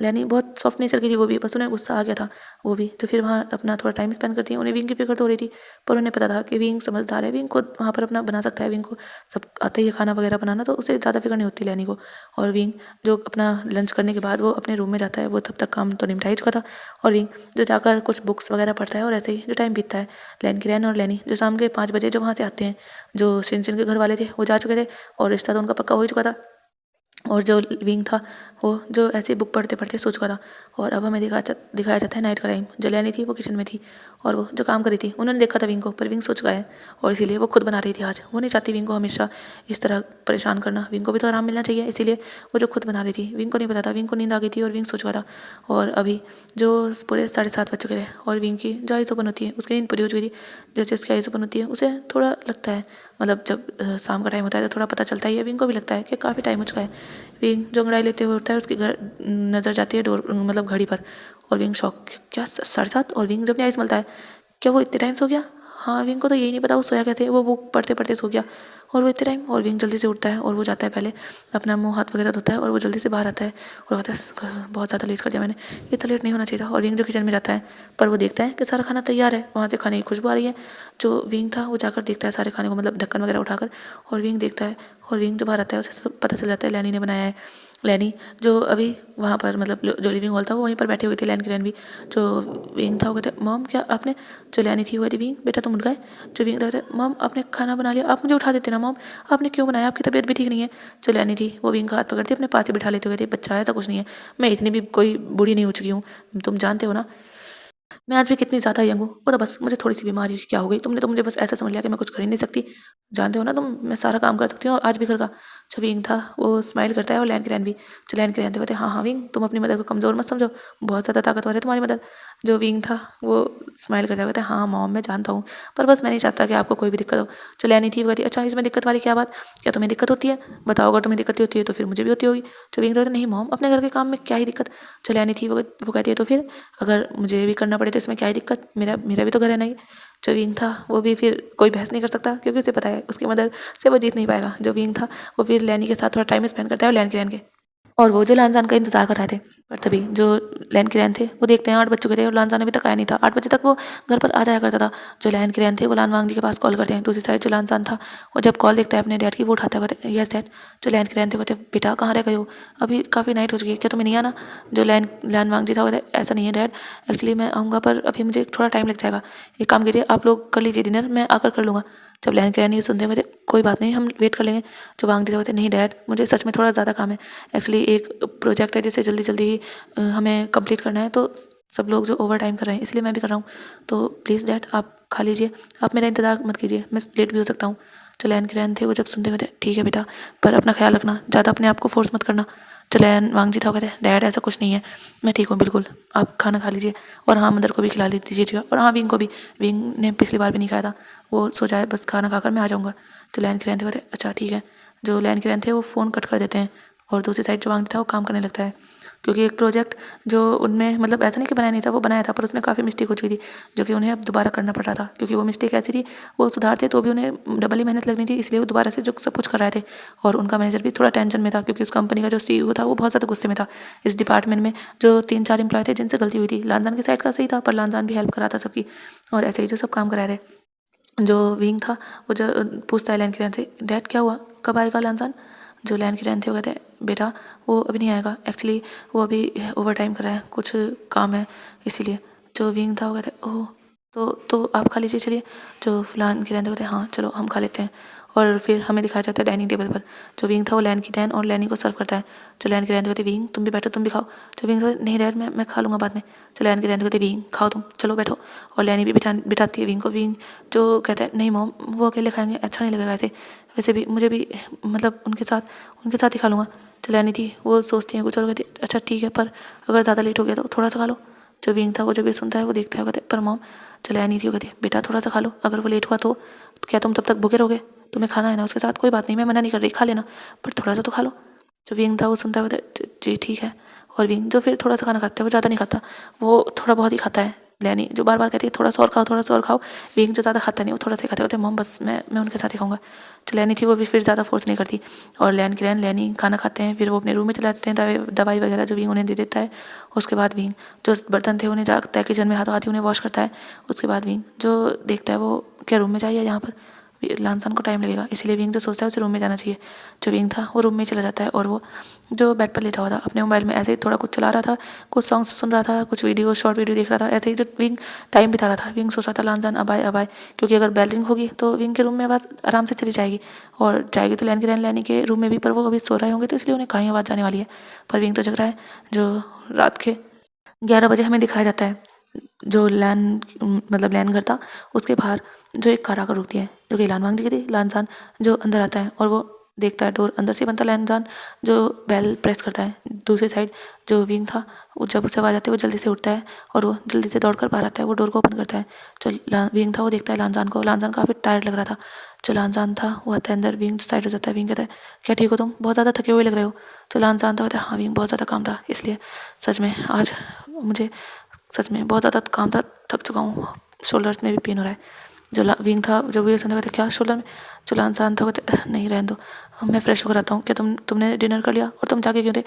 लैनी बहुत सॉफ्ट नेचर की थी वो भी, बस उन्हें गुस्सा आ गया था वो भी, तो फिर वहाँ अपना थोड़ा टाइम स्पेंड करती हैं। उन्हें विंग की फिक्र तो हो रही थी पर उन्हें पता था कि विंग समझदार है, विंग खुद वहाँ पर अपना बना सकता है, विंग को सब आता ही है खाना वगैरह बनाना, तो उसे ज़्यादा फिक्र नहीं होती लैनी को। और विंग जो अपना लंच करने के बाद वो अपने रूम में जाता है, वो तब तक काम तो निपटा ही चुका था। और विंग जो जाकर कुछ बुक्स वगैरह पढ़ता है और ऐसे ही जो टाइम बीतता है। लैन और लैनी जो शाम के 5 बजे जो वहाँ से आते हैं, जो शिनचिन के घर वाले थे वो जा चुके थे और रिश्ता तो उनका पक्का हो ही चुका था। और जो विंग था वो जो ऐसे बुक पढ़ते पढ़ते सो चुका था। और अब हमें दिखाया जाता है नाइट का टाइम। जो लैनी थी वो किचन में थी और वो जो काम कर रही थी, उन्होंने देखा था विंग को, पर विंग सो चुका है और इसीलिए वो खुद बना रही थी आज। वो नहीं चाहती विंग को हमेशा इस तरह परेशान करना, विंग को भी तो आराम मिलना चाहिए, इसीलिए वो जो खुद बना रही थी। विंग को नहीं पता था, विंग को नींद आ गई थी और विंग सो चुका था। और अभी जो पूरे 7:30 बज चुके थे और विंग की जो आइज़ ओपन होती है, उसकी नींद पूरी हो चुकी थी। जैसे उसकी आइज़ ओपन होती है उसे थोड़ा लगता है, मतलब जब शाम का टाइम होता है तो थोड़ा पता चलता ही है, विंग को भी लगता है कि काफ़ी टाइम हो चुका है। विंग जो अंगड़ाई लेते हुए उठता है, उसकी नज़र जाती है डोर मतलब घड़ी पर और विंग शॉक, क्या 7:30? और विंग जब अपनी आइज़ मलता है, क्या वो इतने टाइम सो गया? हाँ, विंग को तो यही नहीं पता वो सोया क्या थे, वो बुक पढ़ते पढ़ते सो गया और वो इतने टाइम। और विंग जल्दी से उठता है और वो जाता है पहले अपना मुँह हाथ वगैरह धोता है और वो जल्दी से बाहर आता है और कहता है बहुत ज़्यादा लेट कर दिया मैंने, इतना लेट नहीं होना चाहिए था। और विंग जो किचन में जाता है पर वो देखता है कि सारा खाना तैयार है, वहाँ से खाने की खुशबू आ रही है। जो विंग था वो जाकर देखता है सारे खाने को, मतलब ढक्कन वगैरह उठाकर, और विंग देखता है और विंग जो बाहर आता है उसे सब पता चल जाता है लैनी ने बनाया है। लैनी जो अभी वहाँ पर मतलब जो लिविंग हॉल था वो वहीं पर बैठे हुए थे, लैन की लैन भी। जो विंग था वो कहते मॉम क्या आपने, जो लैनी थी वो कहती विंग बेटा तुम उठ गए। जो विंग था कहते मॉम आपने खाना बना लिया, आप मुझे उठा देते ना मॉम, आपने क्यों बनाया, आपकी तबीयत भी ठीक नहीं है। जो लैनी थी वो विंग का हाथ पकड़ती अपने पास से बिठा लेते हुए थे, बच्चा ऐसा कुछ नहीं है, मैं इतनी भी कोई बूढ़ी नहीं हो चुकी हूँ, तुम जानते हो ना मैं आज भी कितनी ज़्यादा यंग हूँ। वो तो बस मुझे थोड़ी सी बीमारी हुई, क्या हो गई, तुमने तो मुझे बस ऐसा समझ लिया कि मैं कुछ कर ही नहीं सकती, जानते हो ना तुम मैं सारा काम कर सकती हूँ और आज भी घर का। जो विंग था वो स्माइल करता है और लैन की रैन भी, जो लैन की रैन थे कहते हाँ हाँ विंग तुम अपनी मदर को कमज़ोर मत समझो, बहुत ज़्यादा ताकतवर है तुम्हारी मदर। जो विंग था वो स्माइल करता है कहते हाँ मॉम मैं जानता हूँ, पर बस मैं नहीं चाहता कि आपको कोई भी दिक्कत हो। जो लैनी थी वो कहती अच्छा इसमें दिक्कत वाली क्या बात, क्या तुम्हें दिक्कत होती है, बताओ अगर तुम्हें दिक्कत होती है तो फिर मुझे भी होती होगी। जो विंग कहते नहीं मॉम अपने घर के काम में क्या ही दिक्कत। जो लैनी थी वो कहती है तो फिर अगर मुझे भी करना पड़े तो इसमें क्या ही दिक्कत, मेरा भी तो घर है ना ये। जो विंग था वो भी फिर कोई बहस नहीं कर सकता क्योंकि उसे पता है उसकी मदर से वो जीत नहीं पाएगा। जो विंग था वो फिर लैनी के साथ थोड़ा टाइम स्पेंड करता है और लैन के और वो जो लानजान का इंतजार कर रहे थे। पर तभी जो लैन की रैन थे वो देखते हैं 8 बज चुके थे और लानजान अभी तक आया नहीं था। 8 बजे तक वो घर पर आ जाया करता था। जो लैन की रैन थे वो लान वांग जी के पास कॉल करते हैं। दूसरी साइड जो लानजान था वो जब कॉल देखता है अपने डैड की वो उठाता है, कहते यस डैड। जो लैन की रैन थे कहते बेटा कहाँ रह गए हो, अभी काफ़ी नाइट हो चुकी है, क्या तुम्हें नहीं आना। जो लान वांग जी था कहते ऐसा नहीं है डैड, एक्चुअली मैं आऊँगा पर अभी मुझे थोड़ा टाइम लग जाएगा, एक काम कीजिए आप लोग कर लीजिए डिनर, मैं आकर कर लूँगा। जब लैन की रैन ये सुनते हुए कोई बात नहीं हम वेट कर लेंगे। जो वांग जी कहते नहीं डैड मुझे सच में थोड़ा ज़्यादा काम है, एक्चुअली एक प्रोजेक्ट है जिसे जल्दी जल्दी ही हमें कंप्लीट करना है, तो सब लोग जो ओवर टाइम कर रहे हैं इसलिए मैं भी कर रहा हूँ, तो प्लीज़ डैड आप खा लीजिए, आप मेरा इंतज़ार मत कीजिए, मैं लेट भी हो सकता हूँ। जो लैन के रैन थे वो जब सुनते हुए थे ठीक है बेटा पर अपना ख्याल रखना, ज़्यादा अपने आप को फोर्स मत करना। जो लैन वांग जी था वो कहते डैड ऐसा कुछ नहीं है, मैं ठीक हूँ बिल्कुल, आप खाना खा लीजिए और हाँ मदर को भी खिला दीजिएगा और हाँ विंग को भी, विंग ने पिछली बार भी नहीं खाया था, वो सोचा है बस खाना खाकर मैं आ जाऊँगा। जो लैन के रैन थे कहते अच्छा ठीक है। जो लैन के रैन थे वो फ़ोन कट कर देते हैं और दूसरी साइड जो वांग था वो काम करने लगता है, क्योंकि एक प्रोजेक्ट जो उनमें मतलब ऐसा नहीं कि बनाया नहीं था, वो बनाया था पर उसमें काफ़ी मिस्टेक हो चुकी थी जो कि उन्हें अब दोबारा करना पड़ रहा था, क्योंकि वो मिस्टेक ऐसी थी वो सुधारते तो भी उन्हें डबल ही मेहनत लगनी थी, इसलिए वो दोबारा से जो सब कुछ कर रहे थे। और उनका मैनेजर भी थोड़ा टेंशन में था क्योंकि उस कंपनी का जो CEO था वो बहुत ज़्यादा गुस्से में था। इस डिपार्टमेंट में जो 3-4 एम्प्लॉय थे जिनसे गलती हुई थी, लानजान की साइड का सही था पर लानजान भी हेल्प कर रहा था सबकी और ऐसे ही जो सब काम कर रहे थे। जो विंग था वो जो पूछता है लैन की रैन से डैड क्या हुआ कब आएगा लानजान। जो लैन की रैन थे वो कहते हैं बेटा वो अभी नहीं आएगा, एक्चुअली वो अभी ओवर टाइम कर रहा है, कुछ काम है इसीलिए। जो विंग था वो कहते हैं ओह तो आप खा लीजिए चलिए। जो फलान के रहते होते हैं हाँ चलो हम खा लेते हैं। और फिर हमें दिखाया जाता है डाइनिंग टेबल पर। जो विंग था वो लैन की डैन और लैनी को सर्व करता है। जो लैन के रहते होते विंग तुम भी बैठो तुम भी खाओ। जो विंग नहीं डैड मैं खा लूँगा बाद में। जो लैन के रहते होते विंग खाओ तुम चलो बैठो। और लैनी भी बिठाती है विंग को। विंग जो कहता है नहीं मॉम वो अकेले खाएंगे अच्छा नहीं लगेगा ऐसे। वैसे भी मुझे भी मतलब उनके साथ ही खा लूँगा। जो लैनी थी वो सोचती है कुछ और कहती है अच्छा ठीक है पर अगर ज़्यादा लेट हो गया तो थोड़ा सा खा लो। जो विंग था वो जब ये सुनता है वो देखता है कहते पर मॉम चले नहीं थी वो कहती बेटा थोड़ा सा खा लो अगर वो लेट हुआ तो क्या तुम तब तक भूखे रहोगे। तुम्हें खाना है ना उसके साथ कोई बात नहीं मैं मना नहीं कर रही खा लेना पर थोड़ा सा तो खा लो। जो विंग था वो सुनता है जी ठीक है। और विंग जो फिर थोड़ा सा खाना खाता है वो ज़्यादा नहीं खाता वो थोड़ा बहुत ही खाता है। लैनी जो बार बार कहती है थोड़ा सा और खाओ थोड़ा सा और खाओ। विंग जो ज़्यादा खाता नहीं वो थोड़ा सा खाते होते मॉम बस मैं उनके साथ ही खाऊंगा। जो लैनी थी वो भी फिर ज़्यादा फोर्स नहीं करती। और लैनी खाना खाते हैं फिर वो अपने रूम में चले जाते हैं दवाई वगैरह जो विंग उन्हें दे देता है। उसके बाद विंग जो बर्तन थे उन्हें जाता है किचन में हाथों हाथ उन्हें वॉश करता है। उसके बाद विंग जो देखता है वो क्या रूम में जाइए यहाँ पर लानसान को टाइम लगेगा इसलिए विंग जो सोचता है उसे रूम में जाना चाहिए। जो विंग था वो रूम में चला जाता है और वो जो बेड पर लेटा हुआ था अपने मोबाइल में ऐसे ही थोड़ा कुछ चला रहा था। कुछ सॉन्ग्स सुन रहा था कुछ शॉर्ट वीडियो देख रहा था। ऐसे ही जो विंग टाइम बिता रहा था विंग सोच रहा था लानसान अब आए क्योंकि अगर बेल रिंग होगी तो विंग के रूम में आवाज़ आराम से चली जाएगी। और जाएगी तो लैनी के रूम में भी पर वो अभी सो रहे होंगे तो इसलिए उन्हें कहीं आवाज़ जाने वाली है। पर विंग तो जग रहा है। जो रात के 11 बजे हमें दिखाया जाता है। जो लैन घर था उसके बाहर जो एक कार आकर रुकती है जो कि लान वांग जी की थी। लानसान जो अंदर आता है और वो देखता है डोर अंदर से बनता है। लानसान जो बेल प्रेस करता है दूसरी साइड जो विंग था वो जब उसे आवाज़ आती है वो जल्दी से उठता है और वो जल्दी से दौड़कर बाहर आता है। वो डोर को ओपन करता है। जो विंग था वो देखता है लानसान को। लानसान काफ़ी टायर्ड लग रहा था। जो लानसान था वो आता है अंदर विंग साइड हो जाता है। विंग कहता है क्या ठीक हो तुम बहुत ज़्यादा थके हुए लग रहे हो। जो लानसान था कहता है हाँ विंग बहुत ज़्यादा काम था इसलिए सच में आज मुझे सच में बहुत ज़्यादा काम था थक चुका हूँ। शोल्डर्स में भी पेन हो रहा है। जो विंग था जब वो ये सुनता कहते क्या शोल्डर में। जो लानसान था कहते नहीं रहने दो मैं फ्रेश होकर आता हूँ। क्या तुमने डिनर कर लिया और तुम जाके क्यों थे।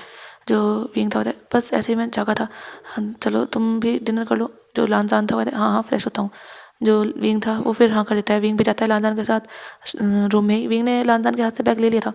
जो विंग था कहते बस ऐसे ही मैं जागा था चलो तुम भी डिनर कर लो। जो लानसान था कहते हाँ फ्रेश होता हूँ। जो विंग था वो फिर हाँ कर देता है। विंग भी जाता है लानसान के साथ रूम में ही। विंग ने लानसान के हाथ से बैग ले लिया था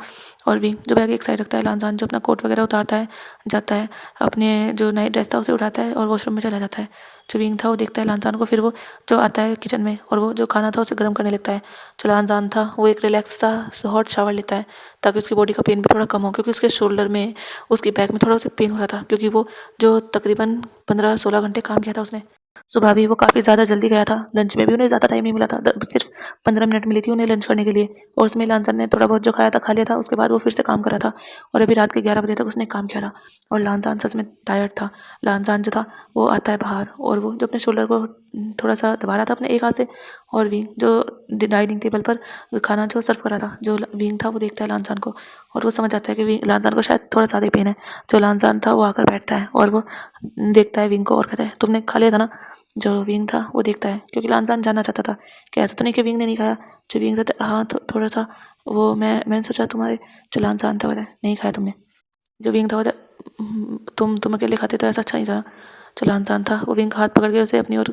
और विंग जो बैग एक साइड रखता है। लानसान जो अपना कोट वगैरह उतारता है जाता है अपने जो नाइट ड्रेस था उसे उठाता है और वॉशरूम में चला जाता है। जो विंग था वो देखता है लानसान को फिर वो जो आता है किचन में और वो जो खाना था उसे गर्म करने लगता है। जो लानसान था वो एक रिलैक्स सा हॉट शावर लेता है ताकि उसकी बॉडी का पेन भी थोड़ा कम हो क्योंकि उसके शोल्डर में उसकी बैक में थोड़ा सा पेन हो रहा था क्योंकि वो जो तकरीबन 15-16 घंटे काम किया था उसने। सुबह भी वो काफ़ी ज़्यादा जल्दी गया था। लंच में भी उन्हें ज़्यादा टाइम नहीं मिला था सिर्फ 15 मिनट मिली थी उन्हें लंच करने के लिए। और उसमें लानसान ने थोड़ा बहुत जो खाया था खा लिया था। उसके बाद वो फिर से काम कर रहा था और अभी रात के 11 बजे तक उसने काम किया था। और लानसान सच में टायर्ड था। लानसान जो था वो आता है बाहर और वो जो अपने शोल्डर को थोड़ा सा दबा रहा था अपने एक हाथ से। और विंग जो डाइनिंग टेबल पर खाना जो सर्व कर रहा था जो विंग था वो देखता है लानसान को और वो समझ जाता है कि लानसान को शायद थोड़ा ज़्यादा पेन है। जो लानसान था वो आकर बैठता है और वो देखता है विंग को और कहता है तुमने खा लिया था ना। जो विंग था वो देखता है क्योंकि लानसान जानना चाहता था कि ऐसा तो नहीं कि विंग ने नहीं खाया। जो विंग था हाँ थोड़ा सा वो मैंने सोचा तुम्हारे जो लानसान था नहीं खाया तुमने। जो विंग था तुम अकेले खाते तो ऐसा अच्छा नहीं था। जो लानसान था वो विंग का हाथ पकड़ के उसे अपनी ओर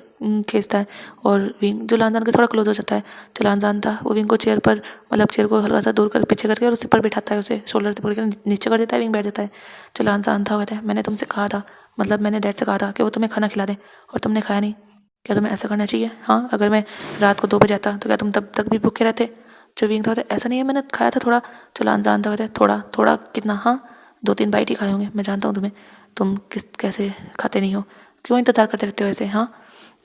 खींचता है और विंग जो लानसान के थोड़ा क्लोज हो जाता है। जो लानसान था वो विंग को चेयर पर चेयर को हल्का सा दूर कर पीछे करके और उस पर बिठाता है। उसे शोल्डर से पकड़ कर नीचे कर देता है। विंग बैठ जाता है। जो लानसान था कहता है मैंने तुमसे कहा था मैंने डैड से कहा था कि वो तुम्हें खाना खिला दें और तुमने खाया नहीं। क्या तुम्हें ऐसा करना चाहिए। हाँ अगर मैं रात को 2 बजे आता तो क्या तुम तब तक भी भूखे रहते। जो विंग था ऐसा नहीं है मैंने खाया था थोड़ा। जो लानसान था कहता है थोड़ा थोड़ा कितना हाँ 2-3 बाइट ही खाए होंगे मैं जानता हूँ तुम्हें तुम कैसे खाते नहीं हो क्यों इंतज़ार करते रहते हो ऐसे। हाँ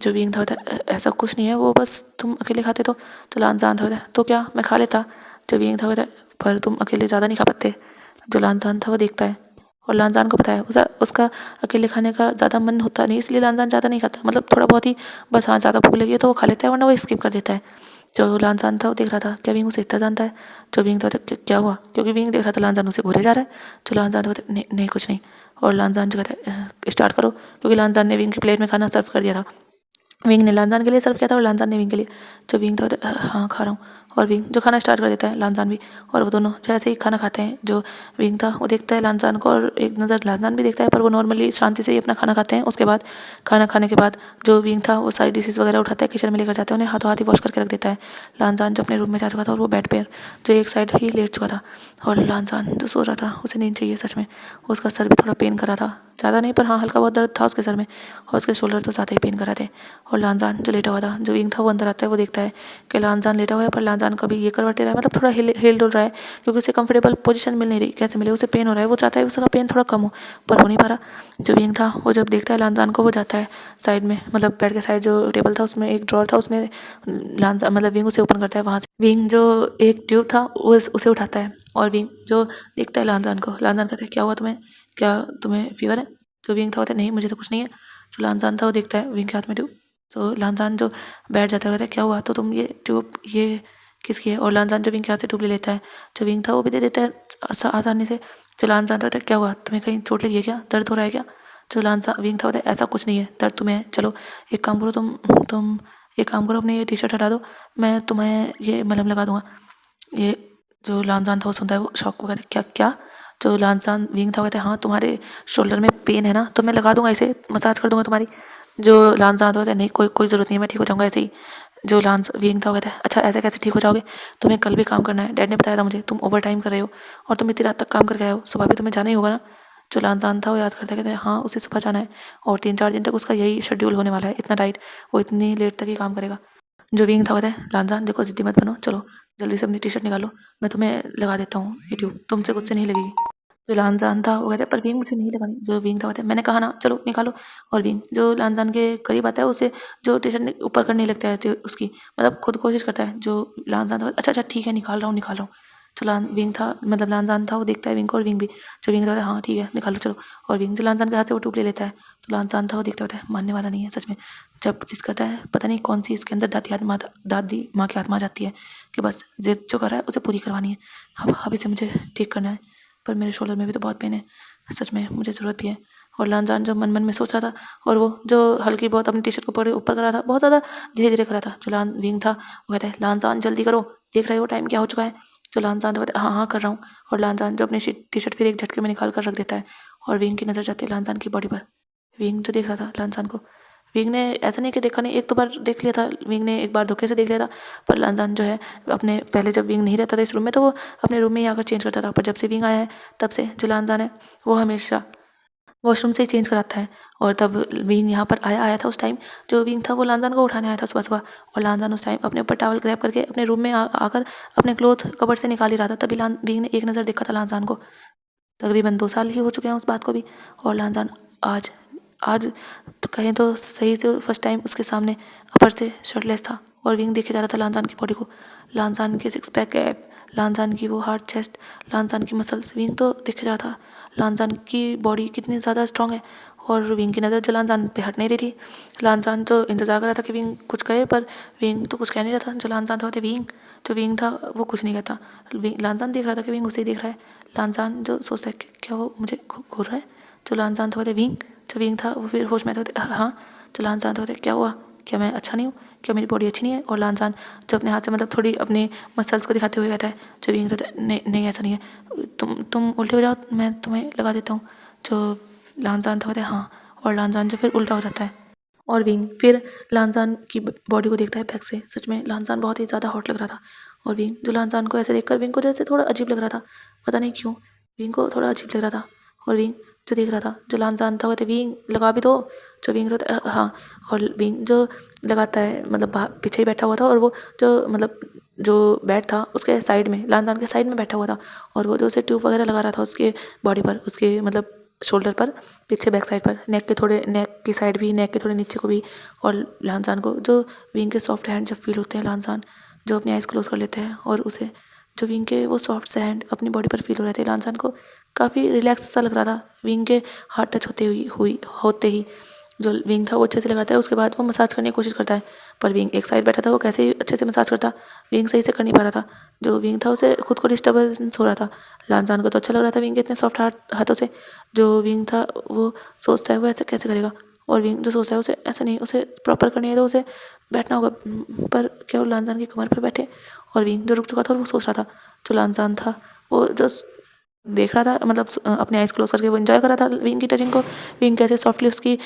जो विंग था ऐसा कुछ नहीं है वो बस तुम अकेले खाते तो। लानसान था तो क्या मैं खा लेता। जो विंग था पर तुम अकेले ज़्यादा नहीं खा पाते। जो लानसान था वो देखता है और लानसान को पता है उसका अकेले खाने का ज़्यादा मन होता नहीं इसलिए लानसान ज़्यादा नहीं खाता थोड़ा बहुत ही बस। हाँ ज़्यादा भूख लगी है तो वो खा लेता है वरना वो स्किप कर देता है। जो लानसान था वो देख रहा था क्या विंग उसे इतना जानता है। जो विंग था क्या हुआ क्योंकि विंग देख रहा था लानसान उसे घूरे जा रहा है। जो लानसान था नहीं कुछ नहीं। और लानसान जो कहता है स्टार्ट करो क्योंकि लानसान ने विंग की प्लेट में खाना सर्व कर दिया था। विंग ने लानसान के लिए सर्व किया था और लानसान ने विंग के लिए। जो विंग था हाँ खा रहा हूँ और विंग जो खाना स्टार्ट कर देता है, लानजान भी। और वो दोनों जैसे ही खाना खाते हैं, जो विंग था वो देखता है लानजान को और एक नज़र लानजान भी देखता है, पर वो नॉर्मली शांति से ही अपना खाना खाते हैं। उसके बाद खाना खाने के बाद जो विंग था वो सारी डिशेज़ वगैरह उठाता है, किचन में लेकर जाते हैं, उन्हें हाथों हाथ ही वॉश करके रख देता है। लानजान जो अपने रूम में जा चुका था और वो बेड पर जो एक साइड ही लेट चुका था, और लानजान जो सो रहा था, उसे नींद चाहिए सच में। उसका सर भी थोड़ा पेन कर रहा था, ज़्यादा नहीं पर हाँ हल्का बहुत दर्द था उसके सर में, और उसके शोल्डर तो ज़्यादा ही पेन कर रहे थे। और लानजान जो लेटा हुआ था, जो विंग था वो अंदर आता है, वो देखता है कि लानजान लेटा हुआ है, पर लानजान कभी ये करवटे रहा है, मतलब थोड़ा हिल डुल रहा है, क्योंकि उसे कंफर्टेबल पोजीशन मिल नहीं रही। कैसे मिले, उसे पेन हो रहा है, वो चाहता है उसका पेन थोड़ा कम हो, पर हो नहीं पा रहा। जो विंग था वो जब देखता है लानजान को, वो जाता है साइड में, मतलब बेड के साइड जो टेबल था उसमें एक ड्रॉर था, उसमें लानजान मतलब विंग उसे ओपन करता है। वहाँ से विंग जो एक ट्यूब था उसे उठाता है, और विंग जो देखता है लानजान को। लानजान कहता है क्या हुआ तुम्हें, क्या तुम्हें फीवर है? जो विंग था कहता है नहीं मुझे तो कुछ नहीं है। जो लानजान था वो देखता है विंग के हाथ में ट्यूब, तो लानजान जो बैठ जाता है, कहता है क्या हुआ, तो तुम ये ट्यूब ये किसकी है? और लानजान जो विंग के हाथ से ट्यूब ले लेता है, जो विंग था वो भी दे देता है आसानी से। जो लानजान था क्या हुआ, तुम्हें कहीं चोट लगी है क्या, दर्द हो रहा है क्या? जो लानजान विंग था कहता है ऐसा कुछ नहीं है, दर्द तुम्हें है, चलो एक काम करो, तुम एक काम करो, अपनी ये टी शर्ट हटा दो, मैं तुम्हें ये मलहम लगा दूंगा। ये जो लानजान था वो सुनता है, वो शौक को कहता है क्या क्या? जो लानजान विंग था कहते हैं हाँ तुम्हारे शोल्डर में पेन है ना, तो मैं लगा दूंगा, इसे मसाज कर दूंगा तुम्हारी। जो लानजान था कहता है नहीं कोई कोई ज़रूरत नहीं है, मैं ठीक हो जाऊंगा ऐसे ही। जो विंग था कहता है अच्छा ऐसे कैसे ठीक हो जाओगे, तुम्हें कल भी काम करना है, डैड ने बताया था मुझे, तुम ओवर टाइम कर रहे हो और तुम इतनी रात तक काम करके आए हो, सुबह भी तुम्हें जाना ही होगा ना। जो लानजान था वो याद करता है, कहते हैं हाँ उसे सुबह जाना है, और 3-4 दिन तक उसका यही शेड्यूल होने वाला है, इतना टाइट, वो इतनी लेट तक ही काम करेगा। जो विंग था कहता है लानजान देखो जिद्दी मत बनो, चलो जल्दी से अपनी टी शर्ट निकालो, मैं तुम्हें लगा देता हूँ ये ट्यूब, तुमसे कुछ से नहीं लगेगी। जो लानजान था वो कहता है पर विंग मुझे नहीं लगानी। जो विंग था कहता है मैंने कहा ना चलो निकालो। और विंग जो लानजान के करीब आता है, उसे जो टी शर्ट ऊपर करने लगता है, तो उसकी मतलब खुद कोशिश करता है। जो लानजान था अच्छा अच्छा ठीक है निकाल रहा हूँ। जो विंग था मतलब लानजान था वो देखता है विंग को, और विंग भी जो विंग था हाँ ठीक है निकालो चलो। और विंग जो लानजान के हाथ से वो ट्यूब ले लेता है, तो लानजान था वो देखता होता है मानने वाला नहीं है सच में। जब जिद करता है पता नहीं कौन सी इसके अंदर दादी माँ की आत्मा जाती है कि बस जिद जो कर रहा है उसे पूरी करवानी है। अब इसे मुझे ठीक करना है, पर मेरे शोल्डर में भी तो बहुत पेन है, सच में मुझे ज़रूरत भी है। और लानजान जो मन मन में सोच रहा था, और वो जो हल्की बहुत अपनी टी शर्ट को पकड़े ऊपर कर रहा था, बहुत ज़्यादा धीरे धीरे कर रहा था। जो विंग था वो कहता है लानजान जल्दी करो, देख रहे हो टाइम क्या हो चुका है। तो लानजान तो कहता है हाँ हाँ कर रहा हूँ। और लानजान जो अपनी टी शर्ट फिर एक झटके में निकाल कर रख देता है, और विंग की नज़र जाती है लानजान की बॉडी पर। विंग जो देख रहा था लानजान को, विंग ने ऐसा नहीं कि देखा नहीं, एक दो बार देख लिया था विंग ने, एक बार धोखे से देख लिया था, पर लानजान जो है अपने पहले जब विंग नहीं रहता था इस रूम में, तो वो अपने रूम में ही आकर चेंज करता था, पर जब से विंग आया है तब से जो लानजान है वो हमेशा वॉशरूम से ही चेंज कराता है। और तब विंग यहाँ पर आया था उस टाइम, जो विंग था वो लानजान को उठाने आया था सुबह सुबह, और लानजान उस टाइम अपने ऊपर टावल ग्रैब करके अपने रूम में आकर अपने क्लोथ कबर्ड से निकाल ही रहा था। तभी विंग ने एक नज़र देखा था लानजान को। तकरीबन 2 साल ही हो चुके हैं उस बात को भी, और लानजान आज आज तो कहें तो सही से फर्स्ट टाइम उसके सामने अपर से शर्टलेस था, और विंग देखे जा रहा था लानजान की बॉडी को, लानजान के 6 पैक एब, लानजान की वो हार्ड चेस्ट, लानजान की मसल्स। विंग तो देखे जा रहा था लानजान की बॉडी कितनी ज़्यादा स्ट्रांग है, और विंग की नज़र जो लानजान पे हट नहीं रही थी। लानजान जो इंतज़ार कर रहा था कि विंग कुछ कहे, पर विंग तो कुछ कह नहीं रहा था। जो लानजान था जो विंग था वो कुछ नहीं कहता। लानजान देख रहा था कि विंग उसे ही देख रहा है। लानजान जो सोचता है कि क्या वो मुझे घूर रहा है। जो लानजान था विंग, जो विंग था वो फिर होश में था, हाँ। जो लानजान था क्या हुआ, क्या मैं अच्छा नहीं हूँ, क्या मेरी बॉडी अच्छी नहीं है? और लानजान जो अपने हाथ से मतलब थोड़ी अपने मसल्स को दिखाते हुए कहता है, जो विंग था नहीं नहीं ऐसा नहीं है, तुम उल्टे हो जाओ, मैं तुम्हें लगा देता हूँ। जो लानजान था हाँ, और लानजान जो फिर उल्टा हो जाता है, और विंग फिर लानजान की बॉडी को देखता है बैक से। सच में लानजान बहुत ही ज़्यादा हॉट लग रहा था, और विंग जो लानजान को ऐसे देखकर विंग को जैसे थोड़ा अजीब लग रहा था, पता नहीं क्यों विंग को थोड़ा अजीब लग रहा था। और विंग जो देख रहा था, जो लानजान था कहते विंग लगा भी दो। जो विंग था हाँ, और विंग जो लगाता है मतलब पीछे ही बैठा हुआ था, और वो जो मतलब जो बेड था उसके साइड में, लानजान के साइड में बैठा हुआ था, और वो जो उसे ट्यूब वगैरह लगा रहा था उसके बॉडी पर, उसके मतलब शोल्डर पर, पीछे बैक साइड पर, नेक की साइड भी, नेक के थोड़े नीचे को भी। और लानजान को जो विंग के सॉफ्ट हैंड जब फील होते हैं, लानजान जो अपनी आइज़ क्लोज कर लेते हैं, और उसे जो विंग के वो सॉफ्ट से हैंड अपनी बॉडी पर फील हो रहे थे, लानजान को काफ़ी रिलैक्स सा लग रहा था विंग के हाथ टच होते ही। जो विंग था वो अच्छे से लगाता है, उसके बाद वो मसाज करने की कोशिश करता है, पर विंग एक साइड बैठा था, वो कैसे ही अच्छे से मसाज करता, विंग सही से कर नहीं पा रहा था। जो विंग था उसे खुद को डिस्टर्बेंस हो रहा था। लानजान को तो अच्छा लग रहा था विंग के इतने सॉफ्ट हाथों से। जो विंग था वो सोचता है वो ऐसे कैसे करेगा, और विंग जो सोचता है उसे ऐसा नहीं, उसे प्रॉपर करनी है तो उसे बैठना होगा, पर क्या वो लानजान की कमर पर बैठे। और विंग जो रुक चुका था और वो सोच रहा था, जो लानजान था वो जो देख रहा था, मतलब अपने आइज़ क्लोज करके वो एंजॉय कर रहा था विंग की टचिंग को। विंग कैसे सॉफ्टली उसकी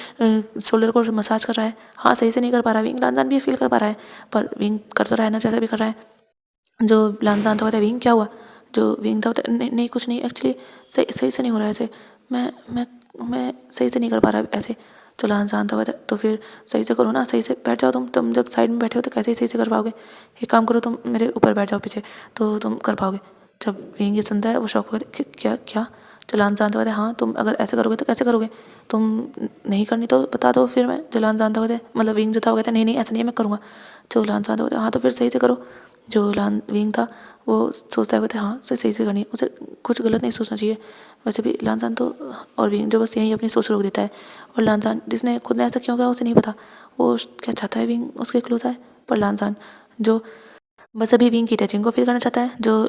शोल्डर को मसाज कर रहा है। हाँ, सही से नहीं कर पा रहा विंग, लानजान भी फील कर पा रहा है, पर विंग कर तो रहा है ना, जैसा भी कर रहा है। जो लानजान था, विंग क्या हुआ? जो विंग था नहीं, नहीं कुछ नहीं, एक्चुअली सही से नहीं हो रहा है ऐसे, मैं सही से नहीं कर पा रहा ऐसे। जो लानजान था तो फिर सही से करो ना, सही से बैठ जाओ तुम जब साइड में बैठे हो तो कैसे ही सही से कर पाओगे? एक काम करो, तुम मेरे ऊपर बैठ जाओ पीछे, तो तुम कर पाओगे। जब विंग ये सुनता है वो शौक हो गया, क्या क्या? जलान जानता हुआ, हाँ तुम अगर ऐसे करोगे तो कैसे करोगे? तुम नहीं करनी तो बता दो फिर मैं। जलान जानता हुआ, मतलब विंग जो था वो कहता है नहीं नहीं ऐसा नहीं है, मैं करूँगा। जो लान जानता हुआ, हाँ तो फिर सही से करो। जो विंग था वो सोचता है, कहते हाँ सही से करनी है, उसे कुछ गलत नहीं सोचना चाहिए। वैसे भी लानजान तो, और विंग जो बस यहीं अपनी सोच रोक देता है। और लानजान जिसने खुद ने ऐसा क्यों किया उसे नहीं पता, वो क्या चाहता है विंग उसके क्लोज आए। पर लानजान जो बस अभी विंग की टचिंग को फील करना चाहता है। जो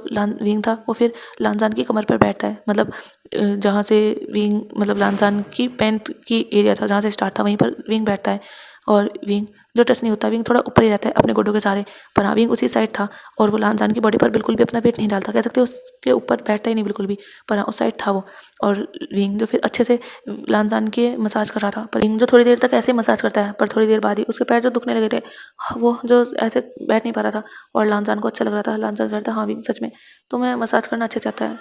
विंग था वो फिर लानजान की कमर पर बैठता है, मतलब जहाँ से विंग, मतलब लानजान की पैंट की एरिया था जहाँ से स्टार्ट था वहीं पर विंग बैठता है। और विंग जो टच नहीं होता, विंग थोड़ा ऊपर ही रहता है अपने गोडों के सहारे, पर हाँ विंग उसी साइड था। और वो लानजान की बॉडी पर बिल्कुल भी अपना वेट नहीं डालता, कह सकते हो उसके ऊपर बैठता ही नहीं बिल्कुल भी, पर हाँ उस साइड था वो। और विंग जो फिर अच्छे से लानजान के मसाज कर रहा था, पर विंग जो थोड़ी देर तक ऐसे ही मसाज करता है, पर थोड़ी देर बाद ही उसके पैर जो दुखने लगे थे, वो जो ऐसे बैठ नहीं पा रहा था। और लानजान को अच्छा लग रहा था। लानजान कह रहा था, हाँ विंग सच में तुम्हें मसाज करना अच्छे से आता है,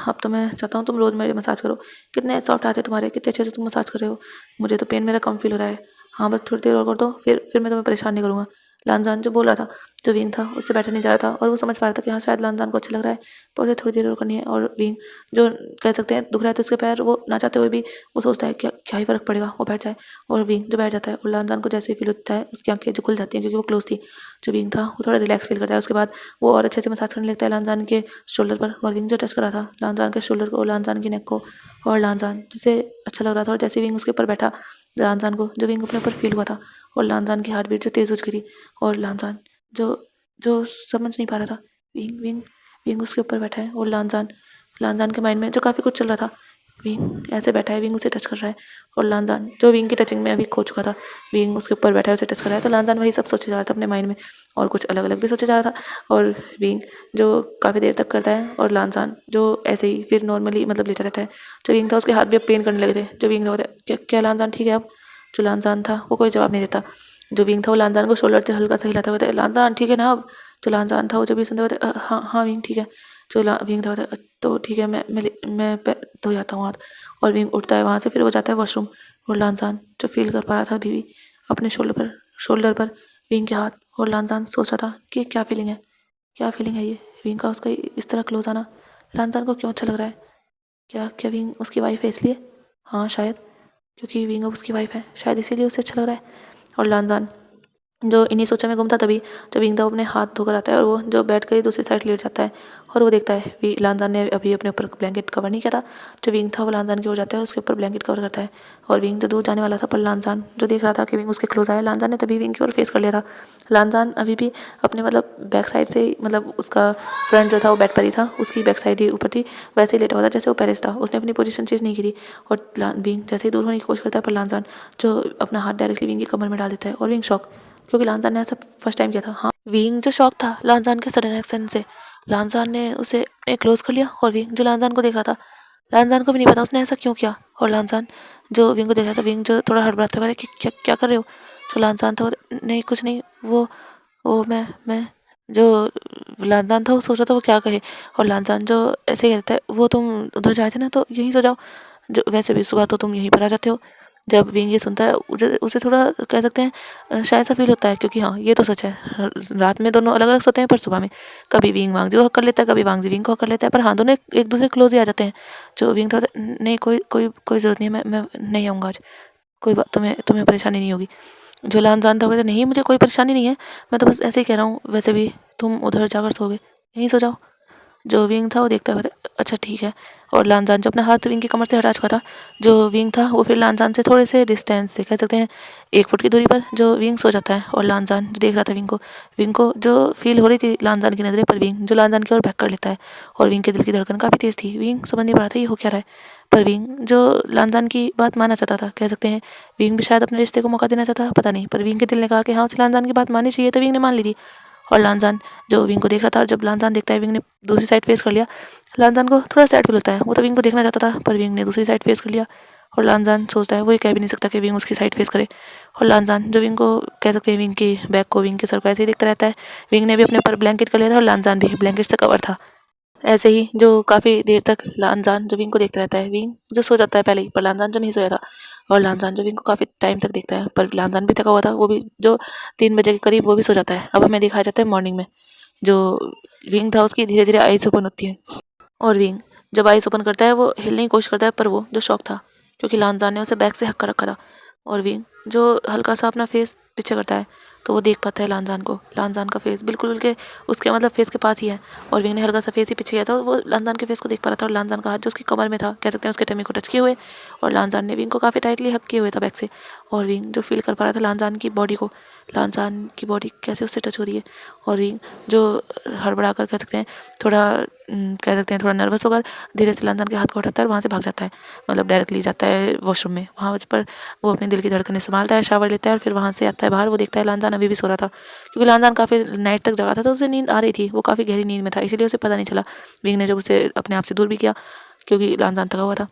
अब तो मैं चाहता हूँ तुम रोज़ मेरे मसाज करो। कितने सॉफ्ट आते तुम्हारे, कितने अच्छे से तुम मसाज कर रहे हो, मुझे तो पेन मेरा कम फील हो रहा है। हाँ बस थोड़ी देर और कर दो, फिर मैं तुम्हें परेशान नहीं करूँगा। लानजान जो बोल रहा था, जो विंग था उससे बैठा नहीं जा रहा था, और वो समझ पा रहा था कि हाँ शायद लानजान को अच्छा लग रहा है, पर उसे थोड़ी देर और करनी है। और विंग जो कह सकते हैं दुख रहा था उसके पैर, वो ना चाहते हुए भी वो सोचता है क्या क्या ही फ़र्क पड़ेगा, वो बैठ जाए। और विंग जो बैठ जाता है, और लानजान को जैसे ही फील होता है उसकी आंखें जो खुल जाती हैं क्योंकि वो क्लोज थी। जो विंग था वो थोड़ा रिलैक्स फील करता है। उसके बाद वो और अच्छे से मसाज करने लगता है लानजान के शोल्डर पर। और विंग जो टच कर रहा था लानजान के शोल्डर को, लानजान की नेक को, और लानजान जिसे अच्छा लग रहा था। और जैसे विंग उसके ऊपर बैठा, लानजान को जो विंग अपने ऊपर फील हुआ था, और लानजान की हार्ट बीट जो तेज़ हो चुकी थी। और लानजान जो जो समझ नहीं पा रहा था, विंग विंग विंग उसके ऊपर बैठा है, और लानजान के माइंड में जो काफ़ी कुछ चल रहा था। विंग ऐसे बैठा है, विंग उसे टच कर रहा है, और लानजान जो विंग की टचिंग में अभी खो चुका था, विंग उसके ऊपर बैठा है उसे टच कर रहा है, तो लानजान वही सब सोचे जा रहा था अपने माइंड में, और कुछ अलग अलग भी सोचे जा रहा था। और विंग जो काफ़ी देर तक करता है, और लानजान जो ऐसे ही फिर नॉर्मली मतलब लेटा रहता है। जो विंग था उसके हाथ भी अब पेन करने लगे थे। जो विंग था, क्या क्या लानजान ठीक है अब? जो लानजान था वो कोई जवाब नहीं देता। जो विंग था वो लानजान को शोल्डर से हल्का सा हिलाता हुआ था, लानजान ठीक है ना अब? जो लानजान था वो जब भी सुनते हुए, हाँ हाँ विंग ठीक है। जो विंग था तो ठीक है, मैं धो जाता हूँ हाथ। और विंग उठता है वहाँ से, फिर वो जाता है वॉशरूम। और लानजान जो फील कर पा रहा था अभी भी अपने शोल्डर पर विंग के हाथ, और लानजान सोच रहा था कि क्या फीलिंग है ये विंग का उसका इस तरह क्लोज आना। लानजान को क्यों अच्छा लग रहा है? क्या क्या विंग उसकी वाइफ है इसलिए? हाँ शायद, क्योंकि विंग अब उसकी वाइफ है, शायद इसीलिए उसे अच्छा लग रहा है। और लानजान जो इन्हीं सोचों में गुम था, तभी जब विंग था अपने हाथ धोकर आता है, और वो जो बैठ कर दूसरी साइड लेट जाता है, और वो देखता है लानजान ने अभी अपने ऊपर ब्लैंकेट कवर नहीं किया था। जो विंग था वो लानजान की ओर जाता है, उसके ऊपर ब्लैंकेट कवर करता है। और विंग जो दूर जाने वाला था, पर लानजान जो देख रहा था कि विंग उसके क्लोज आया, लानजान ने तभी विंग की ओर फेस कर लिया था। लानजान अभी भी अपने मतलब बैक साइड से, मतलब उसका फ्रंट जो था वो बेड पर ही था, उसकी बैक साइड ही ऊपर थी, वैसे ही लेटा हुआ था जैसे वो पहले था। उसने अपनी पोजीशन चेंज नहीं की थी। और विंग जैसे ही दूर होने की कोशिश करता है, पर लानजान जो अपना हाथ डायरेक्टली विंग की कमर में डाल देता है, और विंग शॉक, क्योंकि लानजान ने ऐसा फर्स्ट टाइम किया था। हाँ, विंग जो शॉक था लानजान के सडन एक्शन से, लानजान ने उसे क्लोज कर लिया। और विंग जो लानजान को देख रहा था, लानजान को भी नहीं पता उसने ऐसा क्यों किया। और लानजान जो विंग को देख रहा था, विंग जो थोड़ा हड़बड़ाता हुआ कि क्या क्या कर रहे हो? जो लानजान था, नहीं कुछ नहीं, वो मैं जो लानजान था वो सोच रहा था वो क्या कहे। और लानजान जो ऐसे कहता है, वो तुम उधर जाए थे ना तो यहीं सो जाओ, जो वैसे भी सुबह तो तुम यहीं पर आ जाते हो। जब विंग ये सुनता है, उसे थोड़ा कह सकते हैं शायद सा फील होता है, क्योंकि हाँ ये तो सच है, रात में दोनों अलग अलग सोते हैं, पर सुबह में कभी विंग वांगजी को हक कर लेता है, कभी वांगजी विंग को हक कर लेता है, पर हाँ दोनों एक दूसरे क्लोज ही आ जाते हैं। जो विंग था, नहीं कोई ज़रूरत नहीं है, मैं नहीं आऊँगा आज, कोई बात, तुम्हें परेशानी नहीं होगी। जो लानजान था वो कहता, नहीं मुझे कोई परेशानी नहीं है, मैं तो बस ऐसे ही कह रहा हूँ, वैसे भी तुम उधर जाकर सोगे, यहीं सो जाओ। जो विंग था वो देखता हुआ, अच्छा ठीक है। और लानजान जो अपना हाथ विंग की कमर से हटा चुका था, जो विंग था वो फिर लानजान से थोड़े से डिस्टेंस से, कह सकते हैं 1 फुट की दूरी पर, जो विंग सो जाता है। और लानजान जो देख रहा था विंग को जो फील हो रही थी लानजान की नज़रें पर, विंग जो लानजान की ओर बैक कर लेता है। और विंग के दिल की धड़कन काफ़ी तेज़ थी, विंग समझ नहीं पा रहा था ये हो क्या रहा है, पर विंग जो लानजान की बात मानना चाहता था, कह सकते हैं विंग भी शायद अपने रिश्ते को मौका देना चाहता, पता नहीं, पर विंग के दिल ने कहा कि हाँ उसे लानजान की बात माननी चाहिए, तो विंग ने मान ली थी। और लानजान जो विंग को देख रहा था, और जब लानजान देखता है विंग ने दूसरी साइड फेस कर लिया, लानजान को थोड़ा सैड फील होता है। वो तो विंग को देखना चाहता था, पर विंग ने दूसरी साइड फेस कर लिया। और लानजान सोचता है वो ये कह भी नहीं सकता कि विंग उसकी साइड फेस करे। और लानजान जो विंग को, कह सकते हैं विंग की बैक को, विंग के सर को ऐसे ही देखता रहता है। विंग ने भी अपने पर ब्लैंकेट कर लिया था और लानजान भी ब्लैंकेट से कवर था। ऐसे ही जो काफ़ी देर तक लानजान जो विंग को देखता रहता है, विंग जो सो जाता है पहले ही, पर लानजान जो नहीं सोया था। और लानजान जो विंग को काफ़ी टाइम तक देखता है, पर लानजान भी थका हुआ था, वो भी जो 3 बजे के करीब वो भी सो जाता है। अब हमें दिखाया जाता है मॉर्निंग में, जो विंग था उसकी धीरे धीरे आइज ओपन होती है। और विंग जब आइज ओपन करता है वो हिलने की कोशिश करता है, पर वो जो शौक था क्योंकि लानजान ने उसे बैग से हक कर रखा था। और विंग जो हल्का सा अपना फेस पीछे करता है, तो वो देख पाता है लानजान को। लानजान का फेस बिल्कुल उसके मतलब फेस के पास ही है, और विंग ने हल्का सा फेस ही पीछे किया था, वो लानजान के फेस को देख पा रहा था। और लानजान का हाथ जो उसकी कमर में था, कह सकते हैं उसके टमी को टच किए हुए, और लानजान ने विंग को काफ़ी टाइटली हक किए हुए था बैक से। और विंग जो फील कर पा रहा था लानजान की बॉडी को, लानजान की बॉडी कैसे उससे टच हो रही है। और विंग जो हड़बड़ा कर, कह सकते हैं थोड़ा, कह सकते हैं थोड़ा नर्वस होकर, धीरे से लानजान के हाथ को हटाता है और वहाँ से भाग जाता है, मतलब डायरेक्टली जाता है वॉशरूम में। वहाँ पर वो अपने दिल की धड़कनें संभालता है, शावर लेता है, और फिर वहाँ से आता है बाहर। वो देखता है लानजान अभी भी सो रहा था, क्योंकि लानजान काफ़ी नाइट तक जगा था, तो उसे नींद आ रही थी, वो काफ़ी गहरी नींद में था, इसीलिए उसे पता नहीं चला। विंग ने जब उसे अपने आप से दूर भी किया, क्योंकि लानजान थका हुआ था।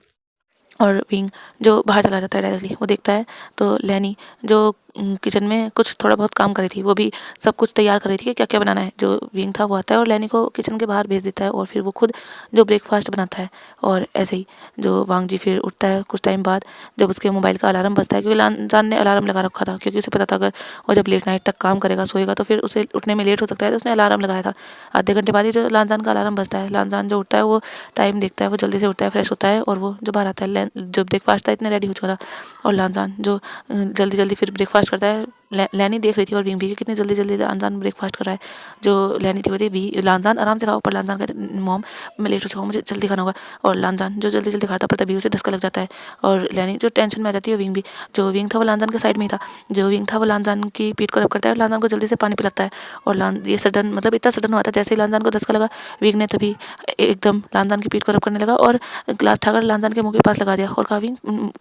और विंग जो बाहर चला जाता है डायरेक्टली, वो देखता है तो लैनी जो किचन में कुछ थोड़ा बहुत काम कर रही थी, वो भी सब कुछ तैयार कर रही थी कि क्या क्या बनाना है। जो विंग था वो आता है और लैनी को किचन के बाहर भेज देता है, और फिर वो खुद जो ब्रेकफास्ट बनाता है। और ऐसे ही जो वांग जी फिर उठता है कुछ टाइम बाद, जब उसके मोबाइल का अलार्म बजता है, क्योंकि लानजान ने अलार्म लगा रखा था, क्योंकि उसे पता था अगर वो जब लेट नाइट तक काम करेगा, सोएगा, तो फिर उसे उठने में लेट हो सकता है, तो उसने अलार्म लगाया था। आधे घंटे बाद ही जो लानजान का अलार्म बजता है, लानजान जो उठता है वो टाइम देखता है, वो जल्दी से उठता है, फ्रेश होता है, और वो जो बाहर आता है, जो ब्रेकफास्ट था इतने रेडी हो चुका था। और लानजान जो जल्दी जल्दी फिर ब्रेकफास्ट करता है। लैनी देख रही थी और विंग भी कि कितनी जल्दी जल्दी लानजान ब्रेकफास्ट कर रहा है। जो लैनी थी वो थी भी लानजान आराम से खाओ, पर लानजान कहते मॉम मैं लेट हो चुका हूँ, मुझे जल्दी खाना होगा। और लानजान जो जल्दी जल्दी खाता, पर तभी उसे धक्का लग जाता है, और लैनी जो टेंशन में आ जाती है। विंग भी, जो विंग था वो लानजान के साइड में ही था, जो विंग था वो लानजान की पीठ को रब करता है और लानजान को जल्दी से पानी पिलाता है। और ये सडन, मतलब इतना सडन हुआ था, जैसे ही लानजान को धक्का लगा, विंग ने तभी एकदम लानजान की पीठ को रब करने लगा और ग्लास उठाकर लानजान के मुंह के पास लगा दिया, और कहा विंग,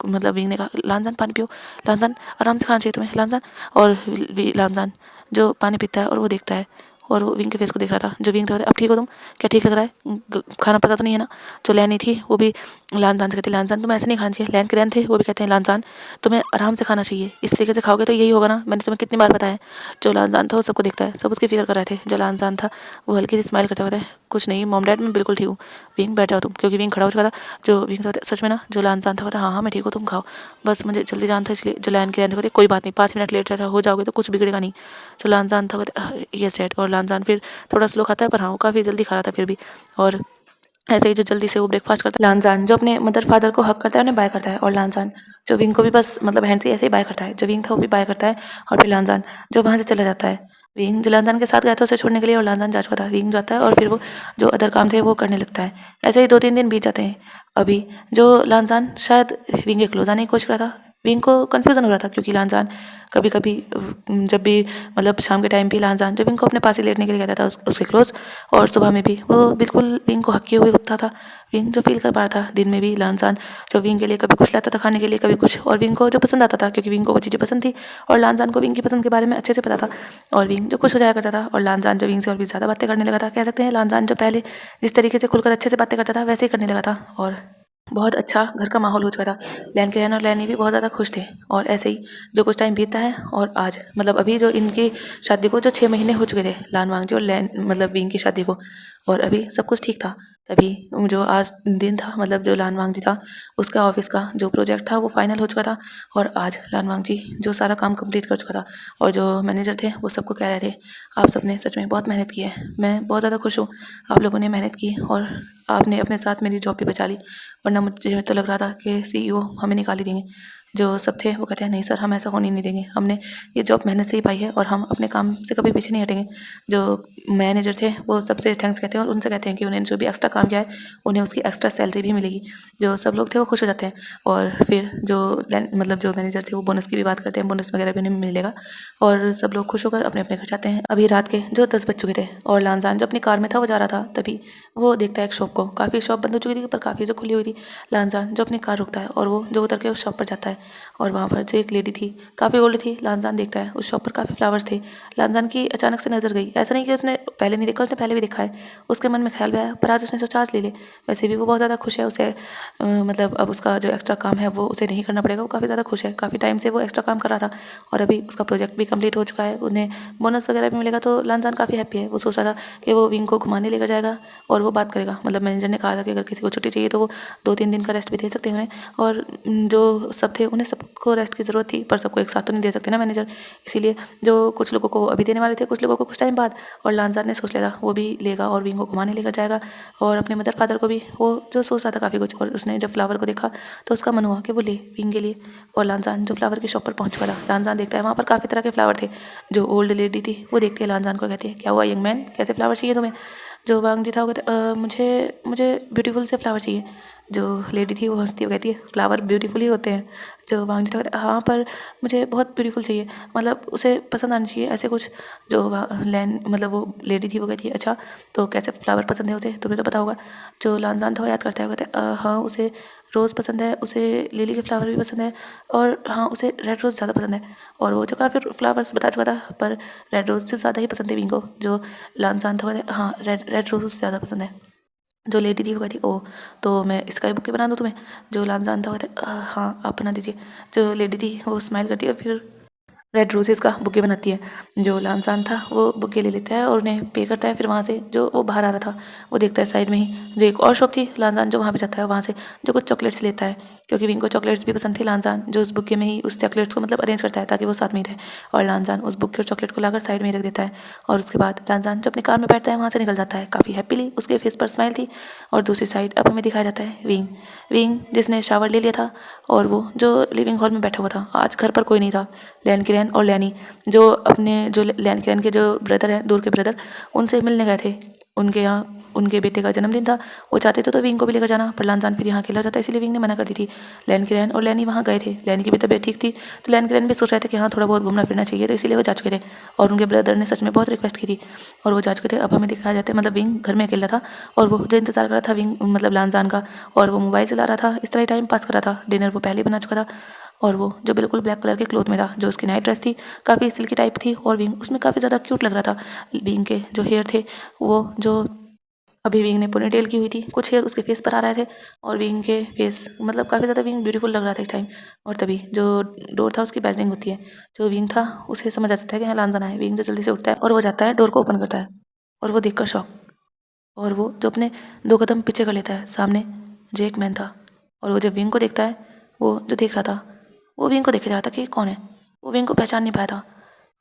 मतलब विंग ने कहा लानजान पानी पियो, लानजान आराम से खाना चाहिए तुम्हें लानजान। और लानजान जो पानी पीता है और वो देखता है, और वो विंग के फेस को देख रहा था। जो विंग था, अब ठीक हो तुम, क्या ठीक लग रहा है, खाना पता तो नहीं है ना। जो लैनी थी वो भी लानजान से कहती है लानजान तुम्हें ऐसे नहीं खाना चाहिए। लैन के रैन थे, वो भी कहते हैं लानजान तुम्हें आराम से खाना चाहिए, इस तरीके से खाओगे तो यही होगा ना, मैंने तुम्हें कितनी बार बताया। जो लानजान था वो सबको देखता है, सब उसकी फिक्र कर रहे थे। जो लानजान था वो हल्की सी स्माइल करता हुआ है, कुछ नहीं मॉम डैड मैं बिल्कुल ठीक हूँ, विंग बैठ जाओ तुम, क्योंकि विंग खड़ा हो चुका था। जो विंग था सच में ना, जो लानजान था हाँ हाँ मैं ठीक हूँ तुम खाओ, बस मुझे जल्दी जाना था इसलिए। जो लैन के रैन थे कोई बात नहीं, 5 मिनट लेट हो जाओगे तो कुछ बिगड़ेगा नहीं। जो लानजान था यस डैड। और लानजान फिर थोड़ा स्लो खाता है, पर हाँ वो काफ़ी जल्दी खा रहा था फिर भी। और ऐसे ही जो जल्दी से वो ब्रेकफास्ट करता है, लानजान जो अपने मदर फादर को हक करता है, उन्हें बाय करता है। और लानजान जो विंग को भी बस मतलब हैंड से ऐसे ही बाय करता है, जो विंग था वो भी बाय करता है। और फिर लानजान जो वहाँ से चला जाता है, विंग जो लानजान के साथ गया था उसे छोड़ने के लिए, और लानजान जा चुका था। विंग जाता है और फिर वो जो अदर काम थे वो करने लगता है। ऐसे ही 2-3 दिन बीत जाते हैं। अभी जो लानजान शायद विंग के क्लोज आने की कोशिश कर रहा था, विंग को कन्फ्यूज़न हो रहा था, क्योंकि लानजान कभी कभी जब भी मतलब शाम के टाइम भी लानजान जो विंग को अपने पास ही लेटने के लिए कहता था उसके क्लोज, और सुबह में भी वो बिल्कुल विंग को हक्के हुए उठता था। विंग जो फील कर पा रहा था, दिन में भी लानजान जो विंग के लिए कभी कुछ लाता था खाने के लिए, कभी कुछ, और विंग को जो पसंद आता था, क्योंकि विंग को वो चीज़ें पसंद थी और लानजान को विंग की पसंद के बारे में अच्छे से पता था। और विंग जो खुश हो जाया करता था, और लानजान जो विंग से और भी ज़्यादा बातें करने लगा था। कह सकते हैं लानजान जो पहले जिस तरीके से खुलकर अच्छे से बातें करता था वैसे ही करने लगा था, और बहुत अच्छा घर का माहौल हो चुका था। लैन के रहन और लैनी भी बहुत ज़्यादा खुश थे। और ऐसे ही जो कुछ टाइम बीतता है, और आज मतलब अभी जो इनकी शादी को जो 6 महीने हो चुके थे, लान वांगजी और लैन मतलब विंग की शादी को, और अभी सब कुछ ठीक था। तभी जो आज दिन था, मतलब जो लान वांगजी था उसका ऑफिस का जो प्रोजेक्ट था वो फाइनल हो चुका था। और आज लान वांगजी जो सारा काम कंप्लीट कर चुका था, और जो मैनेजर थे वो सबको कह रहे थे आप सबने सच में बहुत मेहनत की है, मैं बहुत ज़्यादा खुश हूँ आप लोगों ने मेहनत की, और आपने अपने साथ मेरी जॉब भी बचा ली, वरना मुझे तो लग रहा था कि CEO हमें निकाल ही देंगे। जो सब थे वो कहते हैं नहीं सर, हम ऐसा होने नहीं देंगे, हमने ये जॉब मेहनत से ही पाई है और हम अपने काम से कभी पीछे नहीं हटेंगे। जो मैनेजर थे वो सबसे थैंक्स कहते हैं और उनसे कहते हैं कि उन्हें जो भी एक्स्ट्रा काम किया है उन्हें उसकी एक्स्ट्रा सैलरी भी मिलेगी। जो सब लोग थे वो खुश हो जाते हैं और फिर जो मतलब जो मैनेजर थे वो बोनस की भी बात करते हैं, बोनस वगैरह भी उन्हें मिलेगा और सब लोग खुश होकर अपने अपने घर जाते हैं। अभी रात के जो 10 बज चुके थे और लानजान जो अपनी कार में था वो जा रहा था, तभी वो देखता है एक शॉप को। काफ़ी शॉप बंद हो चुकी थी पर काफ़ी जो खुली हुई थी। लानजान जो अपनी कार रुकता है और वो जो उतर के उस शॉप पर जाता है और वहाँ पर जो एक लेडी थी काफ़ी ओल्ड थी। लानजान देखता है उस शॉप पर काफ़ी फ्लावर्स थे। लानजान की अचानक से नज़र गई, ऐसा नहीं कि उसने पहले नहीं देखा, उसने पहले भी देखा है। उसके मन में ख्याल भी आया पर आज उसने सोचा आज ले ले। वैसे भी वो बहुत ज़्यादा खुश है, उसे मतलब अब उसका जो एक्स्ट्रा काम है वो उसे नहीं करना पड़ेगा। वो काफ़ी ज़्यादा खुश है, काफ़ी टाइम से वो एक्स्ट्रा काम कर रहा था और अभी उसका प्रोजेक्ट भी कंप्लीट हो चुका है, उन्हें बोनस वगैरह भी मिलेगा। तो लानजान काफ़ी हैप्पी है। वो सोच रहा था कि वो विंग को घुमाने लेकर जाएगा और वो बात करेगा। मतलब मैनेजर ने कहा था कि अगर किसी को छुट्टी चाहिए तो वो 2-3 दिन का रेस्ट भी दे सकते हैं उन्हें, और जो सब थे उन्हें सबको रेस्ट की ज़रूरत थी पर सबको एक साथ तो नहीं दे सकते ना मैनेजर, इसीलिए जो कुछ लोगों को अभी देने वाले थे, कुछ लोगों को कुछ टाइम बाद। और लानजान ने सोच लिया था वो भी लेगा और विंग को घुमाने लेकर जाएगा और अपने मदर फादर को भी। वो जो सोच रहा था काफ़ी कुछ, और उसने जब फ्लावर को देखा तो उसका मन हुआ कि वो ले विंग के लिए। और लानजान जो फ्लावर की शॉप पर पहुंच गया, लानजान देखता है वहाँ पर काफ़ी तरह के फ्लावर थे। जो ओल्ड लेडी थी वो देखती है लानजान को, कहती है क्या हुआ यंग मैन, कैसे फ्लावर चाहिए तुम्हें? जो वांग जी था वो कहते मुझे मुझे ब्यूटीफुल से फ्लावर चाहिए। जो लेडी थी वो हंसती, वो कहती है फ्लावर ब्यूटीफुल ही होते हैं। जो वांग जी था कहते हाँ पर मुझे बहुत ब्यूटीफुल चाहिए, मतलब उसे पसंद आनी चाहिए ऐसे कुछ। जो लैन मतलब वो लेडी थी वो कहती है अच्छा तो कैसे फ्लावर पसंद है उसे, तुम्हें तो पता होगा। जो लानजान था वो याद करता है, वो कहता है हाँ उसे रोज़ पसंद है, उसे लिली के फ्लावर भी पसंद है और हाँ उसे रेड रोज़ ज़्यादा पसंद है। और वो जो काफ़ी फ्लावर्स बता चुका था पर रेड रोज़ से ज़्यादा ही पसंद है विंग को। जो लानजान था वो कहता है हाँ रेड रेड रोज़ उससे ज़्यादा पसंद है। जो लेडी थी वो कहती ओ तो मैं इसका ही बुके बना दूँ तुम्हें? जो लानजान था वो कहता हाँ आप बना दीजिए। जो लेडी थी वो स्माइल करती है और फिर रेड रोजेस का बुके बनाती है। जो लानजान था वो बुके ले लेता है और उन्हें पे करता है। फिर वहाँ से जो वो बाहर आ रहा था वो देखता है साइड में ही जो एक और शॉप थी। लानजान जो वहाँ पे जाता है वहाँ से जो कुछ चॉकलेट्स लेता है, क्योंकि विंग को चॉकलेट्स भी पसंद थी। लानजान जो उस बुके में ही उस चॉकलेट्स को मतलब अरेंज करता है ताकि वो साथ में ही रहे, और लानजान उस बुके और चॉकलेट को लाकर साइड में ही रख देता है। और उसके बाद लानजान जब अपनी कार में बैठता है वहाँ से निकल जाता है काफ़ी हैप्पीली, उसके फेस पर स्माइल थी। और दूसरी साइड अब हमें दिखाया जाता है विंग। विंग जिसने शावर ले लिया था और वो जो लिविंग हॉल में बैठा हुआ था। आज घर पर कोई नहीं था। लैन किरैन और लैनी जो अपने जो लैन किरैन के जो ब्रदर हैं, दूर के ब्रदर, उनसे मिलने गए थे। उनके यहाँ उनके बेटे का जन्मदिन था। वो चाहते थे तो विंग को भी लेकर जाना पर लानजान फिर यहाँ अकेला जाता, इसलिए विंग ने मना कर दी थी। लैन किरैन और लैनी वहाँ गए थे। लैनी की भी तबीयत ठीक थी तो लैन किरैन भी सोच रहे थे कि हाँ थोड़ा बहुत घूमना फिरना चाहिए, तो इसीलिए वो जा चुके थे। और उनके ब्रदर ने सच में बहुत रिक्वेस्ट की थी और वो जा चुके थे। अब हमें दिखाया जाता है मतलब विंग घर में अकेला था और वो जो इंतजार कर रहा था विंग मतलब लानजान का, और वो मोबाइल चला रहा था, इस तरह ही टाइम पास कर रहा था। डिनर वो पहले ही बना चुका था और वो जो बिल्कुल ब्लैक कलर के क्लोथ में था, जो उसकी नाइट ड्रेस थी काफ़ी सिल्की टाइप थी और विंग उसमें काफ़ी ज़्यादा क्यूट लग रहा था। विंग के जो हेयर थे वो जो अभी विंग ने पोनीटेल की हुई थी, कुछ हेयर उसके फेस पर आ रहे थे और विंग के फेस मतलब काफ़ी ज़्यादा विंग ब्यूटीफुल लग रहा था इस टाइम। और तभी जो डोर था उसकी बैटरिंग होती है। जो विंग था उसे समझ आ जाता है कि यहाँ लानजान है। विंग जो जल्दी से उठता है और वो जाता है डोर को ओपन करता है और वो देखकर शॉक, और वो जो अपने 2 कदम पीछे कर लेता है, सामने जो एक मैन था। और वो जब विंग को देखता है, वो जो देख रहा था वो विंग को देखे जा रहा था कि कौन है। वो विंग को पहचान नहीं पाया था।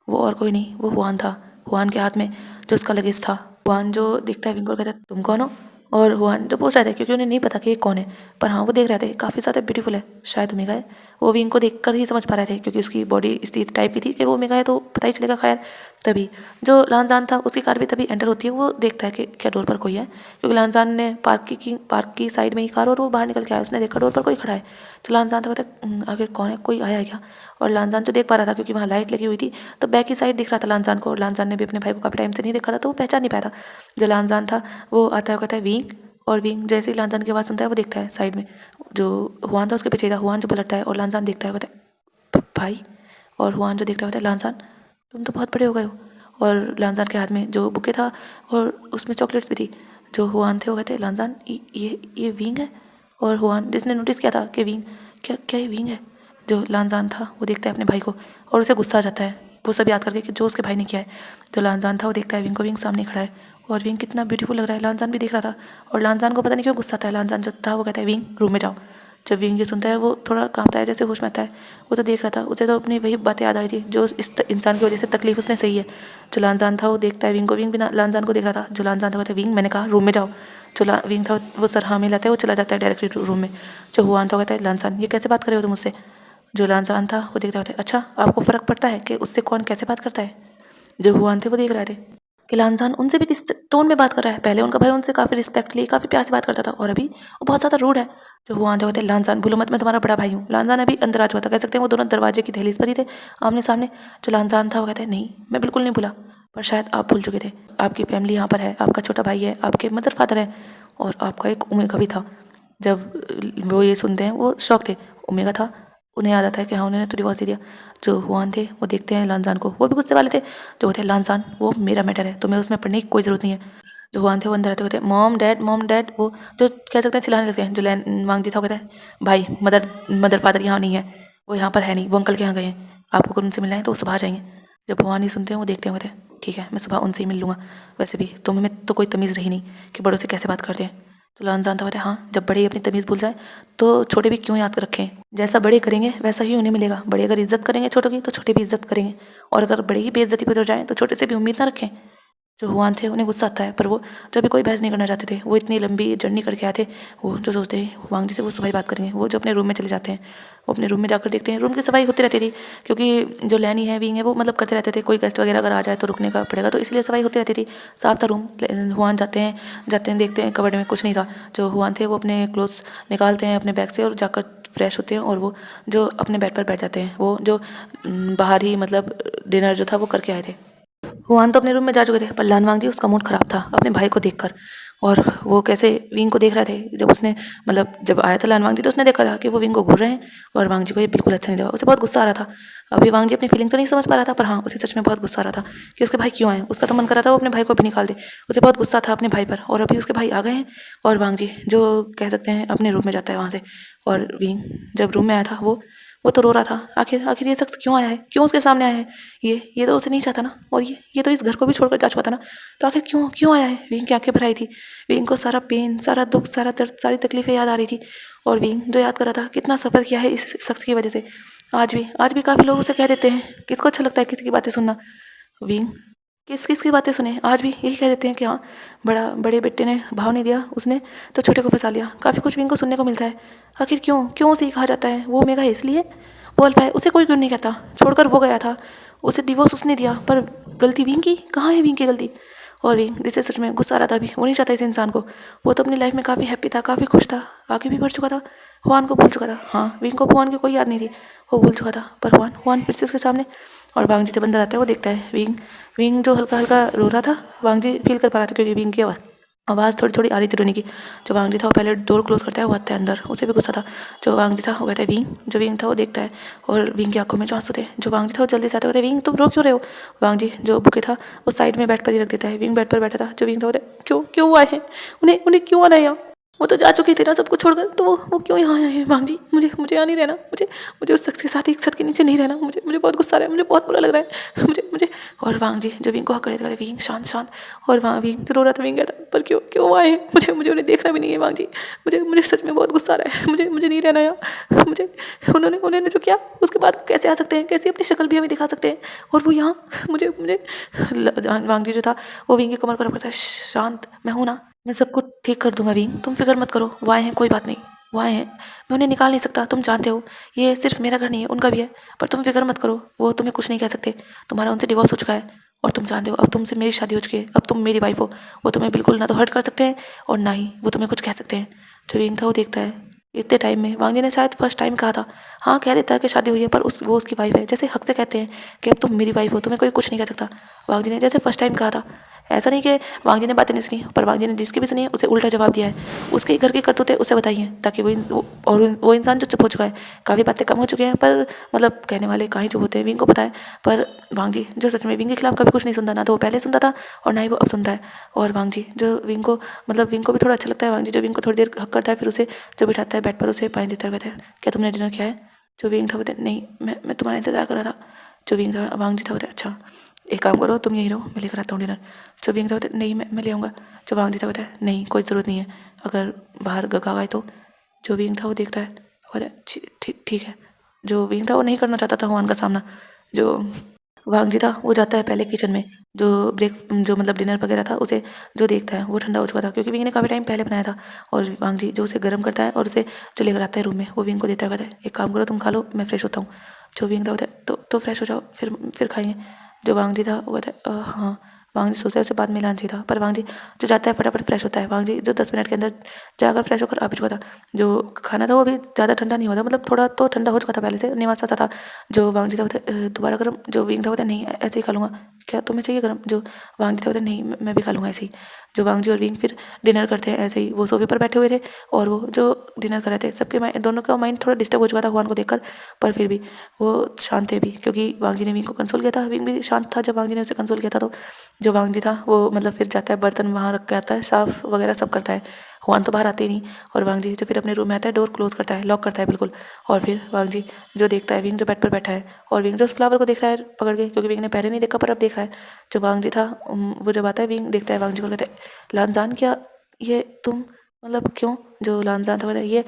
वो और कोई नहीं, वो हुआन था। हुआन के हाथ में जो उसका लगेज था। हुआन जो देखता है विंग को कहता है तुम कौन हो? और हुआन जो पूछ रहे थे क्योंकि उन्हें नहीं पता कि ये कौन है, पर हाँ वो देख रहे थे काफ़ी ज़्यादा ब्यूटीफुल है, शायद ओमेगा है। वो विंग को देखकर ही समझ पा रहे थे क्योंकि उसकी बॉडी इस टाइप की थी कि वो ओमेगा है, तो पता ही चलेगा। खैर तभी जो लानजान था उसकी कार भी तभी एंटर होती है। वो देखता है कि क्या डोर पर कोई है, क्योंकि लानजान ने पार्क की साइड में ही कार, और वो बाहर निकल के आया। उसने देखा डोर पर कोई खड़ा है। तो लानजान तो कहता है आखिर कौन है, कोई आया है क्या? और लानजान जो देख पा रहा था क्योंकि वहाँ लाइट लगी हुई थी तो बैक की साइड दिख रहा था लानजान को, और लानजान ने भी अपने भाई को काफ़ी टाइम से नहीं देखा था तो वो पहचान नहीं पाया था। जो लानजान था वो आता है, कहता है विंग, और विंग जैसे ही लानजान की आवाज़ सुनता है वो देखता है साइड में जो हुआन था उसके पीछे था। हुआन जो पलटता है और लानजान देखता है, कहता है भाई। और हुआन जो देखता है कहता है लानजान तुम तो बहुत बड़े हो गए हो। और लानजान के हाथ में जो बुके था और उसमें चॉकलेट्स भी थी। जो हुआन थे वो कहते हैं लानजान ये विंग है। और हुआन जिसने नोटिस किया था कि विंग क्या क्या ये विंग है। जो लानजान था वो देखता है अपने भाई को और उसे गुस्सा आ जाता है, वो सब याद करके कि जो उसके भाई ने किया है। जो लानजान था वो देखता है विंग को, विंग सामने खड़ा है और विंग कितना ब्यूटीफुल लग रहा है, लानजान भी देख रहा था। और लानजान को पता नहीं क्यों गुस्सा आता है। लानजान जो था वो कहता है विंग रूम में जाओ। जब विंग ये सुनता है वो थोड़ा कांपता है, जैसे होश में आता है। वो तो देख रहा था, उसे तो अपनी वही बातें याद आ रही थी जो इस इंसान की वजह से तकलीफ उसने सही है। जो लानजान था वो देखता है विंग को, विंग भी लानजान को देख रहा था। जो लानजान था कहता है विंग मैंने कहा रूम में जाओ। जो विंग था वो सर हाँ मिलाता है, वो चला जाता है डायरेक्टली रूम में। जो हुआन था कहता है लानजान ये कैसे बात कर रहे हो तुम मुझसे? जो लानजान था वो देखता होता है, अच्छा आपको फ़र्क पड़ता है कि उससे कौन कैसे बात करता है? जो हुआन थे वो देख रहे थे कि लानजान उनसे भी किस टोन में बात कर रहा है। पहले उनका भाई उनसे काफ़ी रिस्पेक्टली काफ़ी प्यार से बात करता था और अभी वो बहुत ज़्यादा रूड है। जो हुआन थे होते लानजान भूलो मत मैं तुम्हारा बड़ा भाई हूँ। लानजान अभी अंदर आ चुका था, कह सकते हैं वो दोनों दरवाजे की दहलीज पर ही थे आमने सामने। जो लानजान था वो कहता है नहीं मैं बिल्कुल नहीं भूला, पर शायद आप भूल चुके थे। आपकी फैमिली यहाँ पर है, आपका छोटा भाई है, आपके मदर फादर है और आपका एक ओमेगा भी था। जब वो ये सुनते हैं वो शौक थे, ओमेगा था। उन्हें याद आता है कि हाँ उन्होंने तो डिवोर्स दे दिया। जो हुआन थे वो देखते हैं लानजान को, वो भी गुस्से वाले थे। जो थे लानजान वो मेरा मैटर है, तुम्हें उसमें पढ़ने की कोई ज़रूरत नहीं है। जो हुआन थे वो अंदर आते होते मॉम डैड वो जो कह सकते हैं चिल्लाने लगते हैं। जो वांगजी था वो कहता है भाई मदर फादर यहाँ नहीं है, वो यहाँ पर है नहीं, वो अंकल के यहाँ गए हैं, आपको अगर उनसे मिलना है तो सुबह आ जाएंगे। जब हुआन ही सुनते हैं वो देखते हैं कहते हैं ठीक है मैं सुबह उनसे ही मिल लूँगा, वैसे भी तुम्हें में तो कोई तमीज़ रही नहीं कि बड़ों से कैसे बात करते हैं। तो लानजान था कहता है हाँ जब बड़े ही अपनी तमीज़ भूल जाए तो छोटे भी क्यों याद रखें, जैसा बड़े करेंगे वैसा ही उन्हें मिलेगा। बड़े अगर इज्जत करेंगे छोटों की तो छोटे भी इज्जत करेंगे, और अगर बड़े ही बेइज्जती पर उतर जाएं तो छोटे से भी उम्मीद ना रखें। जो हुआन थे उन्हें गुस्सा आता है पर वो जब भी कोई बहस नहीं करना चाहते थे, वो इतनी लंबी जर्नी करके आए थे, वो जो सोचते हैं वांगजी से वो सुबह ही बात करेंगे। वो जो अपने रूम में चले जाते हैं, वो अपने रूम में जाकर देखते हैं रूम की सफाई होती रहती थी, क्योंकि जो लैनी है विंग है वो मतलब करते रहते थे, कोई गेस्ट वगैरह अगर आ जाए तो रुकने का पड़ेगा तो इसलिए सफाई होती रहती थी, साफ था रूम। हुआन जाते हैं देखते हैं कबर्ड में कुछ नहीं था। जो हुआन थे वो अपने क्लोथ्स निकालते हैं अपने बैग से और जाकर फ्रेश होते हैं और वो जो अपने बेड पर बैठ जाते हैं। वो जो बाहर ही मतलब डिनर जो था वो करके आए थे। हुआन तो अपने रूम में जा चुके थे पर लान वांगजी उसका मूड ख़राब था अपने भाई को देखकर, और वो कैसे विंग को देख रहे थे। जब उसने मतलब जब आया था लान वांगजी तो उसने देखा था कि वो विंग को घूर रहे हैं और वांगजी को ये बिल्कुल अच्छा नहीं लगा, उसे बहुत गुस्सा आ रहा था। अभी वांगजी अपनी फीलिंग तो नहीं समझ पा रहा था पर हाँ उसे सच में बहुत गुस्सा आ रहा था कि उसके भाई क्यों आए। उसका तो मन कर रहा था वो अपने भाई को भी निकाल दे, उसे बहुत गुस्सा था अपने भाई पर, और अभी उसके भाई आ गए हैं। और वांगजी जो कह सकते हैं अपने रूम में जाता है वहाँ से, और विंग जब रूम में आया था वो तो रो रहा था। आखिर आखिर ये शख्स क्यों आया है, क्यों उसके सामने आया है? ये तो उसे नहीं चाहता ना, और ये तो इस घर को भी छोड़कर जा चुका था ना, तो आखिर क्यों क्यों आया है? विंग की आंखें भर आई थी। विंग को सारा पेन, सारा दुख, सारा दर्द, सारी तकलीफें याद आ रही थी, और विंग जो याद कर रहा था कितना सफ़र किया है इस शख्स की वजह से। आज भी काफ़ी लोग उसे कह देते हैं, किसको अच्छा लगता है किसी की बातें सुनना? विंग किस किस की बातें सुने? आज भी यही कह देते हैं कि हाँ बड़े बेटे ने भाव नहीं दिया, उसने तो छोटे को फंसा लिया। काफ़ी कुछ विंग को सुनने को मिलता है। आखिर क्यों क्यों उसे कहा जाता है वो ओमेगा है इसलिए? वो अल्फा है उसे कोई क्यों नहीं कहता? छोड़कर वो गया था, उसे डिवोर्स उसने दिया, पर गलती विंग की कहाँ है? विंग की गलती? और विंग जिसे सच में गुस्सा आ रहा था अभी, वो नहीं चाहता इस इंसान को। वो तो अपनी लाइफ में काफ़ी हैप्पी था, काफ़ी खुश था, आगे भी बढ़ चुका था, हुआन को भूल चुका था। हाँ विंग को हुआन की कोई याद नहीं थी, वो भूल चुका था, पर हुआन फिर से उसके सामने। और वांगजी जब अंदर आता है वो देखता है विंग जो हल्का हल्का रो रहा था, वांगजी फील कर पा रहा था क्योंकि विंग की आवाज़ थोड़ी थोड़ी आ रही थी रोने की। जो वांगजी था वो पहले डोर क्लोज करता है, वो आता है अंदर, उसे भी गुस्सा था। जो वांगजी था वो कहता है विंग, जो विंग था वो देखता है और विंग की आंखों में जो आंसू थे। जो वांगजी था वो जल्दी से आता है, कहता है विंग तुम रो क्यों रहे हो? वांगजी जो बुके था वो साइड में बेड पर ही रख देता है। विंग बेड पर बैठा था। जो विंग था वो क्यों क्यों आए हैं, उन्हें उन्हें क्यों आना है यहाँ? वो तो जा चुकी थी ना सब कुछ छोड़कर, तो वो क्यों यहाँ आए हैं? वांगजी मुझे यहाँ नहीं रहना, मुझे उस शख्स के साथ एक छत के नीचे नहीं रहना, मुझे बहुत गुस्सा आ रहा है, मुझे बहुत बुरा लग रहा है, मुझे। और वांगजी जो विंग को हक कर देता है, विंग शांत। और वहाँ विंग रो रहा था, विंग कहता पर क्यों आए हैं? मुझे उन्हें देखना भी नहीं है वांगजी, मुझे सच में बहुत गुस्सा आ रहा है, मुझे नहीं रहना यहाँ। मुझे उन्होंने जो किया उसके बाद कैसे आ सकते हैं, कैसे अपनी शक्ल भी हमें दिखा सकते हैं, और वो यहाँ मुझे वांगजी जो था वो विंग की कमर पर पकड़ता है, शांत मैं हूँ ना, मैं सब कुछ ठीक कर दूंगा विंग, तुम फिक्र मत करो, वो आए हैं कोई बात नहीं, वो आए हैं, मैं उन्हें निकाल नहीं सकता, तुम जानते हो ये सिर्फ मेरा घर नहीं है उनका भी है, पर तुम फिक्र मत करो, वो तुम्हें कुछ नहीं कह सकते, तुम्हारा उनसे डिवोर्स हो चुका है, और तुम जानते हो अब तुमसे मेरी शादी हो चुकी है, अब तुम मेरी वाइफ हो, वो तुम्हें बिल्कुल ना तो हर्ट कर सकते हैं और ना ही वो तुम्हें कुछ कह सकते हैं। जो विंग था वो देखता है इतने टाइम में वांगजी ने शायद फर्स्ट टाइम कहा था, हाँ कह देता है कि शादी हुई है, पर वो उसकी वाइफ है, जैसे हक से कहते हैं कि अब तुम मेरी वाइफ हो, तुम्हें कोई कुछ नहीं कह सकता। वांगजी ने जैसे फर्स्ट टाइम कहा था, ऐसा नहीं कि वांगजी ने बातें नहीं सुनी, पर वांगजी ने जिसकी भी सुनी है उसे उल्टा जवाब दिया है, उसके घर की करतूतें उसे बताई हैं, ताकि वो इंसान जो चुप हो चुका है, काफ़ी बातें कम हो चुकी हैं, पर मतलब कहने वाले कहीं चुप होते हैं, विंग को पता है। पर वांगजी जो सच में विंग के खिलाफ कभी कुछ नहीं सुनता, ना तो वो पहले सुनता था और ना ही वो अब सुनता है। और वांगजी जो विंग को विंग को भी थोड़ा अच्छा लगता है, वांगजी जो विंग को थोड़ी देर हक करता है, फिर उसे जो बिठाता है बेड पर, उसे पानी देता है, कहता है क्या तुमने डिनर किया है? जो विंग था बोलते नहीं मैं तुम्हारा इंतजार कर रहा था। जो विंग था वांगजी था बोलते अच्छा एक काम करो तुम यहीं रहो, मैं लेकर आता हूँ डिनर। जो विंग था बोलते नहीं मैं ले आऊँगा। जो वांगजी था बोलता है नहीं कोई ज़रूरत नहीं है, अगर बाहर गगा गए तो। जो विंग था वो देखता है और ठीक है। जो विंग था वो नहीं करना चाहता था हुआन का सामना। जो वांग जी था वो जाता है पहले किचन में, जो मतलब डिनर वगैरह था उसे जो देखता है वो ठंडा हो चुका था क्योंकि विंग ने काफ़ी टाइम पहले बनाया था। और वांग जी जो उसे गर्म करता है और उसे जो लेकर आता है रूम में, वो विंग को देता है, कहता है एक काम करो तुम खा लो, मैं फ्रेश होता हूँ। जो विंग था होता है तो फ्रेश हो जाओ फिर खाएंगे। जो वांग जी था वो कहता है हाँ। वांग जी सोचता है उसे बाद में लाना चाहिए था, पर वांग जी जो जाता है फटाफट फ्रेश होता है। वांग जी जो 10 मिनट के अंदर जाकर फ्रेश होकर आ भी चुका था। जो खाना था वो भी ज़्यादा ठंडा नहीं होता, मतलब थोड़ा तो ठंडा हो चुका था पहले से, निवासा सा था। जो वांग जी था होता है दोबारा गर्म। जो विंग था होता है नहीं ऐसे ही खा लूँगा, क्या तुम्हें चाहिए गर्म? जो वांग जी था होता है नहीं मैं भी खा लूँगा ऐसे ही। जो वांग जी और विंग फिर डिनर करते हैं ऐसे ही, वो सोफे पर बैठे हुए थे और वो जो डिनर कर रहे थे, सबके दोनों का माइंड थोड़ा डिस्टर्ब हो चुका था हुआन को देखकर, पर फिर भी वो शांत थे भी क्योंकि वांग जी ने विंग को कंसोल किया था। विंग भी शांत था जब वांग जी ने उसे कंसोल किया था। तो जो वांग जी था वो मतलब फिर जाता है बर्तन वहाँ रख के आता है, साफ़ वगैरह सब करता है। हुआन तो बाहर आते ही नहीं। और वांग जी जो फिर अपने रूम में आता है, डोर क्लोज करता है, लॉक करता है बिल्कुल। और फिर वांग जी जो देखता है विंग जो बेड पर बैठा है, और विंग जो उस फ्लावर को देख रहा है पकड़ के, क्योंकि विंग ने पहले नहीं देखा पर अब देख रहा है। जो वांग जी था वो जब आता है विंग देखता है वांग जी को, कहता है लानजान क्या ये तुम, मतलब क्यों? जो लानजान था कहता है ये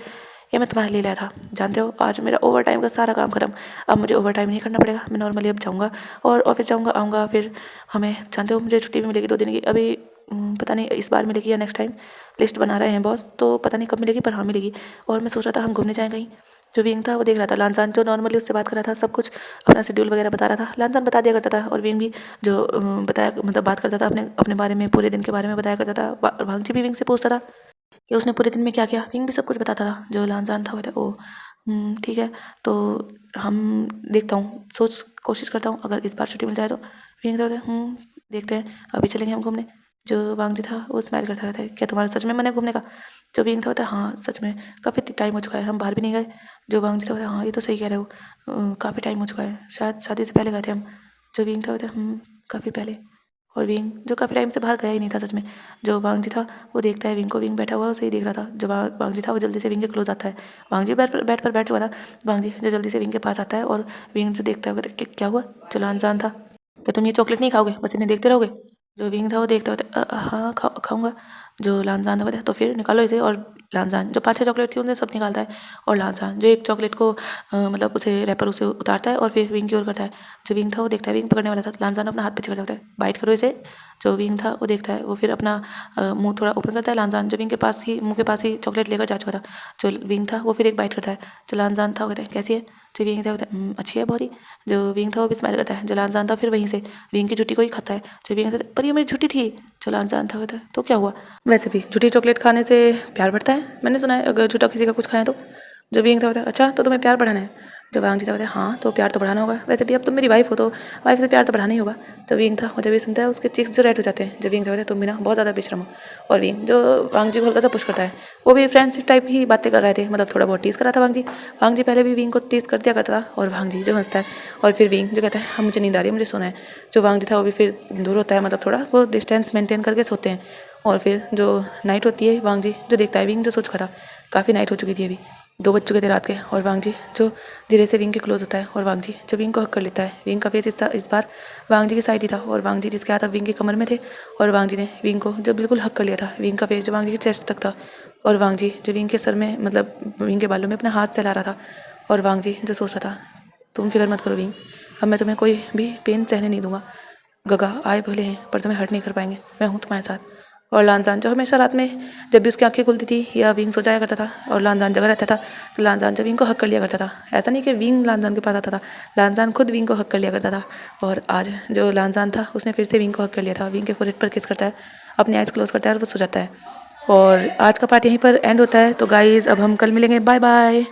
मैं तुम्हारे लिए लाया था, जानते हो आज मेरा ओवर टाइम का सारा काम खत्म, अब मुझे ओवर टाइम नहीं करना पड़ेगा, मैं नॉर्मली अब जाऊँगा और ऑफिस जाऊँगा आऊँगा, फिर हमें जानते हो मुझे छुट्टी भी मिलेगी 2 दिन की, अभी पता नहीं इस बार मिलेगी या नेक्स्ट टाइम, लिस्ट बना रहे हैं बॉस, तो पता नहीं कब मिलेगी पर हाँ मिलेगी। और मैं सोच रहा था हम घूमने जाएँ कहीं। जो विंग था वो देख रहा था लानजान जो नॉर्मली उससे बात कर रहा था, सब कुछ अपना शेड्यूल वगैरह बता रहा था, लानजान बता दिया करता था। और विंग भी जो बताया मतलब बात करता था अपने अपने बारे में, पूरे दिन के बारे में बताया करता था। वांग जी भी विंग से पूछता था कि उसने पूरे दिन में क्या किया, विंग भी सब कुछ बताता था। जो लानजान था वो था ओ ठीक है तो हम देखता हूँ कोशिश करता हूँ अगर इस बार छुट्टी मिल जाए तो। विंग था देखते हैं अभी चलेंगे हम घूमने। जो वांग जी था वो स्माइल करता रहता है, क्या तुम्हारा सच में मन है घूमने का? जो विंग था होता है हाँ सच में काफ़ी टाइम हो चुका है हम बाहर भी नहीं गए। जो वांग जी था होता है हाँ ये तो सही कह रहे हो, काफ़ी टाइम हो चुका है, शायद शादी से पहले गए थे हम। जो विंग था होता है काफ़ी पहले। और विंग जो काफ़ी टाइम से बाहर गया ही नहीं था सच में। जो वांग जी था वो देखता है विंग को, विंग बैठा हुआ उसे ही देख रहा था। जो वांग जी था वो जल्दी से विंग के क्लोज आता है। वांग जी बेड पर बैठ चुका था। वांग जी जो जल्दी से विंग के पास आता है और विंग से देखता है, कहता है क्या हुआ? जो लानजान था, क्या तुम ये चॉकलेट नहीं खाओगे, बस इन्हें देखते रहोगे? जो विंग था वो देखता होता हाँ खाऊंगा। जो लानजान था तो फिर निकालो इसे। और लानजान जो 5-6 चॉकलेट थी उन्हें सब निकालता है। और लानजान जो एक चॉकलेट को मतलब उसे रैपर उसे उतारता है और फिर विंग की ओर करता है। जो विंग था वो देखता है विंग पकड़ने वाला था, लानजान अपना हाथ पीछे करता होता है, बाइट करो इसे। जो विंग था वो देखता है, वो फिर अपना मुंह थोड़ा ओपन करता है। लानजान जो विंग के पास ही मुंह के पास ही चॉकलेट लेकर जा चुका था। जो विंग था वो फिर एक बाइट करता है। जो लानजान था वो कहता है कैसी है? जो विंग था वो कहता है अच्छी है बहुत ही। जो विंग था वो भी स्माइल करता है। जो लानजान था फिर वहीं से विंग की जुटी को ही खाता है। जो विंग था पर ये मेरी जुटी थी। जो लानजान था वो कहता है तो क्या हुआ? वैसे भी झूठी चॉकलेट खाने से प्यार बढ़ता है, मैंने सुना है अगर झूठा किसी का कुछ खाएं तो। जो विंग था बताया अच्छा तो तुम्हें प्यार बढ़ाना है? जो वांग जी था बताया हाँ तो प्यार तो बढ़ाना होगा, वैसे भी अब तुम मेरी वाइफ हो तो वाइफ से प्यार तो बढ़ाना ही होगा। जो विंग था वो जब ये सुनता है उसके चीक्स जो रेड हो जाते हैं। जो विंग था बताया तुम भी ना बहुत ज़्यादा बेशरम हो। और विंग जो वांग जी को हल्का सा पुश करता है, वो भी फ्रेंडशिप टाइप ही बातें कर रहे थे, मतलब थोड़ा बहुत टीज़ कर रहा था वांग जी। वांग जी पहले भी विंग को टीज़ कर दिया करता था और वांग जी जो हंसता है। और फिर विंग जो कहता है हाँ मुझे नींद आ रही है मुझे सोना है। जो वांग जी था वो भी फिर दूर होता है, मतलब थोड़ा वो डिस्टेंस मेंटेन करके सोते हैं। और फिर जो नाइट होती है वांग जी जो देखता है विंग जो सो चुका था, काफ़ी नाइट हो चुकी थी अभी, 2 बज चुके थे रात के। और वांग जी जो धीरे से विंग के क्लोज होता है और वांग जी जो विंग को हक कर लेता है। विंग का फेस इस बार वांग जी की साइड ही था और वांग जी जिसके हाथ अब विंग की कमर में थे। और वांग जी ने विंग को जो बिल्कुल हक कर लिया था। विंग का फेस जो वांग जी की चेस्ट तक था और वांग जी जो विंग के सर में मतलब विंग के बालों में अपना हाथ सहला रहा था। और वांग जी जो सोच रहा था तुम फिक्र मत करो विंग, अब मैं तुम्हें कोई भी पेन सहने नहीं दूंगा। गगा आए भले हैं पर तुम्हें हर्ट नहीं कर पाएंगे, मैं हूँ तुम्हारे साथ। और लानजान जो हमेशा रात में जब भी उसकी आंखें खुलती थी या विंग सो जाया करता था और लानजान जगा रहता था, तो लानजान जब विंग को हक कर लिया करता था। ऐसा नहीं कि विंग लानजान के पास आता था, लानजान खुद विंग को हक कर लिया करता था। और आज जो लानजान था उसने फिर से विंग को हक कर लिया था। विंग के फोरहेड पर किस करता है, अपनी आइज़ क्लोज करता है और वो सो जाता है। और आज का पार्ट यहीं पर एंड होता है। तो गाइज़ अब हम कल मिलेंगे, बाय बाय।